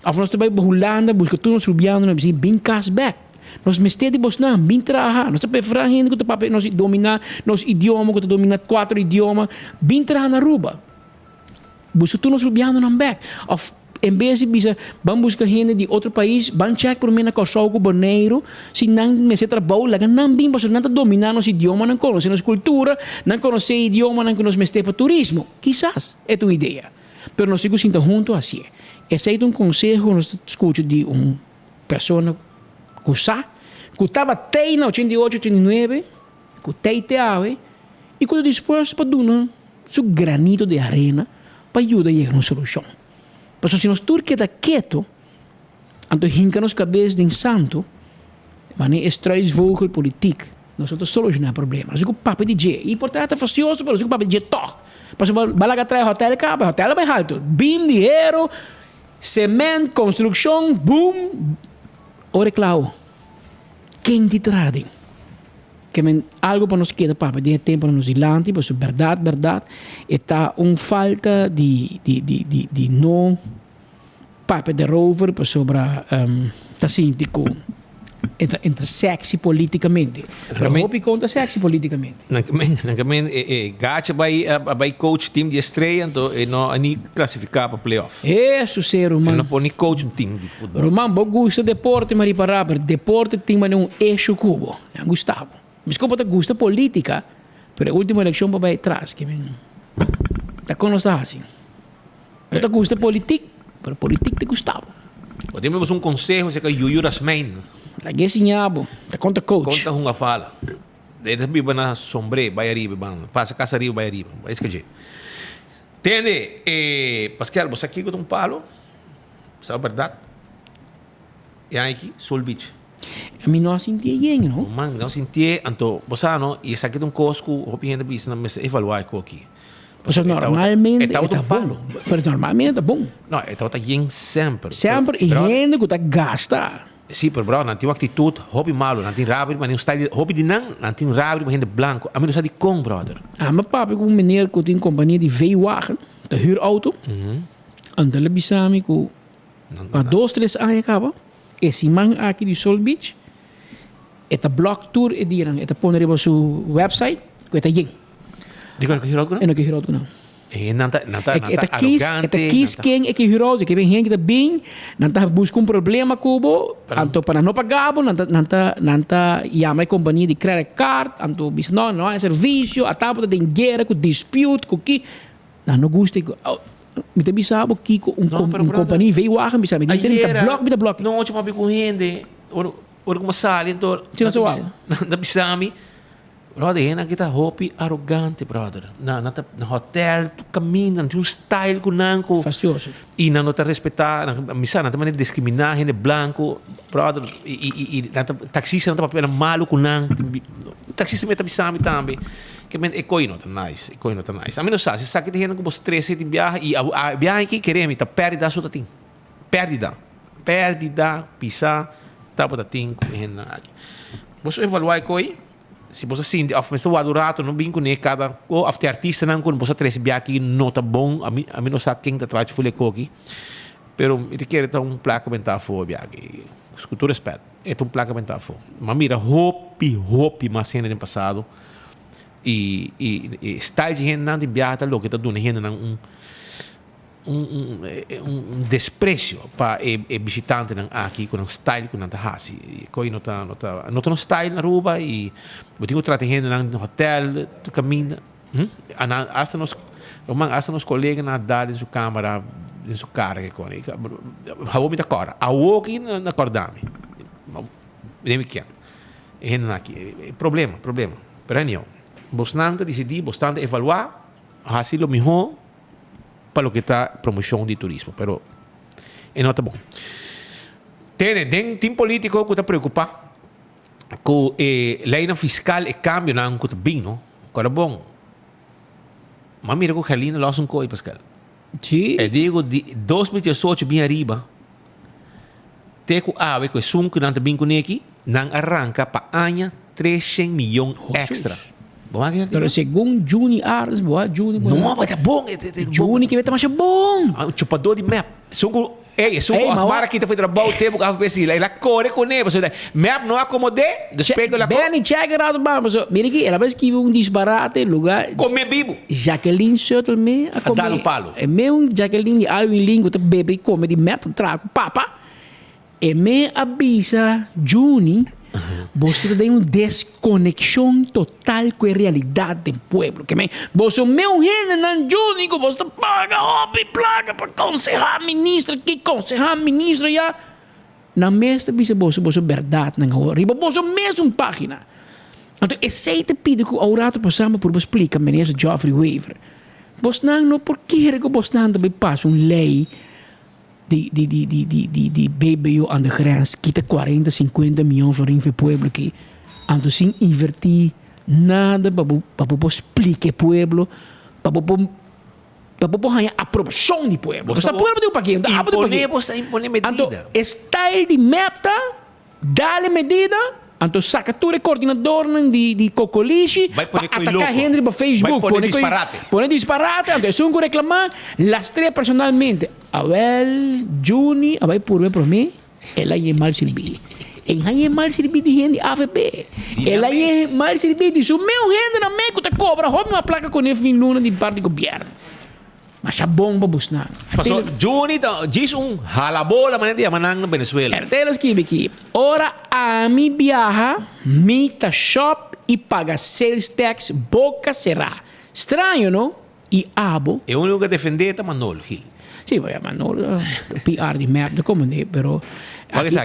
S21: Ou nós estamos para Holanda, busca tudo nós rubiando, nós precisamos bem cashback. Nós mestemos bosnan, bem trabalhar. Nós estamos para gente que está nós dominar nosso idioma, que domina 4 idiomas, bem trabalhar na Aruba. Busca tudo nós rubiando na back. Em vez de bisa, vamos buscar gente de outro país, vamos check por mim na costa com boneiro, se não me se trabalho, lá não bem, porque não dominar nosso idioma, não conhecer nossa cultura, não conhecer idioma, não conhecer meste para turismo. Quizás é tua ideia. Mas nós ficamos juntos assim. Esse é um conselho que nós escutamos de uma pessoa que estava até na 88, 89, que estava e que estava disposto para dar seu granito de arena para ajudar a chegar a uma solução. Mas se nós turque está quieto, então hinca nos cabeças de santo, mas não extrai vogel política. Nós estamos solucionando o problema. Nós temos papo de dia. E portanto é facioso, mas nós temos papo de dia toch. Mas vai lá atrás hotel, capa, hotel é bem alto. Bim, dinheiro, cimento, construção, boom. Ora, claro, quem te tradem? Que algo para nós queda papo de tempo nos ilante, mas verdade, está falta de não papo de rover para sobre tá sintico entre sexy politicamente. Para hopi conta sexy politicamente.
S18: Gacha vai coach team de estreia, então e não ani classificar para playoff.
S21: Isso ser Roman.
S18: Não pode coach um time de futebol.
S21: Roman, bo gusta deporte, mas para deporte tem um eixo cubo. Gustavo. Desculpa, te gusta política, pero a última eleição vai atrás. Que tá com nós assim. Eu te gusta política, pero política te gustava.
S18: Temos um conselho, que é Yuyu Rasmain.
S21: Lagi sinhabo, te conta coach.
S18: Conta uma fala. Deve biba na sombre, vai arriba, passa casa arriba, vai arriba. É isso que é. Entende? Pascal, você aqui com um palo, sabe a verdade? E aqui, Sul Beach.
S21: A mim não sentia bem, não?
S18: Mano, não sentia, então, você não, e isso aqui de um cosco, o que a gente precisa evaluar aqui.
S21: Mas normalmente está bom. Mas normalmente está bom.
S18: Não, está bem sempre.
S21: Sempre, e gente que está gasta.
S18: Sim, pero bro, não tem uma atitude, hobby malo, não tem rápido, mas não está hobby de não tem rápido, mas gente branco. A mim não sabe com, brother.
S21: Meu papi com um menino que tem companhia de veewagen, de huurauto. Então ele bisami que há 2-3 anos acaba. Esse man aqui de Sol Beach, esta block tour e dirang, esta pôr na sua website, que esta yeng.
S18: Diga que hirauto não?
S21: Não que hirauto não.
S18: Nanta
S21: arrogante. Esta quis quem é que hirauto, que vem gente que bem, nanta busca problema cubo, anto para não pagar, nanta chama a companhia de credit card, anto bis não é serviço, a tábua de dinheiro, com dispute, com que não gosta. Me te bisabo que companhia veio a me sabe tem bloco
S18: não última vez com gente ou como sala então na bisami brother na kita hopi arrogante brother na hotel tu caminha tem style com nanco
S21: fastioso
S18: e não te respeitar na missa não também discriminar gente branco brother e taxista não tá papel malo com nanco taxista me tá bisami também que é coino tá nice a menos se sabe que tem que você 13 em viagem e a viagem que queremos tá perdida só tem perdida pisar tá para tem você evaluar coi se você sente of mas o adorado não bem com cada ou after artista não com você 13 viagem não tá bom a menos sabe quem tá atrás de folha coqui pero ele quer tá placa mental for viagem com todo respeito é placa mental for mas mira hope mas cena no passado e style de gente não de viajar lo que está dando gente um desprezo para o visitante aqui com um style com nada hasi coi nota um style na Aruba e eu tenho tratar gente no hotel tu caminha hasta nos colegas na dar em sua câmera em sua cara que com habo me da cora a walking na cordame nem que gente aqui problema pero não bastante decidir bastante evaluar hasi lo melhor para o que está promoção de turismo, pero não está bom. Tem político que está preocupado com a lei fiscal e cambio na que está bem, não? Agora bom, mas mira que o Jalina lo hace um coi, Pascal.
S21: Sim.
S18: Eu digo, de 2018 bem arriba, tem que haver que o sum que não está bem com aqui, não arranca para anha 300 milhões extra.
S21: Pero segundo Juni Ares, Juni.
S18: Não, mas é bom.
S21: Juni que vai estar mais bom.
S18: Um chupador de map. Sungo, agora que foi trabalhar o tempo que a pessoa ela corre com ele, map não acomode, despega lá.
S21: Bem, chega lá do banco, mira aqui, ela vai escrever um disparate lugar.
S18: Come vivo.
S21: Jacqueline Shuttle me
S18: a dar no palo.
S21: É meu Jacqueline algo em língua, bebe come de map trago papa. E me avisa Juni. Você tem uma desconexão total com a realidade do povo. Que você meu gente não único, você paga e placa para aconselhar ministro aqui, aconselhar ministro já. Na mesma vez você verdade na riba, você mesmo página. Então esse te pede que o rato passamos por explicar ministro Geoffrey Weaver. Você não por que você não também passa uma lei de BBO aan de grens, kita 40, 50 miljoen voor het pueblo aqui. Então, sem invertir nada para explicar o pueblo, para ganhar a aprovação do pueblo. Você pueblo tem para quê?
S18: Impone medida.
S21: Então, style de meta, dá-lhe medida. Então, sacatura coordenador de Cocoliche para atacar Henry para Facebook. Põe disparate. Então, se um reclamar, lastreia personalmente. Abel, Juni, vai por mim, ela é mal servida. Ela é mal servida de gente AFP. Ela é mal servida de seu meu gente na meco te cobra, rouba uma placa com ele em luna de parte do governo. Mas é bom para buscar.
S18: Passou, Juni diz halabola maneira de amanhã na Venezuela.
S21: Eles que ora a mi viaja, mita shop e paga sales tax, boca será. Estranho, não? E abo.
S18: É o único que defender é Manolo Gil.
S21: Sim, vai Manolo, PR de merda, como nem, pero...
S18: Aqui,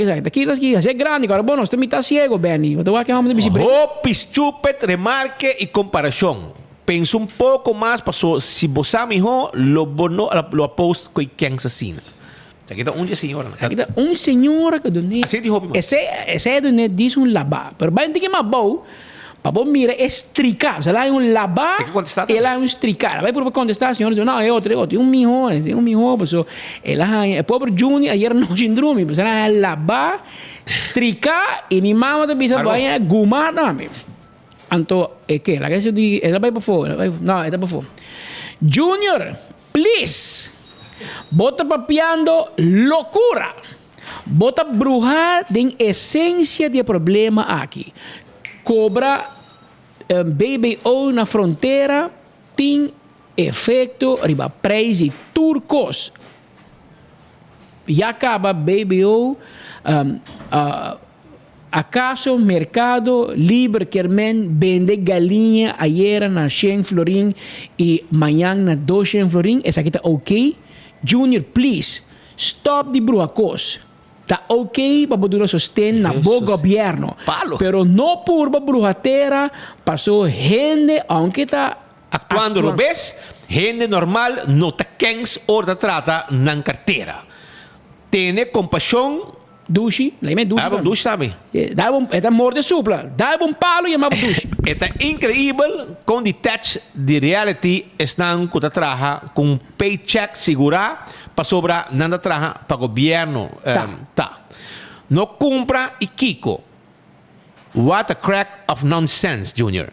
S21: é grande, agora, bom, nós também está cego, Benny. Eu estou aqui, vamos de
S18: Hope, stupid, remarque e comparação. Pensa pouco mais, passou, se você me lo aposto com quem assassina. Aqui está uma senhora.
S21: Aqui está uma senhora que dona.
S18: Assim de hobby.
S21: Esse é dona diz labá. Pero vai ter que mais bom. Para mira estricar. Se lá é labá, ela é estricar. Vai por contestar, senhora, não, é outro. Um mijo, pessoal. Ela é pobre Juni, ayer não síndrome, mas ela é labá, estricar e minha mamãe também vai gumar também. Então, que la que de ela vai para fora, não, ela para fora. Junior, please. Bota papiando loucura. Bota brujar de essência de problema aqui. Cobra BBO na fronteira tem efeito riba preço e turcos. E acaba BBO acaso mercado libre Kermen vende galinha ayer na 100 florin e amanhã na 200 florin. Essa aqui está ok. Junior, please, stop de bruacos. Está ok para poder sostener na bom governo. Pero não por brujateira, passou gente, aunque está
S18: actuando rubés, gente normal não está quens hora trata na carteira. Tem compaixão.
S21: Dushi, lembra dushi?
S18: Ah, dushi também.
S21: Está morde supla. Dá um palo e chamava dushi.
S18: É incrível com detach de reality estão com a traja com paycheck segura para sobrar nada traja para governo. Tá. Não compra e kiko. What a crack of nonsense, Junior.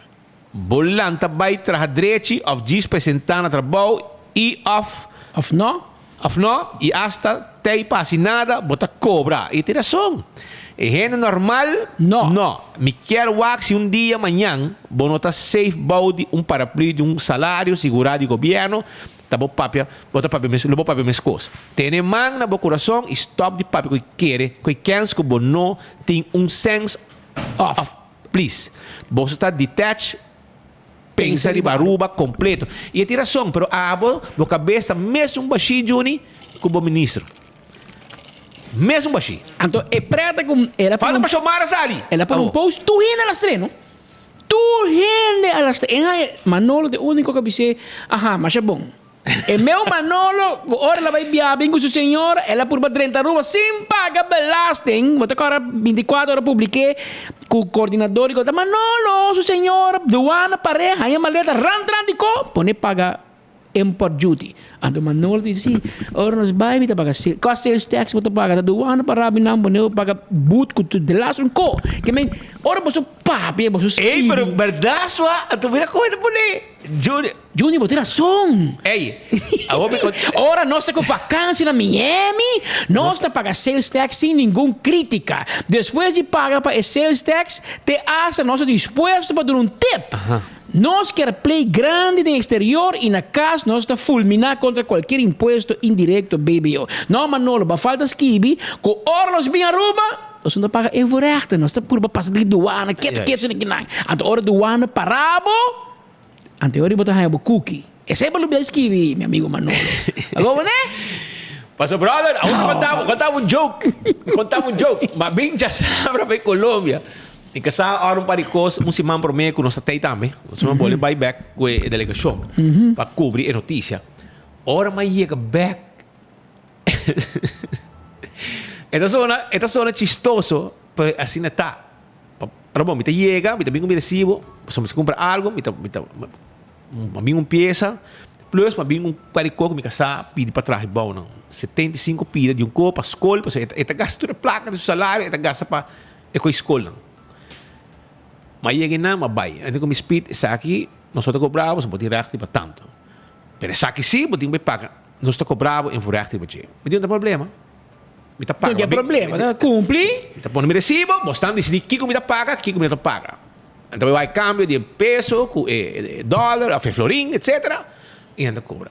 S18: Bolanta vai traja direito of diz apresentar na trabalho e of
S21: não
S18: e hasta teipa, assim nada, bota cobra. E tem razão. E gente normal, não. Me quero se um dia, amanhã, vou notar safe body, paraplu de salário segurado do governo, tá bom, papia, bota papia, não vou papia minhas coisas. Tem man na meu coração, stop de papia que quer que você não tem sense of, please. Você está detached, pensa de baruba completo. E tem razão, pero abo, a cabeça mesmo baixinho, Juni, como ministro. Mesmo baixinho.
S21: Então, é preta com...
S18: Fala para chamar a Sali.
S21: Ela para post, tu rende a las 3, não? Tu rende a las 3. Manolo, o único que disse, mas é bom. E meu Manolo, ora ela vai viajar com sua senhora, ela por 30 ruas, sem pagar belasting. Vou agora 24 horas publiquei com o coordenador e digo, Manolo, sua senhora, doana, pareja, aí a maleta, randrandicó, pone pagar import duty. Então Manolo disse, ora nós vai me pagar sales tax, vou pagar doana para não pone pagar boot com tudo de lá um co. Que men, ora você papi, você
S18: ei, pero verdade sua, tu vira coisa pone.
S21: Júnior, você tem razão.
S18: Ei,
S21: ora nós estamos com vacância na Miami, nós estamos pagando sales tax sem nenhuma crítica. Depois de pagar para sales tax, te acha nós disposto para dar tip. Nós queremos play grande no exterior e na casa nós estamos fulminar contra qualquer imposto indireto, baby. Não, Manolo, mas falta esquibi, com ora nós bem Aruba, nós não pagamos em voorrechten, nós estamos por passar de douana, que não. Então, ora douana parabo, ante ora botar aí o cookie. Esse é para o esquibi, meu amigo Manolo. Agora, né?
S18: Pastor brother, agora contava um joke. Mas bem já sabe para Colômbia. E que sa orang paricos, simão por meio que nós tem também. Nós vamos boleh buy back com a delegação para cobrir a notícia. Ora mais chega back. Esta zona chistoso, pero assim não está. Pero bom, me chega, me vem recibo, se compra algo, me vem peça, plus me vem paricos que me casa pide para trás, bom não. 75 pide de copo para escola, esta gasta toda a placa do salário, esta gasta para a escola. Mas chega na, mas vai. Então, como speed, essa aqui, nós estamos cobramos, não podemos reagir para tanto. Mas essa aqui sim, podemos pagar. Nós estamos cobramos em reagir para você. Mas não tem problema. Me tá paga.
S21: Não tem problema, cumpre.
S18: Me tá pondo meu recibo, você decide que me paga, que me paga. Então, vai câmbio de peso, dólar, a florim, etc. E anda cobra.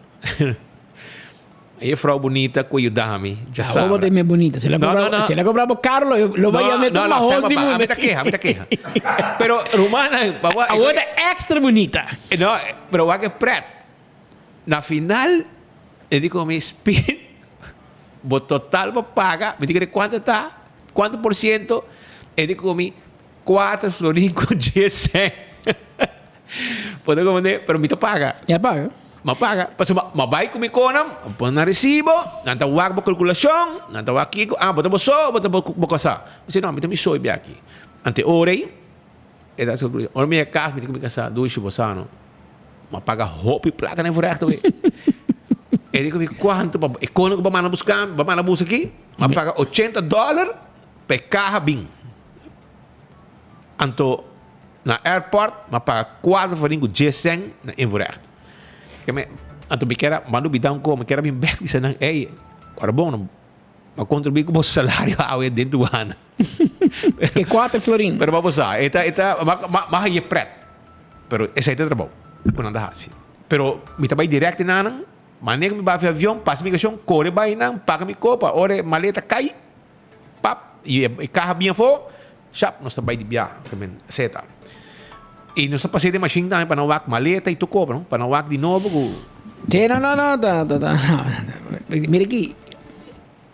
S18: Aí a frau bonita que ajuda-me, já sabe.
S21: Vou ter bonita. Se ela cobrava caro, eu vou meter uma rosa de mundo.
S18: Me tá queja. Pero Romana,
S21: a outra é extra bonita.
S18: Não, pero vai que preto. Na final, eu digo me speed, o total para pagar, me diga quanto está, quanto por cento, eu digo me 4 florim com 10 Pode comer, pero me paga.
S21: Já paga.
S18: Mapaga. Pasal mabay ko mikonam, pon na resibo, nantawag ba kalkulasyon, nantawag kiko, bota boso, bota bokasa. Kasi no, mita mi soy biaki. Ante orei, eta sa kalkulasyon. Ora mi kas, mita mi kasa, dushi bosano. Mapaga hopi placa na voorrecht we. E dico mi quanto, e kono ko ba mana buscar, ba mana bus aqui? Mapaga $80 per caja bin. Anto na airport, mapaga 4 faringo 10 na voorrecht. Kami atau bicara malu bidang ko makira bim back di sana ora bom mag-contribute ko sa salário awe dentro ana
S21: que 4 florin
S18: pero vamos a eta mahaye pret pero essa é trabalho quando anda assim pero me trabalho direto na maneira que me vai avião passa migração corre vai não paga me copa ora maleta cai pap e carro bem for chap nós trabalho de viagem também seta. E nós passei de machine também para não wak maleta e tu cobra, para não wak de novo.
S21: Sim, não. Mira aqui,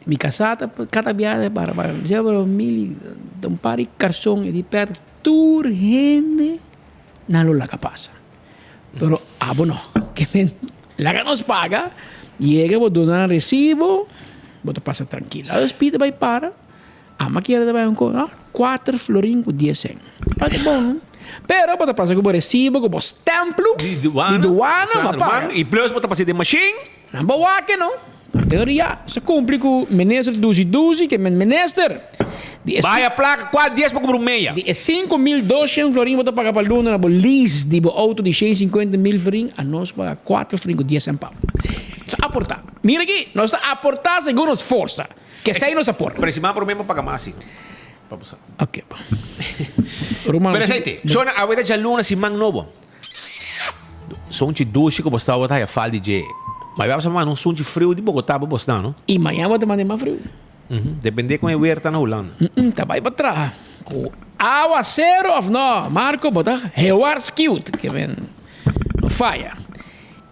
S21: mi casata, cada viagem para já para mil, um par de cartão e de perto, tur gente, não lo laga passa. Pero não, que men, laga nos paga, chega, vou donar recibo, vou passa tranquilo. Aí os pide vai para, a maquiada vai 4 florin com 10 cent. Tá bom, pero bota passa com o recibo, com o stemplo de duana,
S18: e plus bota passa de machine,
S21: não boa que não. Na teoria, se cumpre com o ministro Duzi, que é ministro.
S18: Vai a placa 4 dias para comprar meia.
S21: De 5.200 florin bota pagar para luna na lease de auto de 150.000 florin, a nós paga 4 florin com 10 centavos. Aportar. Mira aqui, nós estamos a aportar segundo as forças. Que sei nos aporta.
S18: Pero si más problema paga más, sí. Vamos a.
S21: Ok. Pero
S18: aceite. Shona, a ver, ya luna si man novo. Som de duche que você está a falar de. Mas vai passar um som de frio de Bogotá para você, não?
S21: E amanhã vai ter mais frio.
S18: Depende com o air tá na Holanda.
S21: Tá vai para trás. Aguacero of no, Marco, bota Hewards cute, que vem. Não falha.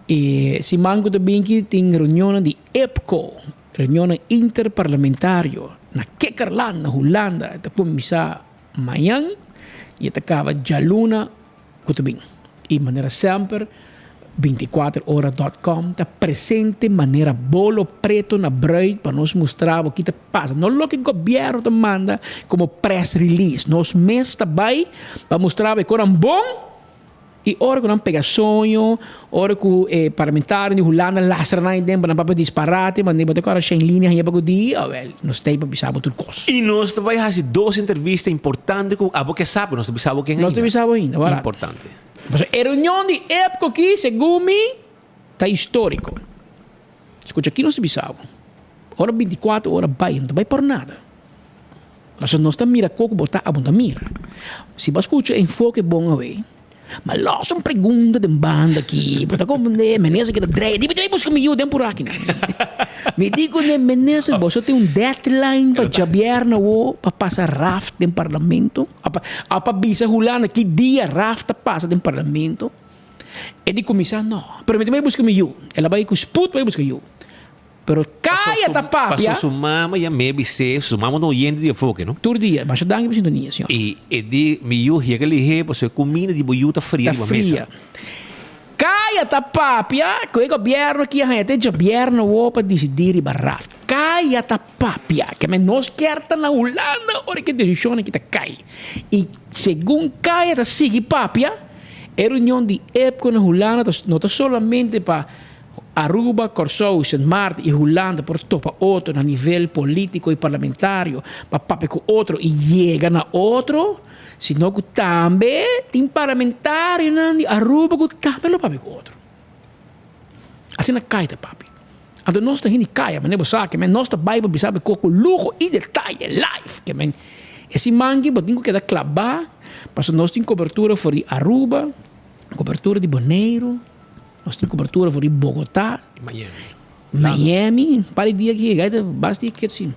S21: E se manco também que tem reunião de EPCO, reunião interparlamentária, na Kekerland, na Holanda, está começar amanhã e acaba já luna, que também. E maneira sempre 24horas.com está presente de maneira bolo preto na bruid para nos mostrar o que está passando. Não é o que o governo te manda como press release. Nós mesmos também para mostrar que é bom e hora que não pega sonho, hora que o parlamentar de Holanda lastra na ideia para não disparate, mas nem para agora sem linha e para o dia, nós temos para pensar tudo coisa.
S18: E nós também fazemos 2 entrevistas importantes com a que sabe, nós sabemos quem é.
S21: Nós sabemos ainda,
S18: importante.
S21: Mas a reunião de época aqui, segundo mim, está histórico. Escuta, aqui não se bisava. Hora 24 horas vai, não vai por nada. Mas nós estamos mirando como botar a bunda mira. Se você escuta enfoque bom a ver, mas lá são perguntas de banda aqui, para compreender, menesa que está direita, e vai buscar me por aqui. Me digo, menesa, você tem deadline para jabiar na para passar raft no parlamento, para bisa Holanda que dia raft passa no parlamento. E de começar, não, pero me busca me ela vai com sput, vai buscar eu. Pero caia da papia.
S18: Passou sumama e a mebi se sumama no yende de fogo, não?
S21: Todo dia, mas dá que sintonia, senhor.
S18: E de me eu que ele he, você comida de boiuta fria de mesa.
S21: Caia da papia, que o governo aqui a gente tem governo para decidir e barraf. Caia da papia, que nós queremos na Holanda, hora que decisione que tá cai. E segundo caia da sigue papia, a reunião de época na Holanda não está solamente para Aruba, Corsou, Sint Maarten e Holanda por topa outro a nível político e parlamentário para papel com outro e chega na outro, senão que também tem parlamentário na Aruba que também não papel com outro. Assim não cai da papel. Então nós estamos indo caia, mas não sabe que nós estamos Bible sabe com luxo e detalhe live que esse mangue botinho que dá clavar, mas nós temos cobertura for de Aruba, cobertura de Bonaire. Nós temos cobertura por Bogotá, Miami, para o dia que basta dia que assim.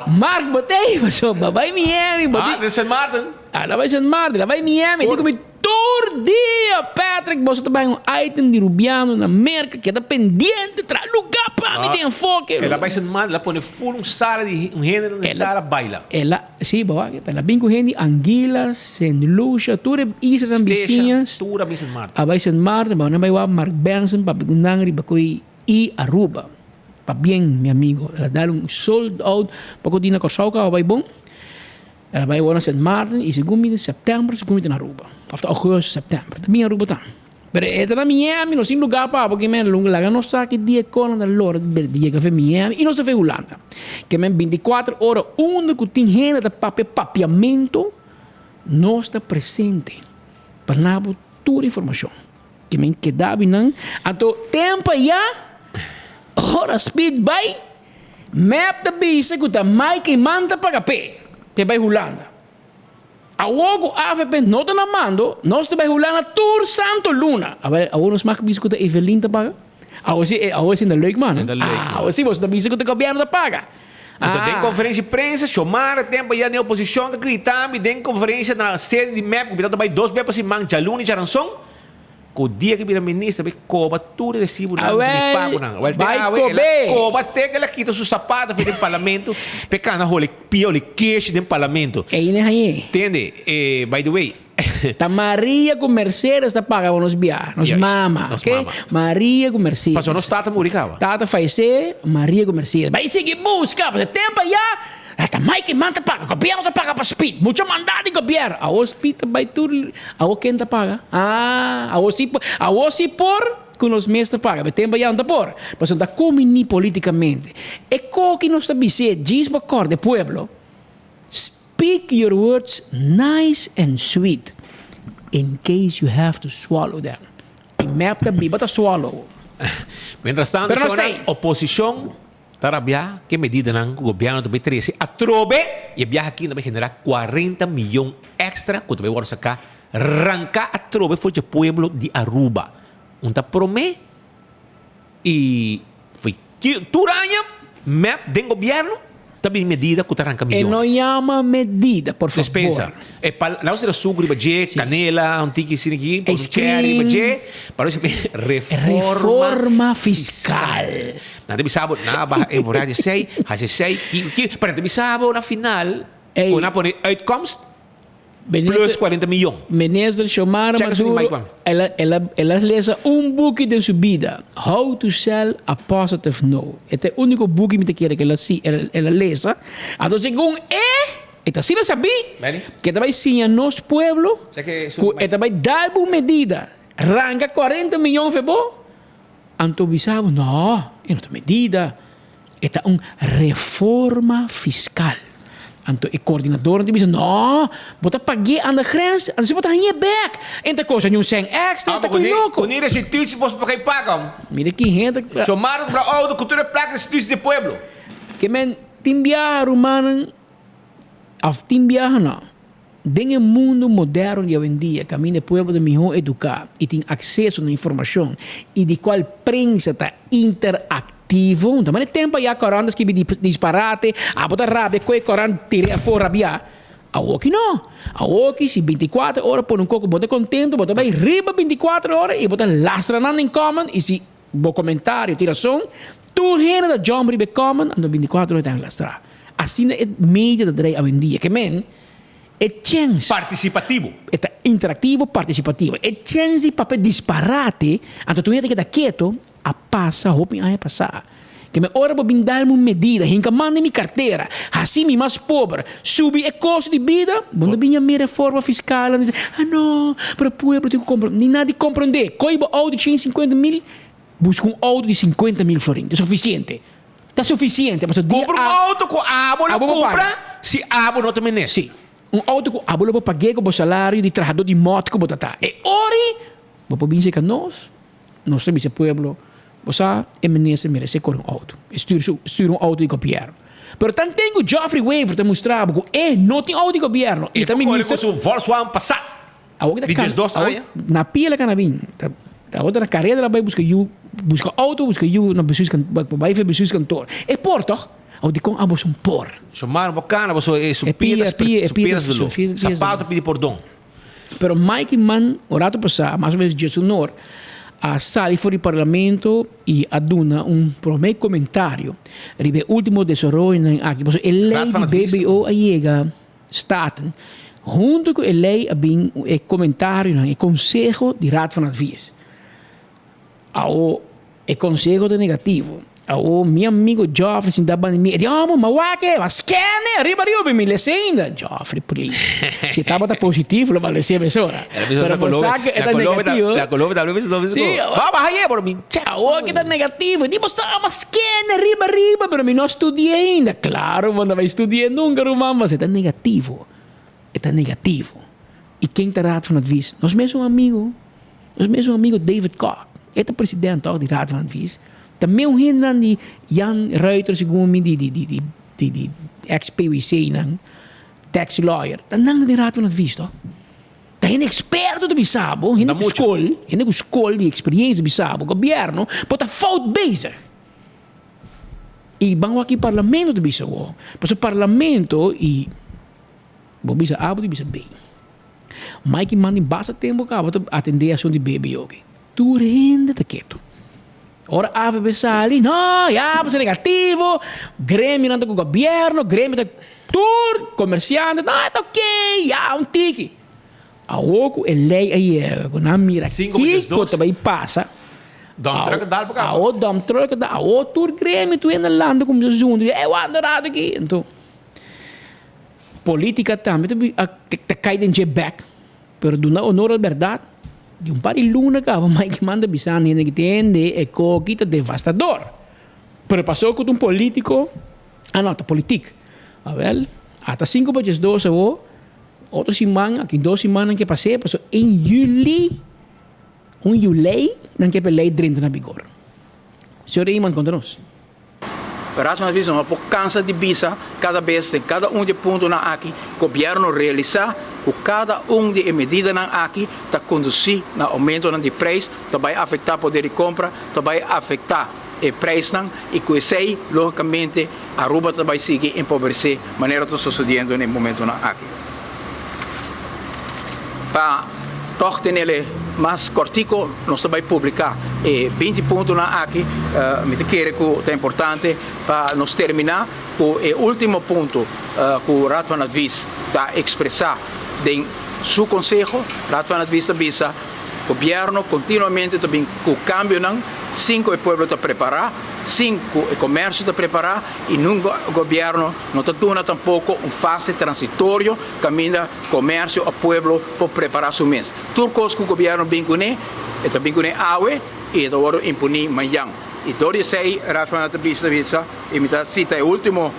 S21: Mark botei, mas vai Miami,
S18: de Sint Maarten.
S21: Lá vai Sint Maarten, lá vai Miami, digo me todo dia, Patrick, você também um item de Rubiano na América que está pendente, traz lugar para mim de enfoque.
S18: Ela vai Sint Maarten, ela põe full sala de gênero de sala baila.
S21: Ela, sim, boa, ela vem com gente Anguilas, Saint Lucia, tudo isso na vizinhas.
S18: Tudo a Sint Maarten.
S21: Vai Sint Maarten, vai vai Mark Benson, para perguntar e bakoi e Aruba. Pa bien, mi amigo, ela dá sold out, para continuar com a vai bom. Ela vai agora em Sint Maarten e segundo de setembro, segundo na Aruba. After agosto, setembro. Também Aruba tá. Pero esta na Miami, não tem lugar para, porque lugar não sabe que dia com a lora, dia que foi Miami e não se foi Holanda. Que 24 horas, onde que tem gente de papiamento, não está presente para dar toda a informação. Que me quedava não. Então, tempo já, hora speed by, map da bisa que tá mais que manda para pé. Que vai Holanda. A logo AVP não está na mando, nós vai Holanda Tour Santo Luna. A ons mag bisa que Evelyn te paga. A ons in de leuk man. A ons você da bisa que o governo te paga.
S18: Então tem conferência de prensa, chamar tempo já na oposição que gritando, tem conferência na sede de MEP, que está também 2 vezes para se Jaluni e Charanson. O dia que vira ministra, vai cobrar tudo recibo não pago não. Vai cobrar até que ela quita seus sapatos do parlamento, pecando a role pio le cash do parlamento. Entende? By the way,
S21: tá Maria com Mercedes tá paga nos biar, nos mama, ok? Maria com Mercedes.
S18: Passou nos tata muricava.
S21: Tata faz Maria com Mercedes. Vai seguir busca, mas tempo já. Hasta mais que manda paga, o governo te paga para speed, muito mandado de governo. A o speed vai tudo, a o quem te paga? A o se por que os meses te paga, mas tempo já não te por. Mas não está comini politicamente. É que nós estamos dizendo, diz para cor de pueblo, speak your words nice and sweet, in case you have to swallow them. E map te biba te swallow.
S18: Mientras tanto,
S21: Pero no
S18: Shona,
S21: sei.
S18: oposición, tarabia, que medida ng gobyerno também 13, atrobe, e viaja aqui também generar 40 milhões extra, quando vai agora sacar, arrancar atrobe foi o pueblo de Aruba. Unta promete, e foi turanha, map do governo, também medida que arranca
S21: E
S18: milhões.
S21: não chama medida, por favor.
S18: Despensa. E lá você sucro de baje, canela, um tique assim aqui, um
S21: Ice
S18: cherry
S21: cream.
S18: baje, para você
S21: Reforma fiscal.
S18: Nada bisabo, na barra em verdade sei, hace sei que para bisabo na final, o na pone outcomes plus 40 milhões.
S21: Meneer Xiomara
S18: Checa
S21: Maduro,
S18: isso, Mike,
S21: ela lesa book de sua vida. How to sell a positive no. Este é o único book que ela lesa. Então, segundo esta sim sabe que ela vai ensinar nosso pueblo, que ela vai dar uma medida. Arranca 40 milhões de bo. Então, bisabo, não, é não medida. Esta é uma reforma fiscal. Então, o coordenador diz, não, bota paguei aan de grens, en ze bota hier back. En dan kost je zijn extra, dat kun je ook.
S18: Con restituição posso pagar pagam.
S21: Mira que gente.
S18: Somar para auto cultura placa restituição de pueblo.
S21: Que men timbia romano, af timbia não. Dengue mundo moderno de hoje em dia, caminho pueblo de melhor educar e tem acesso à informação e de qual prensa está interativo. Então, mas tempo já corandas que disparate, a botar rabia, coi coran tire fora rabia. A oki não. A oki se 24 horas por um coco bota contento, bota vai riba 24 horas e bota lastra nada em common e se bo comentário, tiração, tudo hena da John ribe common, ando 24 horas tem lastra. Assim é mídia da hoje em dia, que men é chance
S18: participativo.
S21: É interativo, participativo. É chance para disparate. Então, tu tem que dar quieto, a passa, hoping a passar. Que me ora para dar uma medida, hinca manda minha carteira, assim me mais pobre, subir o custo de vida, quando vinha minha reforma fiscal, diz, não, para o povo tem que comprar, nem nada de compreender. Coiba auto de 150 mil, busca auto de 50 mil florins, é suficiente. Está suficiente.
S18: Compra auto com abo, não compra, se abo não também é.
S21: Sim. Auto que abuelo para pagar com o salário de trabalhador de moto que botata. E ori, vou para dizer que nós temos esse pueblo, você é ministro merece com auto. Estuur auto de governo. Pero também tem o Geoffrey Waver para mostrar que não tem auto de governo.
S18: E também ministro o Volkswagen passar.
S21: De 2 anos. Na pila que na vim. A outra na carreira ela vai buscar auto, busca na vai ver bestuurs kantoor. É por toch? Ou de com abos por.
S18: Chamar bacana, você é supiras do sapato pedir perdão.
S21: Pero Mike Man, orato passar, mais ou menos dia sonor, a sali fuori parlamento e aduna primeiro comentário. Ribe último desenvolvimento aqui, porque a lei de BBO chega staten, junto com a lei abin o comentário, o conselho de raad van advies. O conselho de negativo. Meu amigo Geoffrey se dá banho. Ele diz, mawake, mas scanner, riba, me legenda. Geoffrey, please. Se estava positivo, lo vai ser pessoa. Pero pensar que é negativo.
S18: La Colômbia da vez não
S21: sim,
S18: vamos aí, por mim.
S21: Que está negativo. Tipo, mas scanner, riba, pero não estudei ainda. Claro, quando vai estudar nunca, mas está negativo. Está negativo. E quem está raad van advies? Nós mesmo amigo David Koch. Ele é presidente de raad van advies. Também um hindan de Jan Reuter, segundo me, de ex-PwC, tax lawyer. Tanang de raad van advies, toch? Tá é experto do Bissabo, é escola de experiência do Bissabo, o governo, pode estar fout bezig. E vamos aqui parlamento do Bissabo. Mas o parlamento e o Bissabo do Bissabo bem. Mike manda em basta tempo para atender a ação de BBO. Tu rende tá quieto. Ora AVB sali, não, você é negativo, Grêmio não está com o governo, Grêmio está tour, comerciante, não, está ok, tique. A oco é lei aí, na mira, que coisa vai passar.
S18: Dom troca dá para cá.
S21: A dom troca dá, a tour Grêmio, tu ainda landa como se junto, eu ando errado aqui. Então, política também, te cai dentro de back, pero do honor à verdade, de par de luna que Mike manda bisar nem que entende é coquita devastador. Pero passou com político, tá política. A ver, até 5 para 12 outra semana, aqui 2 semanas que passei, passou em julho, não que a lei entra na vigor. senhor iemand contra nós.
S3: Raad van Advies não cansa de visa cada vez em cada de ponto na aqui governo realizar que cada de medida na aqui está conduzir na aumento de preço, vai afetar poder de compra, vai afetar o preço e que sei logicamente Aruba vai seguir empobrecer maneira que está sucedendo no momento na aqui. Para toch tenele mais cortico nós vai publicar 20 pontos na aqui me quero que é importante para nós terminar com o último ponto que o Raad van Advies está expressar em seu conselho. Raad van Advies avisa o governo continuamente também com o cambio não 5 o povo está preparar 5 o comércio está preparar e no governo não está dando tampouco fase transitório caminha comércio ao povo para preparar seu mês. Tudo que o governo vem com ele está bem com ele awe e está agora impunir manhã. E todo sei Raad van Advies e me cita o último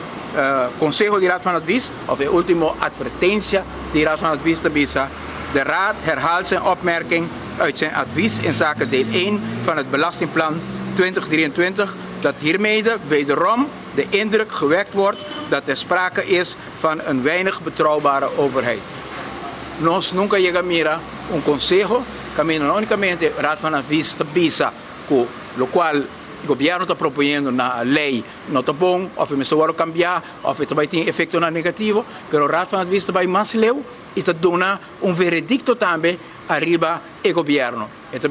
S3: conselho de Raad van Advies of a última advertência de Raad van Advies de Raad herhaalt zijn opmerking uit zijn advies in zaken deel 1 van het belastingplan 2023 dat hiermee wederom de indruk gewekt wordt dat er sprake is van een weinig betrouwbare overheid. Nós nunca llegamos a consejo caminho unicamente Raad van Advies visa lo qual o governo está propondo na lei não está bom, ou se vai cambiar, ou se vai ter efeito negativo, mas o Raad van Advies vai mais leu e está dando veredicto também arriba o governo. Het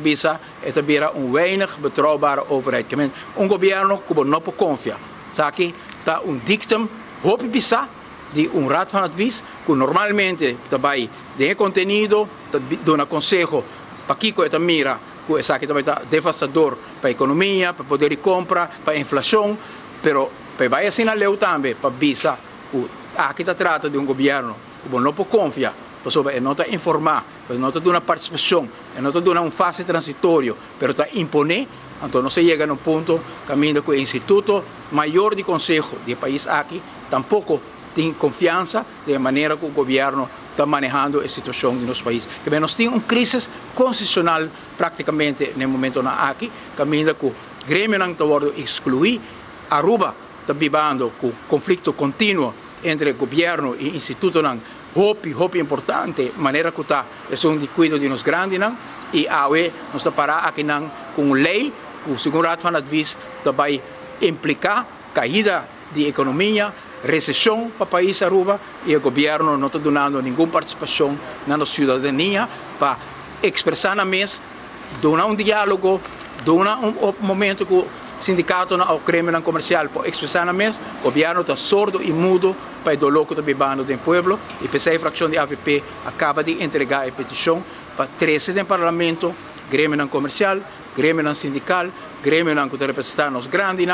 S3: vira weinig betrouwbare overheid. Governo que não pode confiar. Sabe? Está dictum, hoop bisa, de Raad van Advies, que normalmente também tem conteúdo, dá conselho para Kiko e mira, que está devastador para a economia, para poder de compra, para a inflação, pero vai assim a lei também, para bisa, que aqui está trata de governo que não pode confiar. Ele não está informar, não está dando participação, não está dando fase transitório, mas está imponer. Então não se chega a ponto caminho que o Instituto Maior de Conselho do país aqui tampouco tem confiança da maneira que o governo está manejando a situação do nosso país. Que nós temos uma crise constitucional praticamente no momento aqui, caminho que o Grêmio não está excluir, Aruba está vivendo com conflito contínuo entre o governo e o Instituto Hope importante, maneira que está é um descuido de nós grandes e a UE nós está parar aqui com lei, o segundo Raad van Advies vai implicar caída de economia, recessão para o país Aruba e o governo não está dando nenhuma participação na cidadania para expressar na mesa, dar diálogo, dar momento que o sindicato ao crime comercial para expressar na mesa, o governo está sordo e mudo para o dolor que está vivendo do povo e a fração de AVP acaba de entregar a petição para 13 do parlamento, grêmio comercial, grêmio sindical, grêmio que representa os grandes,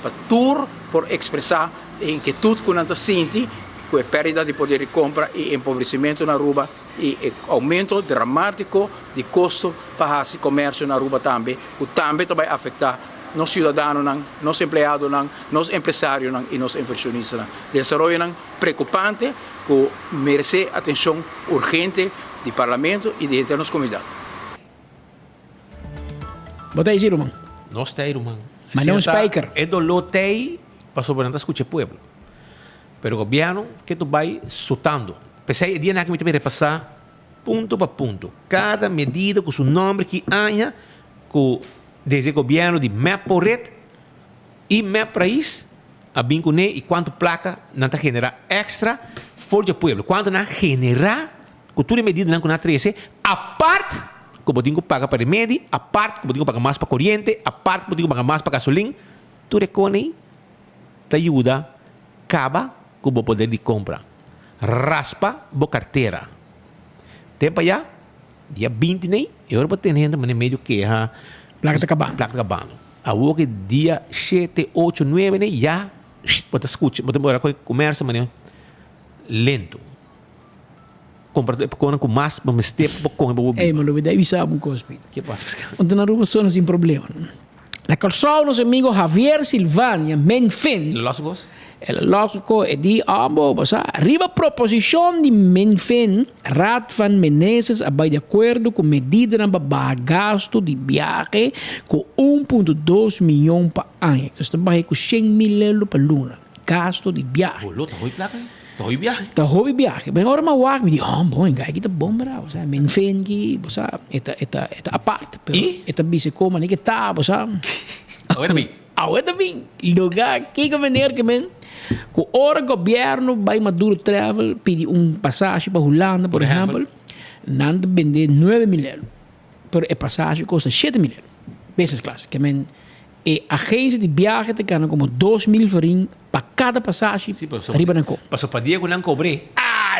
S3: para tudo por expressar a inquietude que nós sentimos com a perda de poder de compra e empobrecimento na Aruba e aumento dramático de custo para o comércio na Aruba também, que também vai afetar nos cidadãos, nos empregados, nos empresários e nos inversionistas. Desenvolvimento preocupante que merece atenção urgente do Parlamento e de nossa comunidade.
S21: Bota aí, Román.
S18: Não está aí, Román.
S21: Mas não é um speaker.
S18: É dolor tem para sobreviver escutar o povo. Mas o governo que tu vai soltando. Pensei, dia na que me também repassar ponto por ponto. Cada medida com seu nome que há, com desde o governo de MEP por red e MEP país, a bincune e quanto placa não está generar extra for o povo. Quanto não generar, com toda medida não na 13, a parte que o dingo paga para remédio, a parte que o dingo paga mais para corrente, a parte que o dingo paga mais para gasolina, tu recone, te ajuda, acaba com o poder de compra. Raspa a carteira. Tempo já, dia 20 nem, eu vou ter renda, mas meio que ha
S21: placa de
S18: cabano. A outra dia 7, 8, 9 nem já, bota escute, bota embora com o comércio, mas lento. Compra com mais, mas step com o
S21: Ei, mas não deve saber coisa.
S18: Que passa?
S21: Onde na rua só sem problema. Na calçada, nosso amigo Javier Silvania, Menfen.
S18: Los vos?
S21: El lógico é de ambos, arriba proposição de Menfen, Raad van Meneses vai de acordo com medida de gasto de viagem com 1,2 milhão por ano. Então, está vai com 100 mil euros por luna. Gasto de viagem.
S18: Bolo, tá ruim placa? Tá ruim viagem?
S21: Tá ruim viagem. Mas agora eu me digo, bom, que tá bom, bravo. Menfen que, eta aparte. E? Eta bise como, nem que tá, Agora também, lugar que maneira que men, com o governo vai Maduro Travel pedir passagem para Holanda, por exemplo, não vender 9 mil euros. Pero a passagem custa 7 mil euros. Business class. Que men, a agência de viagem te ganha como 2 mil farinha para cada passagem. Arriba na conta.
S18: Passou para dia que não cobrei.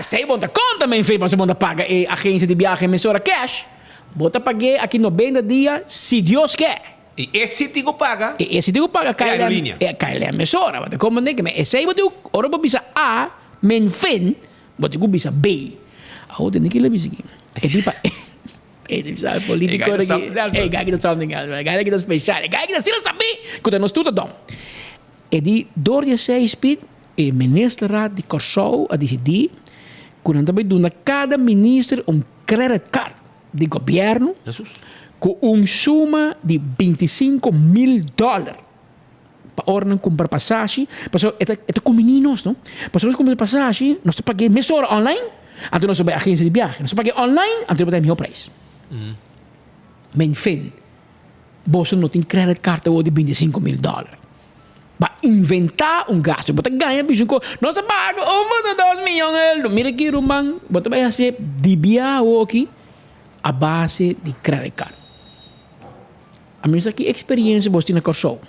S21: Sei bom, conta, men, fez, mas bom, paga a agência de viagem emissora cash. Bota paguei aqui 90 dias, se Deus quer.
S18: E esse tipo paga?
S21: Esse tipo paga
S18: aerolínea.
S21: KLM emissora. Mas como nem que esse bote ora bisa A, Menfen, bote ku bisa B. Ako din kila bisa aqui. É tipo bisa político aqui. Gagi do something else. Gagi do special. Gagi do sila sabi. Kuda nos tudo dom. E di door je 6 speed e ministerraad de Kosovo a decidir quando também dona cada ministro credit card de governo.
S18: Jesus.
S21: Com suma de $25,000 para ordem comprar passagem. Passou, é com meninos, não? Passou comprar passagem, nós paguei meia hora online, então nós vai agência de viagem, nós paguei online, então nós temos o preço. Mas enfim, você não tem credit card de $25,000. Para inventar gasto, você ganha bicho, nós pagamos 1,2 milhões. Mira aqui, Roman, você vai fazer de viagem aqui a base de credit card. A minha aqui experiência você na Kosovo.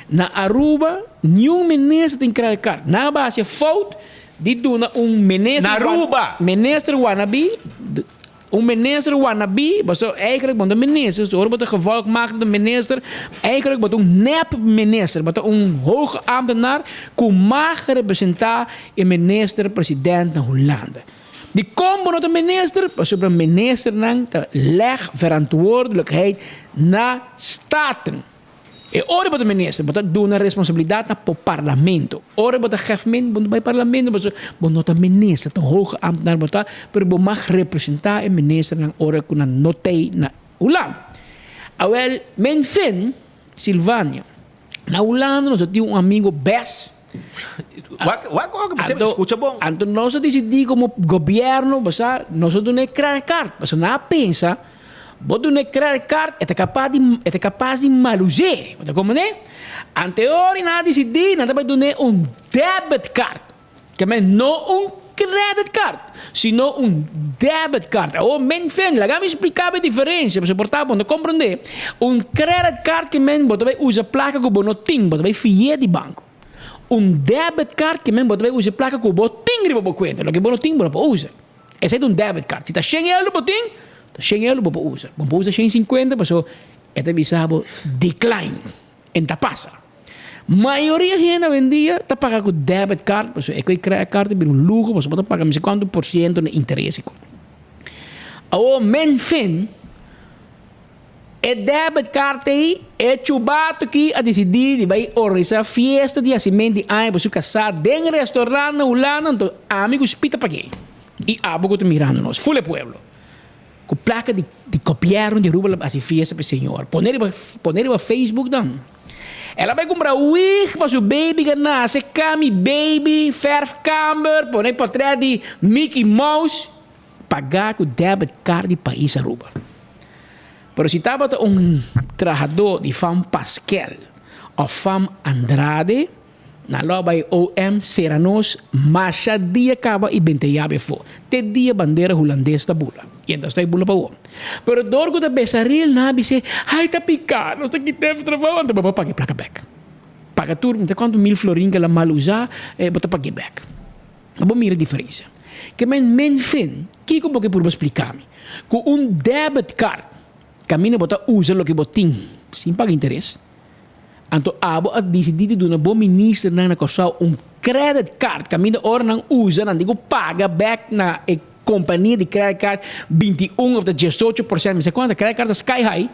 S21: Na Aruba, nenhum ministro tem credit card. Na base fout de dona ministro.
S18: Na Aruba,
S21: ministro wannabe, ministro wannabe, você eigenlijk want de minister, zo wordt gevolg maakt de minister, eigenlijk wat nep minister, wat hoge ambtenaar die mag representeren in minister-president van Hollande. Die combo naar de minister, sobre de minister te leg verantwoordelijkheid naar staten. E ora de minister, maar dat doen een responsabiliteit naar het parlement. Ora de government, bij het parlement, maar not de minister, de hoge ambtenaar, maar dat mag representeren een minister naar ora kunnen notei naar Holland. Awel, men vindt Silvania. Na Holanda, nós temos amigo Bess.
S18: Escucha bom.
S21: Então nós decidimos como governo, nós não credit card, mas não pensa, você não credit card é capaz de maluzer, você como né? Anterior nós decidimos, nós vamos dar debit card, que é não credit card, sino debit card. O menfen, lá me explicava a diferença, você portava, não compreender. Credit card que você vai usar placa que você não tem, você vai fiar de banco. Debit card que você vai usar placa que você tem para conta, o que você não tem para usar. Esse é debit card. Se está 100 euros para tem, está 100 euros para usar. Você usa 150, então é visado decline, em passa. Maioria gente vendia está pagando com debit card, porque é que credit card é luxo, você pode pagar não sei quanto por cento de interesse. O menfen é debit card aí é chubato que a decidir de vai organizar festa de acimento de ano para se casar dentro do restaurante na Holanda, então amigos pita paguei e abo que mirando nós, full pueblo. Com placa de copiaram de Aruba assim festa para o senhor, poner para Facebook dan. Ela vai comprar wig para seu baby que nasce, Cami Baby, Ferf Camber, põe portrait de Mickey Mouse, pagar com debit card de país Aruba. Pero se estava trabalhador de fam Pascal ou fam Andrade, na loba OM Seranos, Masha dia acaba e benteabe fo. Te dia bandeira holandesa da bula. E então está bula para o. Pero dorgo da besaril na bise, ai tá picar, nós aqui teve trabalho, então vamos pagar placa back. Paga tur, não sei quanto mil florin que ela mal usar, bota pagar back. Vamos mirar a diferença. Que men fin, que como que por explicar-me, com debit card, caminho bota usa lo que botin, sem pagar interesse. Então, abo a decidir de uma boa ministra na Kosovo credit card, caminho ora não usa, não digo paga back na companhia de credit card 21 ou 18%, não sei quanto, credit card sky high.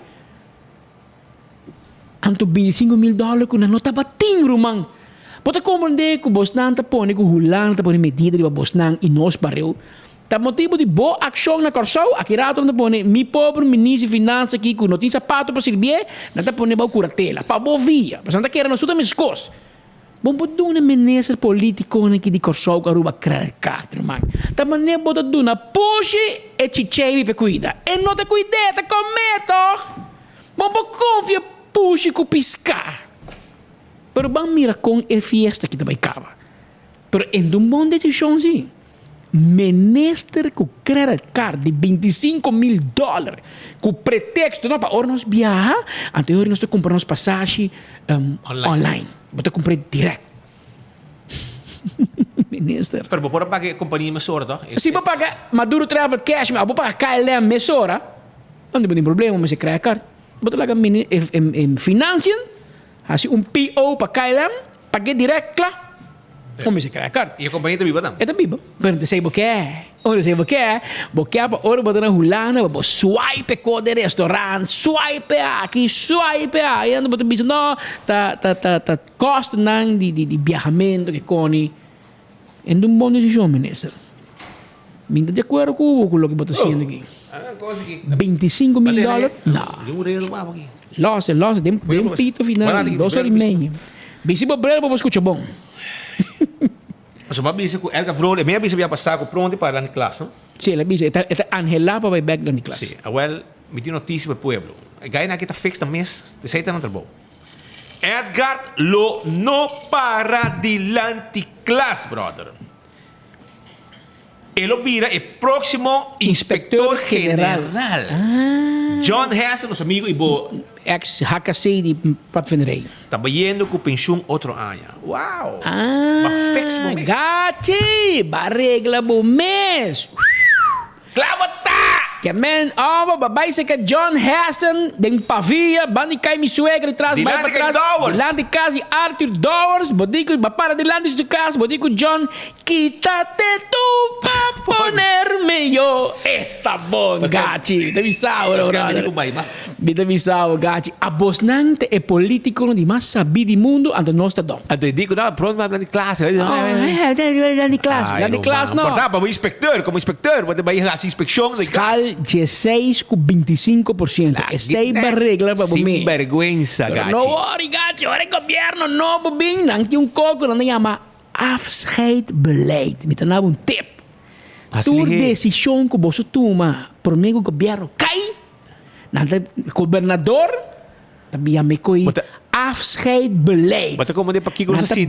S21: Então, $25,000 com a nota bating, Romang. Pode compreender que o Bosnan está pondo, que o Hulan está pondo medida de Bosnan e nos barril. Tá motivo de boa ação na Corsau, aqui rato não põe mi pobre ministro de finanças aqui com notícia pato para servir, não tá põe para curatela, para boa via, para não querer não suda minhas coisas. Bom pode uma ministro político aqui de Corsau que aruba credit card, man. Tá maneira pode uma puxe e chichei para cuida. E não te cuide, te cometo. Bom pode confia puxe com piscar. Pero bang mira com é fiesta que também acaba. Pero em um bom decisão sim. Menester com credit card de $25,000 com pretexto não para hora nós viajar anterior nós compramos passagem online vou comprar direto Menester
S18: Pero vou pagar companhia Mesora,
S21: se vou pagar Maduro Travel Cash vou pagar KLM Mesora não tem problema mas é credit card vou te lagar financian assim PO para KLM paguei direto lá como se credit card
S18: e a companhia está viva também
S21: está viva pero te sei o que é onde sei o que é para hora botar na hulana para swipe com de restaurante swipe aqui swipe aí ando botar bicho não tá custo não de viajamento que coni em um bom decisão ministro me de acordo com o que botar sendo aqui $25,000 não loss dem pito final 2 horas e meia bicho breve para escutar bom.
S18: Mas uma bisa com Elga Vrole, minha bisa via passar com pronto para lá na classe, não?
S21: Sim, ela bisa, está Angela para vai back lá na classe.
S18: Sim, well, me deu notícia para o pueblo. A gaina aqui está fixa na mês, de seita não trabalho. Edgar lo no para dilante classe, brother. Ele vira o próximo inspector general. John Hassan, nosso amigo Ibo.
S21: Ex-HC de Pato Vendrei.
S18: Trabalhando com pensão outro ano. Uau!
S21: Fix bom mês. Gati! Barregla bom mês.
S18: Clavata!
S21: Que man, babai se que John Hassan, den Pavia, bandi cai mi suegra atrás, vai para trás. Dilante casa Arthur Dowers, bodico, para dilante de casa, bodico John, quítate tu pa ponerme yo. Está bom, gati. Te visao, Bita visao, gati. A Bosnante é político de mais sabido do mundo, ante nós está dom.
S18: Ante digo, não, pronto, vai de classe.
S21: De classe, não.
S18: Portanto, para o inspector, como inspector, você vai fazer inspeção de classe.
S21: 16 com 25%. Essa é a regra para você.
S18: Sem vergüenza, gachi.
S21: Não, gachi, ora governo novo, bem, não tem coco, não chama afscheidbeleid. Me dá tip. Tua decisão que você toma, por meio do governo, cai. Nada, governador, também me coi. Afscheidbeleid.
S18: Mas como de para que coisa assim,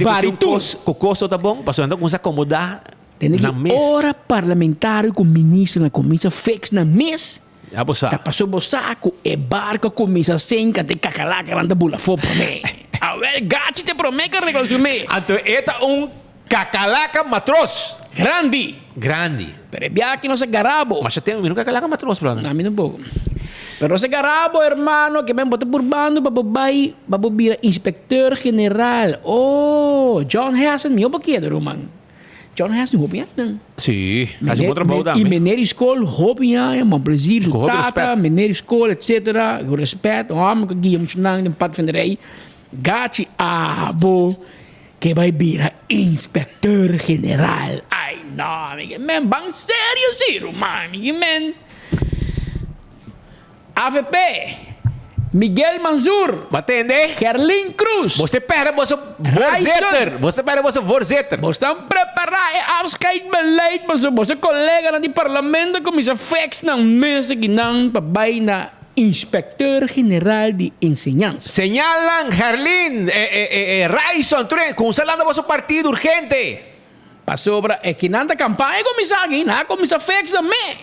S18: o custo tá bom, passou então com se acomodar.
S21: Tem que hora parlamentar com o ministro na comissão fix na mês.
S18: Tá
S21: passou bosaco e barco comissão sem que tem cacalaca anda bula fo para mim. A ver, gato te promete que recolhe.
S18: Então, eta cacalaca matros.
S21: Grande.
S18: Pero
S21: aqui não se garabo.
S18: Mas já tem um cacalaca matros, brother.
S21: Não, não pouco. Pero se garabo, hermano, que me bote por bando para bobir inspector general. Oh, John Hassan, meu boquedo, Roman. John Hassan, hopian.
S18: Sim, mas um outro trabalho
S21: também. E mineiro escola, hopian, um prazer, tata, mineiro escola, etc. Com respeito, homem que guia muito não, de Pato Vendrei. Gati abo que vai virar inspector general. Ai, não, amigo, man, bang sério, zero, man, man. AVP, Miguel Manzur,
S18: batende,
S21: Gerlin Cruz.
S18: Você espera você voorzitter. Você espera você voorzitter.
S21: Você está preparado e afscheidbeleid, você colega no parlamento como se fez na mesa que não para na inspector general de enseñanza.
S18: Señalan Gerlin, Raison, com salando vosso partido urgente.
S21: Passou para que nada campanha começar aqui, nada começar fix também.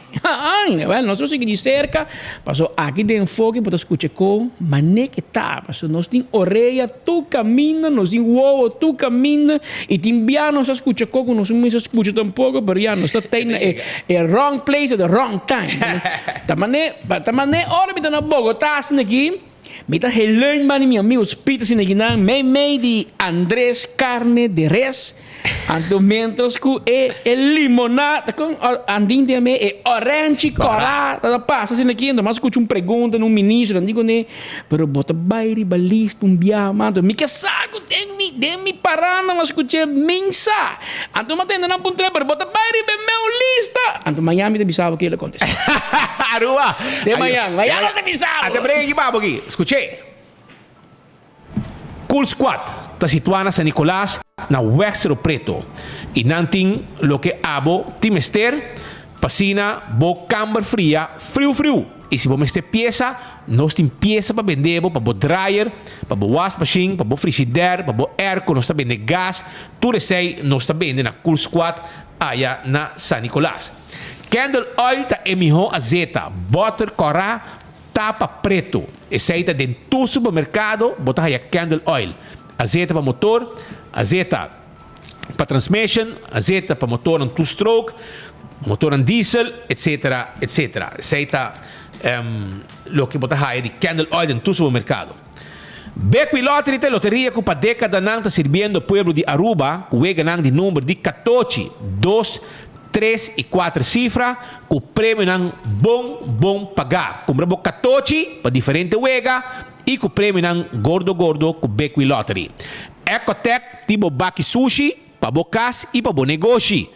S21: Well, nós seguimos de cerca, passou aqui de enfoque para escutar com, mas nem que tá, passou nós tem orelha, tu caminha, nós tem uou, tu caminha e tem bia nós escuta com, nós não escuta tampouco, pero já nós tem wrong place at the wrong time. Tamane, ora me tá na Bogotá aqui. Me tá helando, meu amigo, os pitos assim aqui, meio de Andrés Carne de Res. Anto mientras que é limonada com andin de me é orange cora. Tá passa assim aqui, mas escuta pergunta no ministro, não digo né, pero bota bairi balista biama, me que saco de me parando, mas escuta mensa. Anto matendo na ponte, pero bota bairi be meu lista. Anto Miami te bisava que ele acontece.
S18: Aruba.
S21: De Miami não te bisava.
S18: Até brega aqui babo aqui. Escutei. Cool Squad está situada na San Nicolás, na Wexero Preto. E nanting lo que abo timester, pasina bo camber fria, frio. E se você pieza, nós tem pieza para vender, para bo dryer, para bo wash machine, para bo frigidaire, para bo airco, nós está vender gas, tudo isso aí nós está vender na Cool Squad, aí na San Nicolás. Candle oil tá emiho azeta, butter cora, tapa preto. Esse aí tá dentro do supermercado, botar aí candle oil. Azeta para motor, azeta para transmission, azeta para motor em two-stroke, motor em diesel, etc. Esse aí tá lo que botar aí de candle oil em todo supermercado. Becqui Lottery, loteria que para década não está servindo o povo de Aruba, que ganhando de número de 14, 2, 3 e 4 cifras, com o prêmio não bom pagar. Compramos 14 para diferente wega e com o prêmio não gordo com Becqui Lottery. Ecotec, tipo baki sushi, para bocas e para negócio.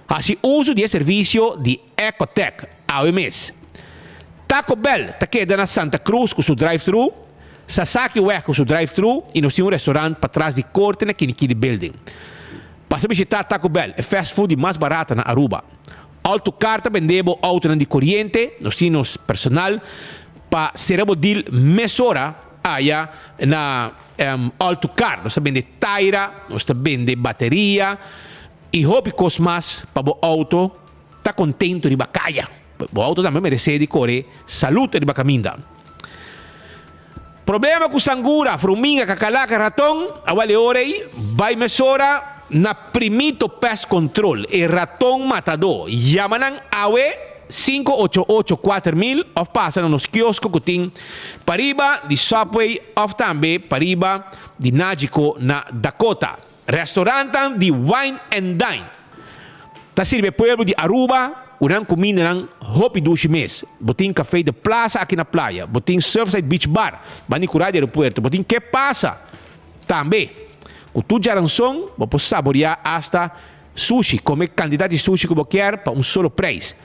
S18: Assim, uso de serviço de Ecotec, ao mês. Taco Bell, está queda na Santa Cruz com o drive-thru. Sasaki Wek com o drive-thru e nós temos um restaurante para trás de corte na Kinikini Building. Para visitar Taco Bell, é fast food mais barata na Aruba. Alto carta vendemos auto de corriente, nós temos personal para ser o deal mesora aí na alto car. Nós vendemos taira, nós vendemos bateria e hobby mais para o auto está contente de bacaia. O auto também merece de correr, saúde de bacaminda. Problema com sangura, fruminga, cacalaca, raton, awale orei, vai mesora na primito pest control e raton matador. Yamanang awe 5884000 of passa nos quiosco que tem pariba de Subway of também pariba de Nagico na Dakota. Restaurante de Wine and Dine. Ta sirve pueblo de Aruba, unang comida ng hopi dushi mes. Botin café de plaza aqui na playa. Botin Surfside Beach Bar. Bani curado de aeropuerto. Botin que passa? Também. Com tu jaranson, você saborear hasta sushi. Comer quantidade de sushi que você quer para solo preço.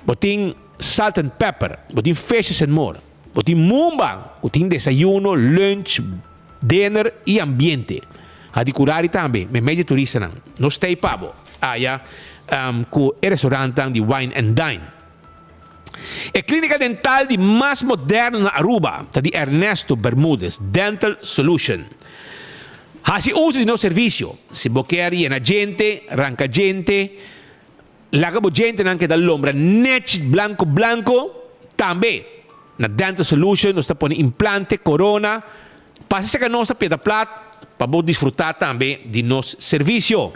S18: Botin salt and pepper. Botin fishes and more. Botin mumba. Botin desayuno, lunch, dinner e ambiente. Hadi curari também. Me media turista não. Não stay pabo. Com o restaurante de Wine and Dine. A clínica dental de mais moderna na Aruba, tá de Ernesto Bermúdez Dental Solution. Hasi uso de nosso serviço. Se você quer ir na gente, arranca gente, lagabo gente anche dall'ombra, net blanco, também. Na Dental Solution, nós está pondo implante, corona, passa que a nossa pieda plat, para você desfrutar também de nosso serviço.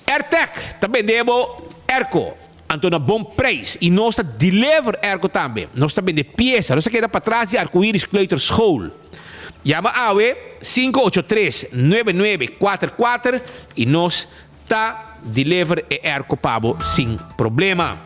S18: AirTech, também devo Erco, então na bom preço e nós deliver Erco também. Nós também de peça, nós queda para trás de Arco-Íris Kleuter School. Chama AWE 583-9944 e nós tá deliver Erco Pabo sem problema.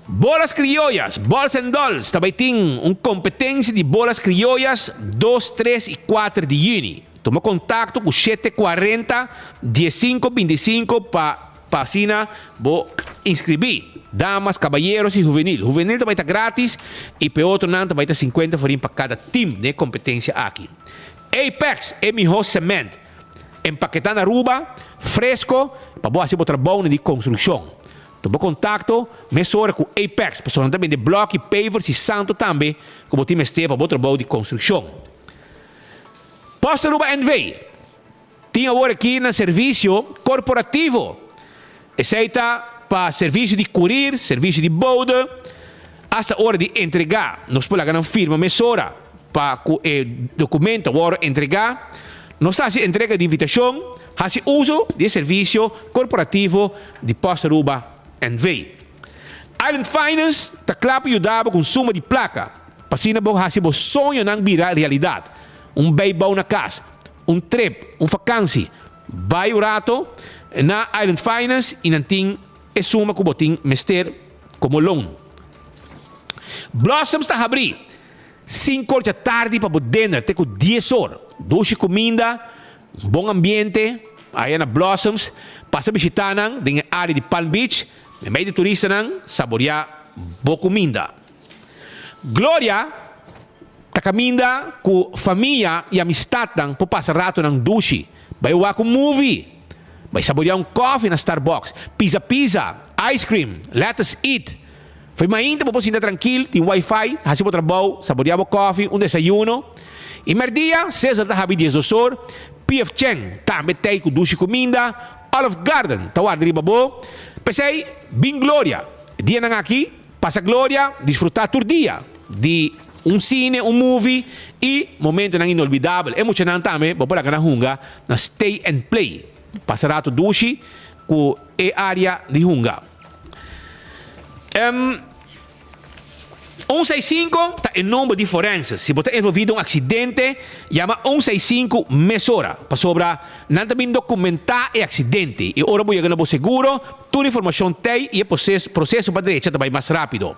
S18: Bolas criollas, Balls and Dolls, também tem competência de bolas criollas 2, 3 e 4 de junho. Toma contato com 740-1525 para asina, vou inscrever. Damas, caballeros e juvenil. Juvenil também está grátis e para outro não também está 50 forinhos para cada time de competência aqui. Apex é melhor cement. Empaquetando Aruba, fresco, para você assim trabalho de construção. Toma contato, mesora com Apex, pessoal também de bloco, pavers e santo também, como time este para trabalho de construção. Posto Aruba NV tinha agora aqui no serviço corporativo. Aceita para serviço de curir, serviço de boda, hasta hora de entregar. Nós podemos firma mesora para o documento agora entregar. Nós fazemos entrega de invitação, fazemos uso de serviço corporativo de Posto Aruba NV. Island Finance está claro para ajudar com suma de placa. Para assim, nós sonho não virar realidade. Bem bom na casa. un trip, un vakantie. Bij rato na Island Finance in een ting e suma kuboting mester como loan. Blossoms ta habri. 5 horas da tarde para o dinner, te com 10 horas. Doce comida, um bom ambiente, aí na Blossoms, passa visitando na área de Palm Beach, no meio de turistas, saborear boa comida. Glória, ta caminha com família e amistad para passar rato nang dushi. Vai ver com movie, vai saborear coffee na Starbucks, pizza, ice cream, let us eat. Foi ainda para você tranquilo, tem Wi-Fi, hasi po trabalho, saborear coffee, desayuno. E merdia, César da Habi 10 horas, PF Cheng, também tem com dushi comida, Olive Garden, tawar de babo. Pensei, bem glória. Dia nang aqui, passa glória, desfrutar todo dia de cine, movie e momento nang inolvidável. É muito nang também, vou para na hunga, na stay and play. Passa rato dushi com a área de hunga. 165 está em número de forenses. Se você envolvido em um acidente, chama 165 mesora. Para sobra, não também documentar o acidente. E ora vou chegar no seguro, toda a informação tem e o processo para a direita também mais rápido.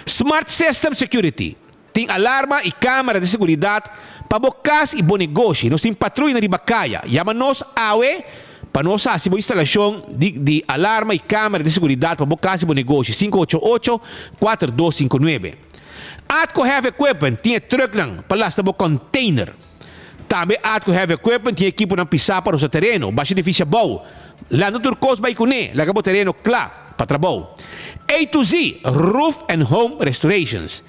S18: Smart System Security. Tem alarma e câmera de segurança para bocas e bom negócio. Nós temos patrulha de bacaia. Chama-nos AWE. Para nós fazer uma instalação de alarma e câmera de segurança para bocas e bom negócio. 588-4259. Atco Heavy Equipment tem truck para lastar o container. Também Atco Heavy Equipment tem equipo para pisar para o seu terreno. Baixa difícil bom. Lá no Turcos vai cune, lá o terreno claro para trabalho. A to Z, Roof and Home Restorations.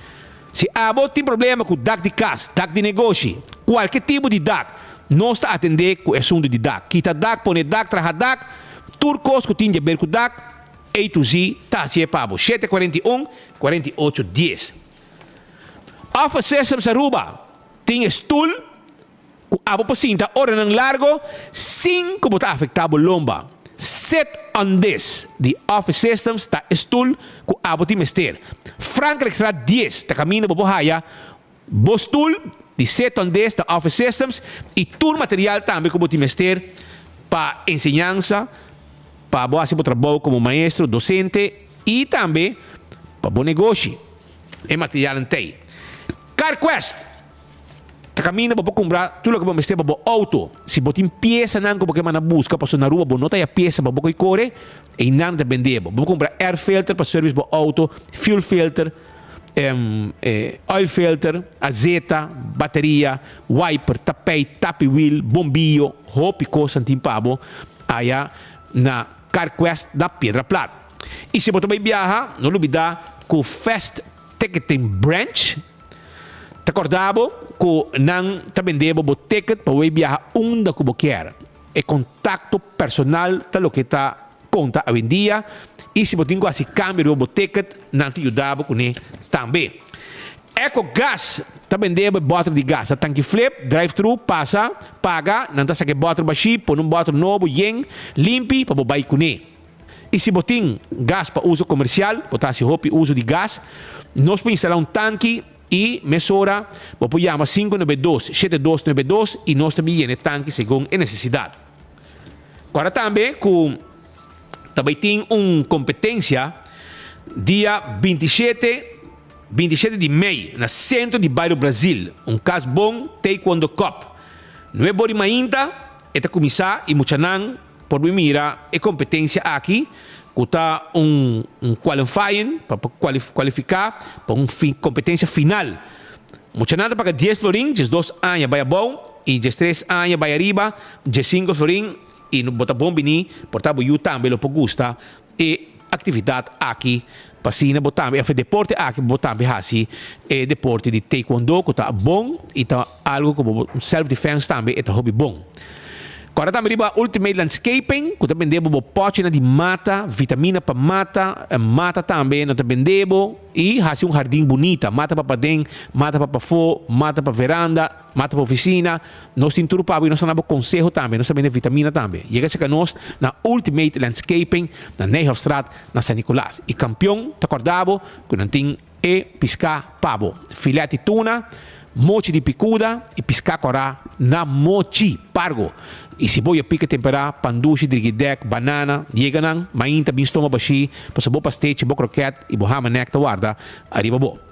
S18: Se abo tem problema com DAC de casa, DAC de negócio, qualquer tipo de DAC, nós está atender com o assunto de DAC. Quita DAC, põe DAC, traga DAC, Turcos que tem de ver com DAC, A to Z, tá se é pabo. 741-4810. Office Systems Aruba, tem stool, com abo pacinta, hora ng largo, 5 bota afetado lomba. Set on this, the Office Systems, ta stool, com abo ti mester. Franklin Extra 10, ta camino bobohaya, bostul, de set on this, the Office Systems, e todo material também como ti mester, para enseñanza, para boa se trabalho como maestro, docente, e também para bom negócio. É material antei. CarQuest, ta camino para comprar tudo que vamos ter para auto. Se botin peça não como que mana busca para na rua, não tem a peça para boca e core e não te vender. Vamos comprar air filter para serviço para auto, fuel filter, oil filter, azeta, bateria, wiper, tapete, tapi wheel, bombillo, hopi coisa antimpabo, aí na CarQuest da Pedra Plata. E se você vai viajar, não olvida com Fast Ticketing Branch. Te acordavo que não te vendemos o ticket para viajar onde você quer. É contato personal de lo que está conta hoje em dia. E se você tem esse câmbio o ticket, não te ajudava com ele também. EcoGas, te vendemos bottle de gás. Tanque flip, drive-thru, passa, paga, não te saque bottle baixo, põe bottle novo, limpe, para você com ele. E se você tem gás para uso comercial, você tem uso de gás, nós podemos instalar tanque e mesura, você chama 592-7292 e nós também temos tanque segundo a necessidade. Agora também, também tem uma competência dia 27 de maio, no centro de bairro Brasil, caso bom Taekwondo Cup. Não é bom ainda, é começar e muchanan por mira a competência aqui, que está qualifying, para qualificar para uma competência final. Mucha nada para 10 florin, 2 anos vai bom, e 3 anos vai arriba, 5 florin, e no bota bom bini, portanto, eu também lo gusta, e atividade aqui, para cima, botar a deporte aqui, botar assim, e deporte de taekwondo, que está bom, e está algo como self-defense também, é hobby bom. Agora também riba Ultimate Landscaping, que também debo potina de mata, vitamina para mata também não também debo e há um jardim bonita, mata para padem, mata para fo, mata para veranda, mata para oficina, nós temos tudo para nós temos conselho também, nós também vitamina também. Chega a nós na Ultimate Landscaping, na Nijhoffstraat, na San Nicolás. E campeão, te acordavo, que não tem pescar pavo, filete tuna, mochi di picuda e piscacora na mochi pargo. E se boia pica tempera, pandushi, dirigidek, banana, yeganang, mainta, binstoma bashi, paso bo pastéis, bo croquete e bo hamanek ta guarda, arriba bo.